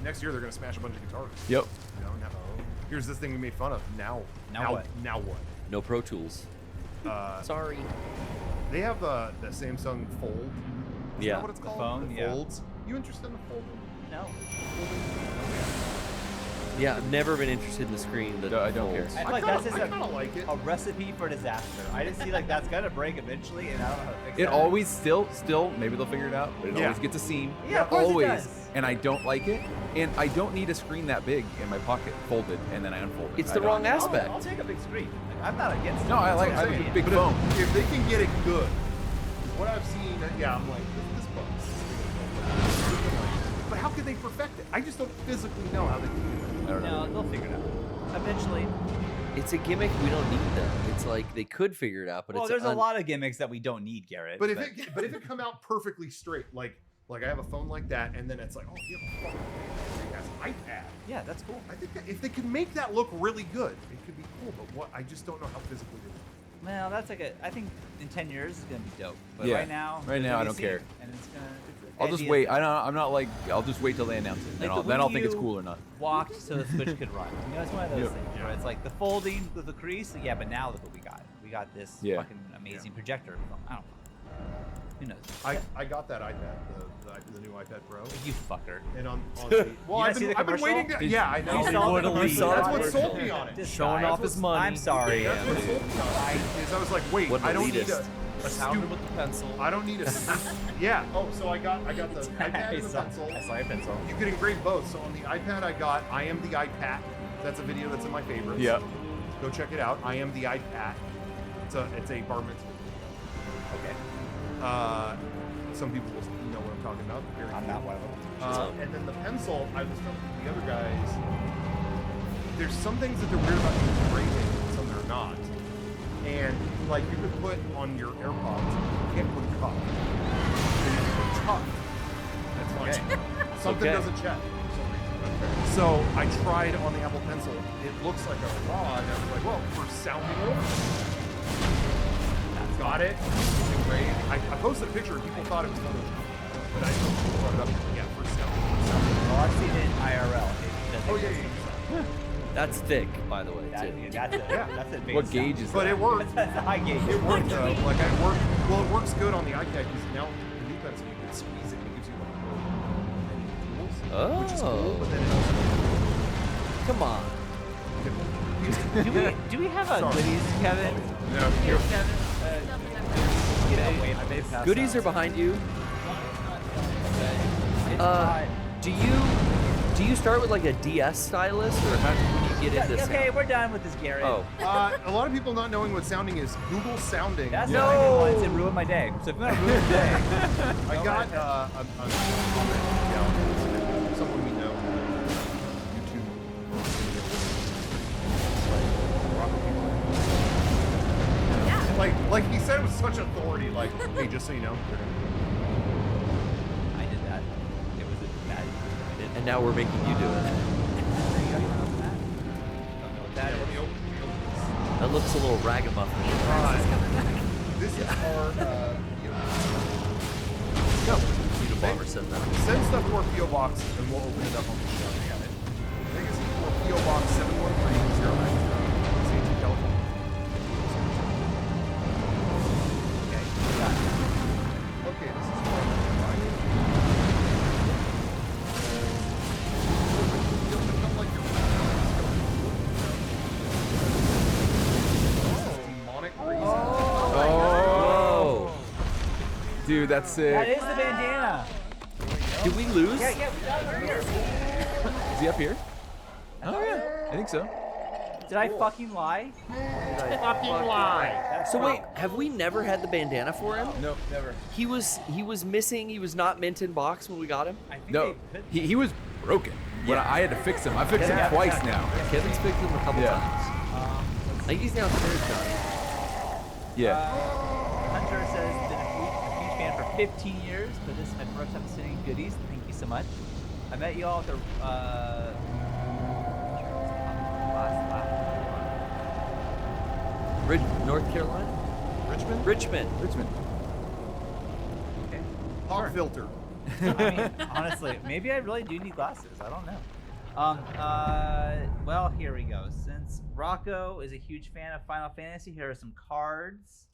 next year they're going to smash a bunch of guitars. Yep. Now, here's this thing we made fun of. Now what? Now what? No Pro Tools. Sorry. They have the Samsung Fold. Is Yeah. that what it's called? phone? The Yeah. Folds. You interested in the Fold? No. Yeah, I've never been interested in the screen. That No, I don't care. folds. I feel like that's just I kinda like it. a recipe for disaster. I just see like that's gonna break eventually, and I don't know how to fix It that. always still maybe they'll figure it out, but it Yeah. always gets a seam. Yeah, of course it always. does. And I don't like it. And I don't need a screen that big in my pocket, folded, and then I unfold it. It's I the don't- wrong I'll aspect. take a big screen. Like, I'm not against it. No, I That's like what I I'm like saying. a big But phone. if they can get it good, 'cause what I've seen, yeah, I'm like, this bugs. But how could they perfect it? I just don't physically know how they can do it. I don't know. No, they'll figure it out. Eventually. It's a gimmick we don't need though. It's like they could figure it out, but Well, it's there's a lot of gimmicks that we don't need, Garrett. But if it come out perfectly straight, like I have a phone like that, and then it's like, oh, you have a fucking big ass iPad. yeah, that's cool. I think that if they can make that look really good, it could be cool. But what I just don't know how physically it is. Well, that's like I think in 10 years it's gonna be dope. But Yeah. right now, Right now, I don't see care. it, And it's gonna. I'll just wait. I'm not like I'll just wait till they announce it. Like Then I'll think it's Wii U cool or not. Walked so the Switch could run. You know, it's one of those Yep. things where it's like the folding with the crease. Yeah, but now look what we got. We got this Yeah. fucking amazing projector. I don't know. Who knows? I got that iPad, the new iPad Pro, You fucker. and on the well, You I've see been, the I've been commercial? waiting. To, yeah, I know. You saw the commercial? That's what sold me on it. This Showing guy- off his money. I'm sorry. That's what sold me on it. Is I was like, wait, What an I don't need elitist. a Sounded stupid. with the pencil. I don't need a. Yeah. Oh, so I got the iPad I and the saw, pencil. I saw your pencil. You could engrave both. So on the iPad, I got I am the iPad. That's a video that's in my favorites. Yep. Go check it out. I am the iPad. It's a bar mitzvah. Okay. Some people will know what I'm talking about. Very I'm few. not one of them. And then the pencil, I was telling the other guys, there's some things that they're weird about engraving, and some they're not. And like you could put on your AirPods, you can't put cup. You can put tuck. That's fine. Something okay. doesn't check for some reason. So I tried on the Apple Pencil. It looks like a rod. I was like, well, for sounding over. Got it. It's engraved. I posted a picture and people thought it was Photoshop. But I still brought it up. Yeah, for sounding. Well, I've seen it in IRL. Oh, yeah. That's thick, by the way, That, too. that's it. Yeah. That's it. What gauge is But that? it worked. That's a high gauge. It worked though. Like I worked. Well, it works good on the iPad because now the new pencil you can squeeze it and it gives you like little tools, which is cool. But then it also Come on. do we have a Sorry. goodies, Kevin? no. Here, Kevin. Get away from I this. passed Goodies out. are behind you. It's not- Do you start with like a DS stylus, or how do you get into Okay, sound? we're done with this, Garrett. Oh, A lot of people not knowing what sounding is. Google sounding. That's No. what I did once. It ruined my day. So if you want to ruin your day, I got a comment. Yeah, someone we know. YouTube. Yeah. Like he said it with such authority. Like, hey, just so you know. I did that. It was a bad. I did. and now we're making you do it. There you go. You know that? Don't know what that is. That looks a little ragamuffin. This is our. No, Totino Bomber said that. Send stuff to our PO box and we'll open it up on the show. Legacy for PO box 71309, San California. Okay. Got it. Okay, this is Whoa! Dude, that's sick. That is the bandana. Did we lose? Yeah, we got it right here. Is he up here? Oh yeah, I think so. Did I fucking lie? So wait, have we never had the bandana for him? No, never. He was missing. He was not mint in box when we got him. I think No, they could. he was broken. But I had to fix him. I fixed him Yeah. twice now. Kevin's picked him a couple Yeah. times. I think he's now third time. Yeah. Hunter says been a huge fan for 15 years, but this is my first time sitting goodies. Thank you so much. I met you all at the North Carolina? Richmond? Richmond. Richmond. Okay. Pop filter. I mean, honestly, maybe I really do need glasses. I don't know. Well, here we go. Since Rocco is a huge fan of Final Fantasy, here are some cards.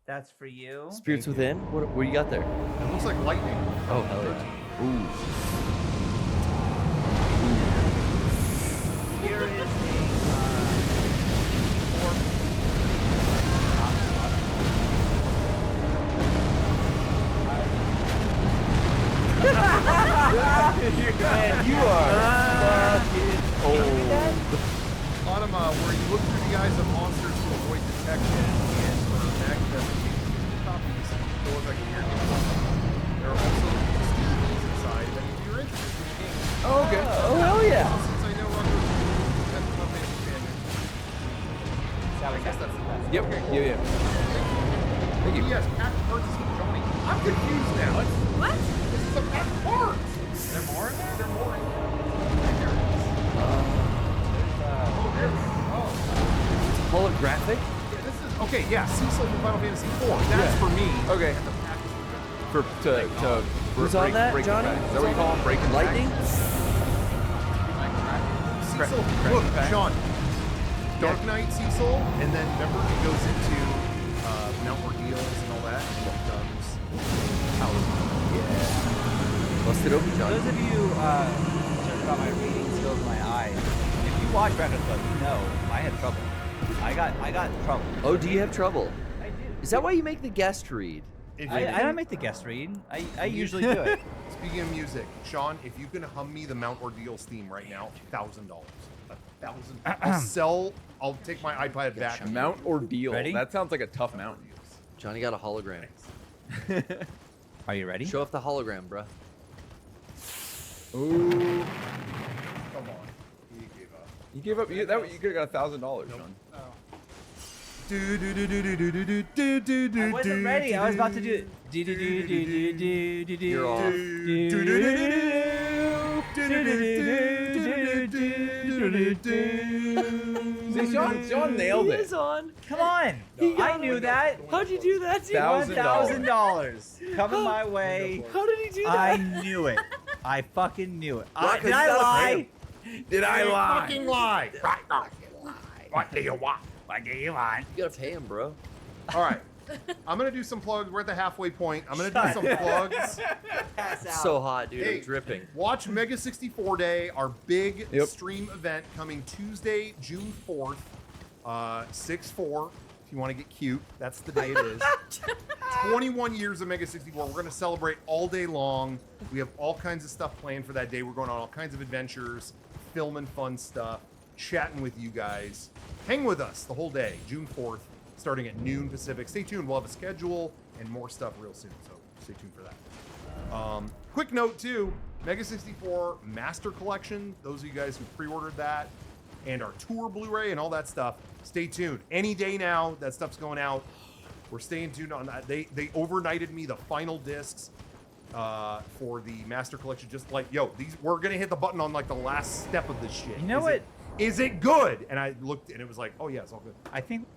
That's for you. Spirits Within? What do you got there? It looks like lightning. Oh, hell yeah. Ooh. Here is Man, you are fucking old. Autumn, where you look through the eyes of monsters to avoid detection and for magnification copies, they look like a weird game. There are also STDs inside that if you're interested in the game. Oh, okay. Oh, hell yeah. Since I know Rucker is a Final Fantasy fan, I guess that's the best. Yep. Yeah. Thank you. yes, pack parts is Johnny. I'm confused now. What? This is a pack parts. There more in there? There more in there. Holographic? Yeah, this is okay. Yeah, Cecil from Final Fantasy IV. That's for me. Okay. And the pack is To Who's on that, break Johnny? the back. Is that what you call them? Breaking the back? Lightning? Cecil. Crack Look, the pack. Sean. Dark Knight Cecil, and then remember it goes into Mount Ordeals and all that, and it becomes Busted open, Johnny. Those of you concerned about my reading skills and my eyes, if you watch Breakfast Club, you know I had trouble. I got trouble. Oh, do you have trouble? I do. Is that why you make the guest read? I don't make the guest read. I usually do it. Speaking of music, Sean, if you can hum me the Mount Ordeals theme right now, $1,000. $1,000. I'll take my iPad back. Mount Ordeal. Ready? That sounds like a tough mountain. Johnny got a hologram. Are you ready? Show off the hologram, bruh. Ooh. Come on. He gave up. You gave up. You could have got $1,000, Sean. I wasn't ready. I was about to do it. You're off. See, Sean nailed it. on. Come on. I knew that. How'd you do that, Steve? $1,000 coming my way. How did he do that? I knew it. I fucking knew it. Right, 'cause Did you I gotta lie? Did I lie? Fucking lie. What do you want? What do you want? You gotta pay him, bro. All right. I'm going to do some plugs. We're at the halfway point. I'm going to do some plugs. So hot, dude. Hey, I'm dripping. Watch Mega 64 Day, our big Yep. stream event coming Tuesday, June 4th, 6/4. If you want to get cute, that's the day it is. 21 years of Mega 64. We're going to celebrate all day long. We have all kinds of stuff planned for that day. We're going on all kinds of adventures, filming fun stuff, chatting with you guys. Hang with us the whole day, June 4th, starting at noon Pacific. Stay tuned. We'll have a schedule and more stuff real soon, so stay tuned for that. Quick note, too, Mega 64 Master Collection, those of you guys who pre-ordered that, and our tour Blu-ray and all that stuff, stay tuned. Any day now, that stuff's going out. We're staying tuned on that. They overnighted me the final discs for the Master Collection, just like, yo, we're going to hit the button on, like, the last step of this shit. You know what? Is it good? And I looked, and it was like, oh, yeah, it's all good. I think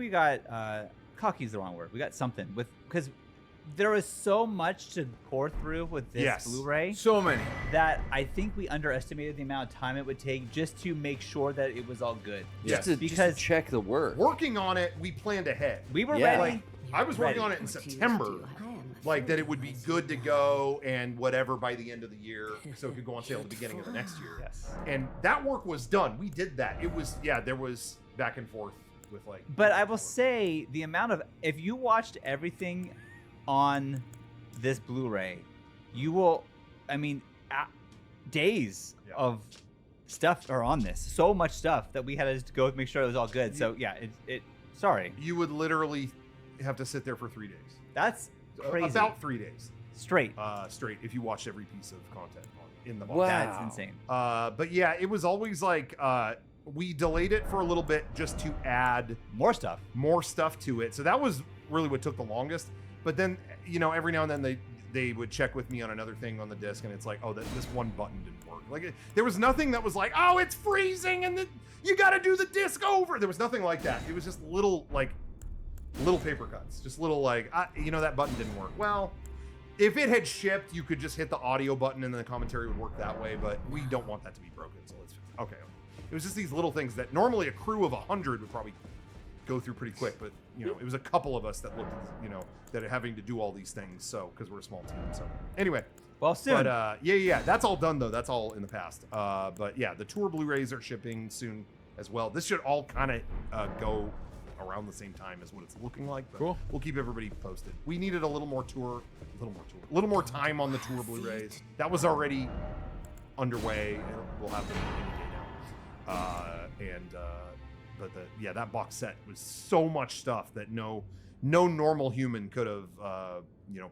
we got cocky's the wrong word. We got something because there was so much to pour through with this Yes. Blu-ray So many. that I think we underestimated the amount of time it would take just to make sure that it was all good. Yes. Just Because- to check the work. Working on it, we planned ahead. We were Yeah. ready. I was working on it in September, like that it would be good to go and whatever by the end of the year, so it could go on sale at the beginning of the next year. Yes. And that work was done. We did that. It was there was back and forth with like. But I will say the amount of if you watched everything on this Blu-ray, you will. I mean, days Yeah. of stuff are on this. So much stuff that we had to just go make sure it was all good. So yeah, it. Sorry, You would literally have to sit there for 3 days. that's crazy. About 3 days straight. straight if you watched every piece of content in the box. Wow. That's insane. But yeah, it was always like we delayed it for a little bit just to add More stuff. more stuff to it. So that was really what took the longest. But then, every now and then they would check with me on another thing on the disc, and it's like, oh, this one button didn't work. Like there was nothing that was like, oh, it's freezing, and you got to do the disc over. There was nothing like that. It was just little paper cuts, just little that button didn't work. Well, if it had shipped, you could just hit the audio button and then the commentary would work that way. But we don't want that to be broken, so let's fix it. Okay. It was just these little things that normally a crew of 100 would probably go through pretty quick, but it was a couple of us that looked, that are having to do all these things. So because we're a small team. So anyway, Well, soon. but yeah, that's all done though. That's all in the past. But yeah, the tour Blu-rays are shipping soon as well. This should all kind of go around the same time as what it's looking like. But Cool. We'll keep everybody posted. We needed a little more more time on the tour Blu-rays. That was already underway. We'll have them any day now. But that box set was so much stuff that no normal human could have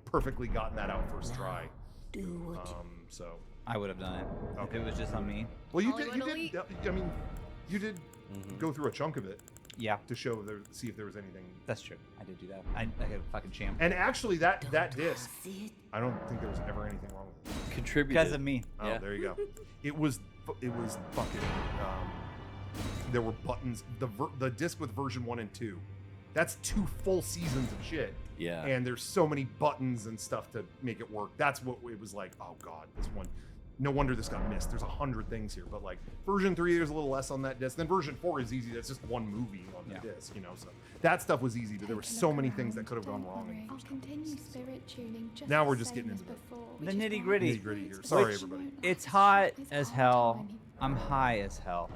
perfectly gotten that out first try. Do what So I would have done it if Okay. it was just on me. well, you Hollywood Elite. did. I mean, you did go through a chunk of it Yeah, to see if there was anything. that's true. I did do that. I got a fucking champ And actually, that disc, see it? I don't think there was ever anything wrong with it. Contributed. because of me. Oh, Yeah. there you go. It was fucking. There were buttons. The disc with version 1 and 2. That's 2 full seasons of shit. Yeah. And there's so many buttons and stuff to make it work. That's what it was like. Oh god, this one. No wonder this got missed. There's 100 things here, but like version 3, there's a little less on that disc. Then version 4 is easy. That's just one movie on the Yeah. disc, So that stuff was easy, but there were so many things that could have gone wrong. In the I'll first couple continue discs. spirit tuning just Now the we're just same getting as into before, The which is why nitty-gritty. Nitty-gritty here. Sorry, Which- everybody. It's hot It's as hard hell. when you- I'm high as hell.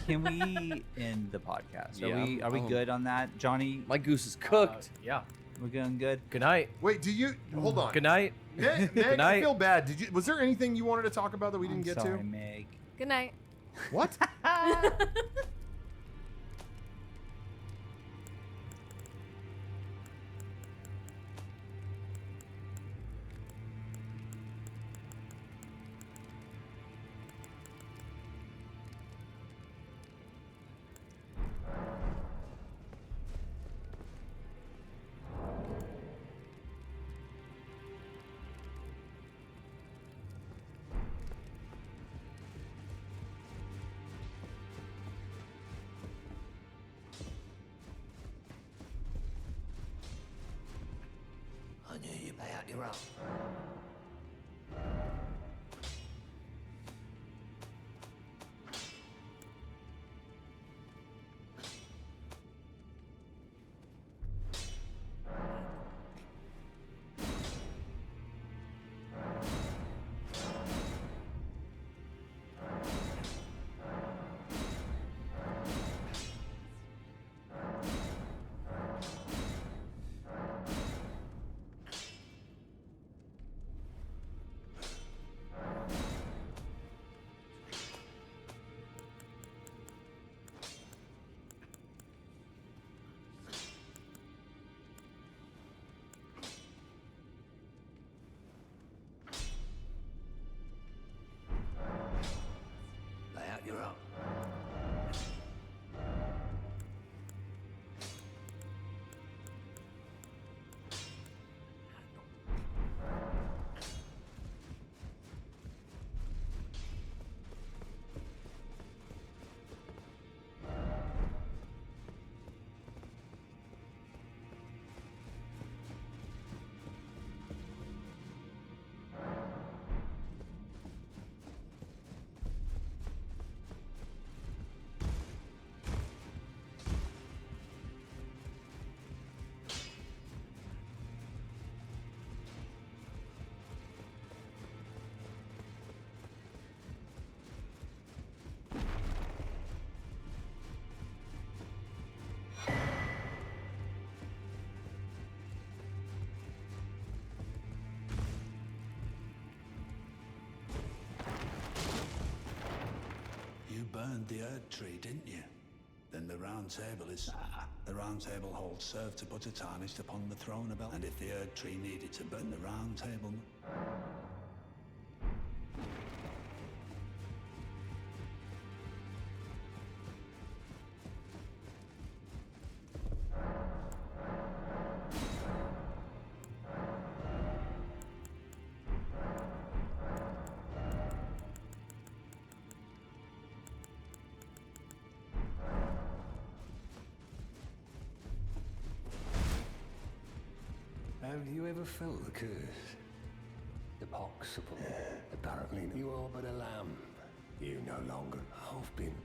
Can we end the podcast? Yeah. Are we good on that, Johnny? My goose is cooked. Yeah. We're going good. Good night. Wait, hold on. Good night. Meg, Good I night. feel bad. Was there anything you wanted to talk about that we didn't I'm get sorry, to? Meg. Good night. What? I knew you'd pay out your own. burned the Erd tree, didn't you? Then the round table is... The round table holds served to put a tarnished upon the throne of Elden. And if the Erd tree needed to burn the round table... Have you ever felt the curse? The poxable. Apparently you are but a lamb. You no longer have been.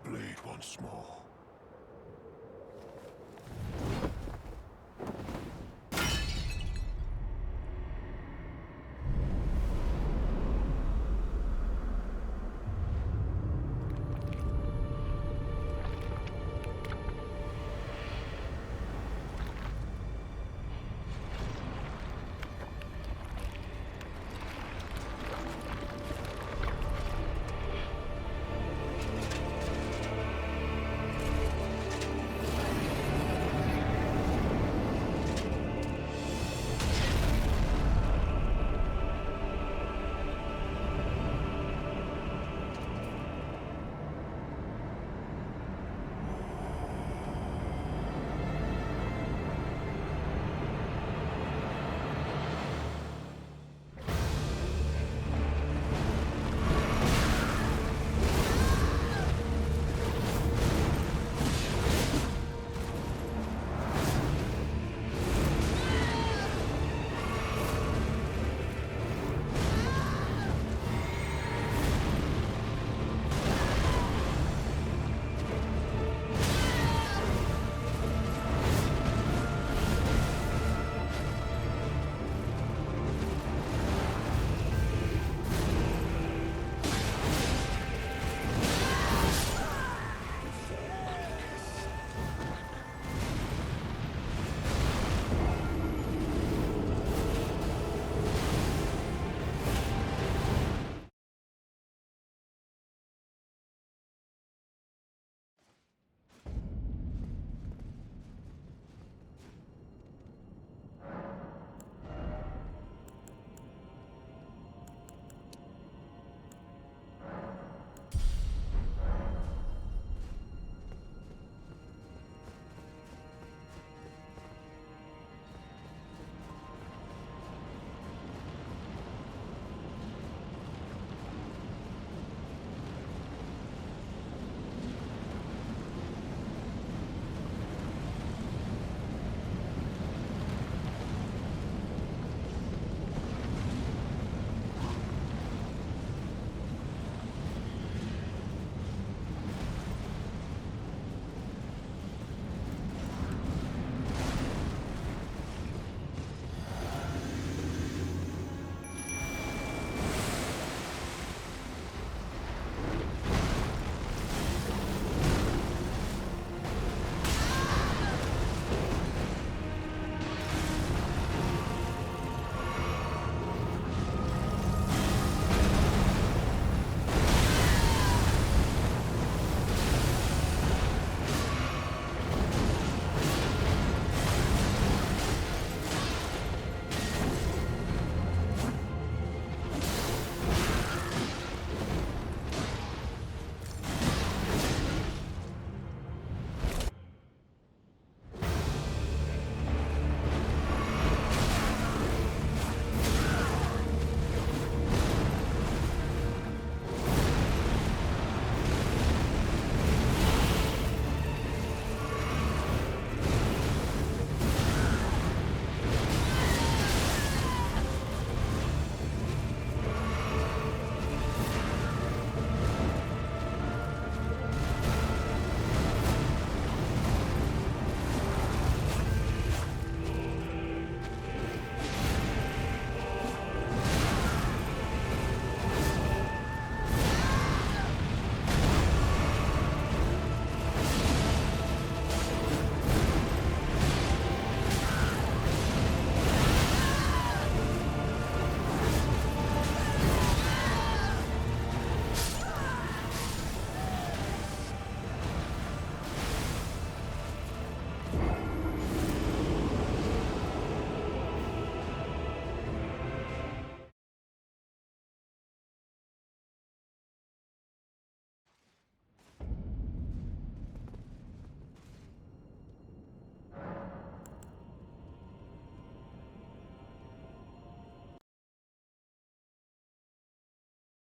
blade once more.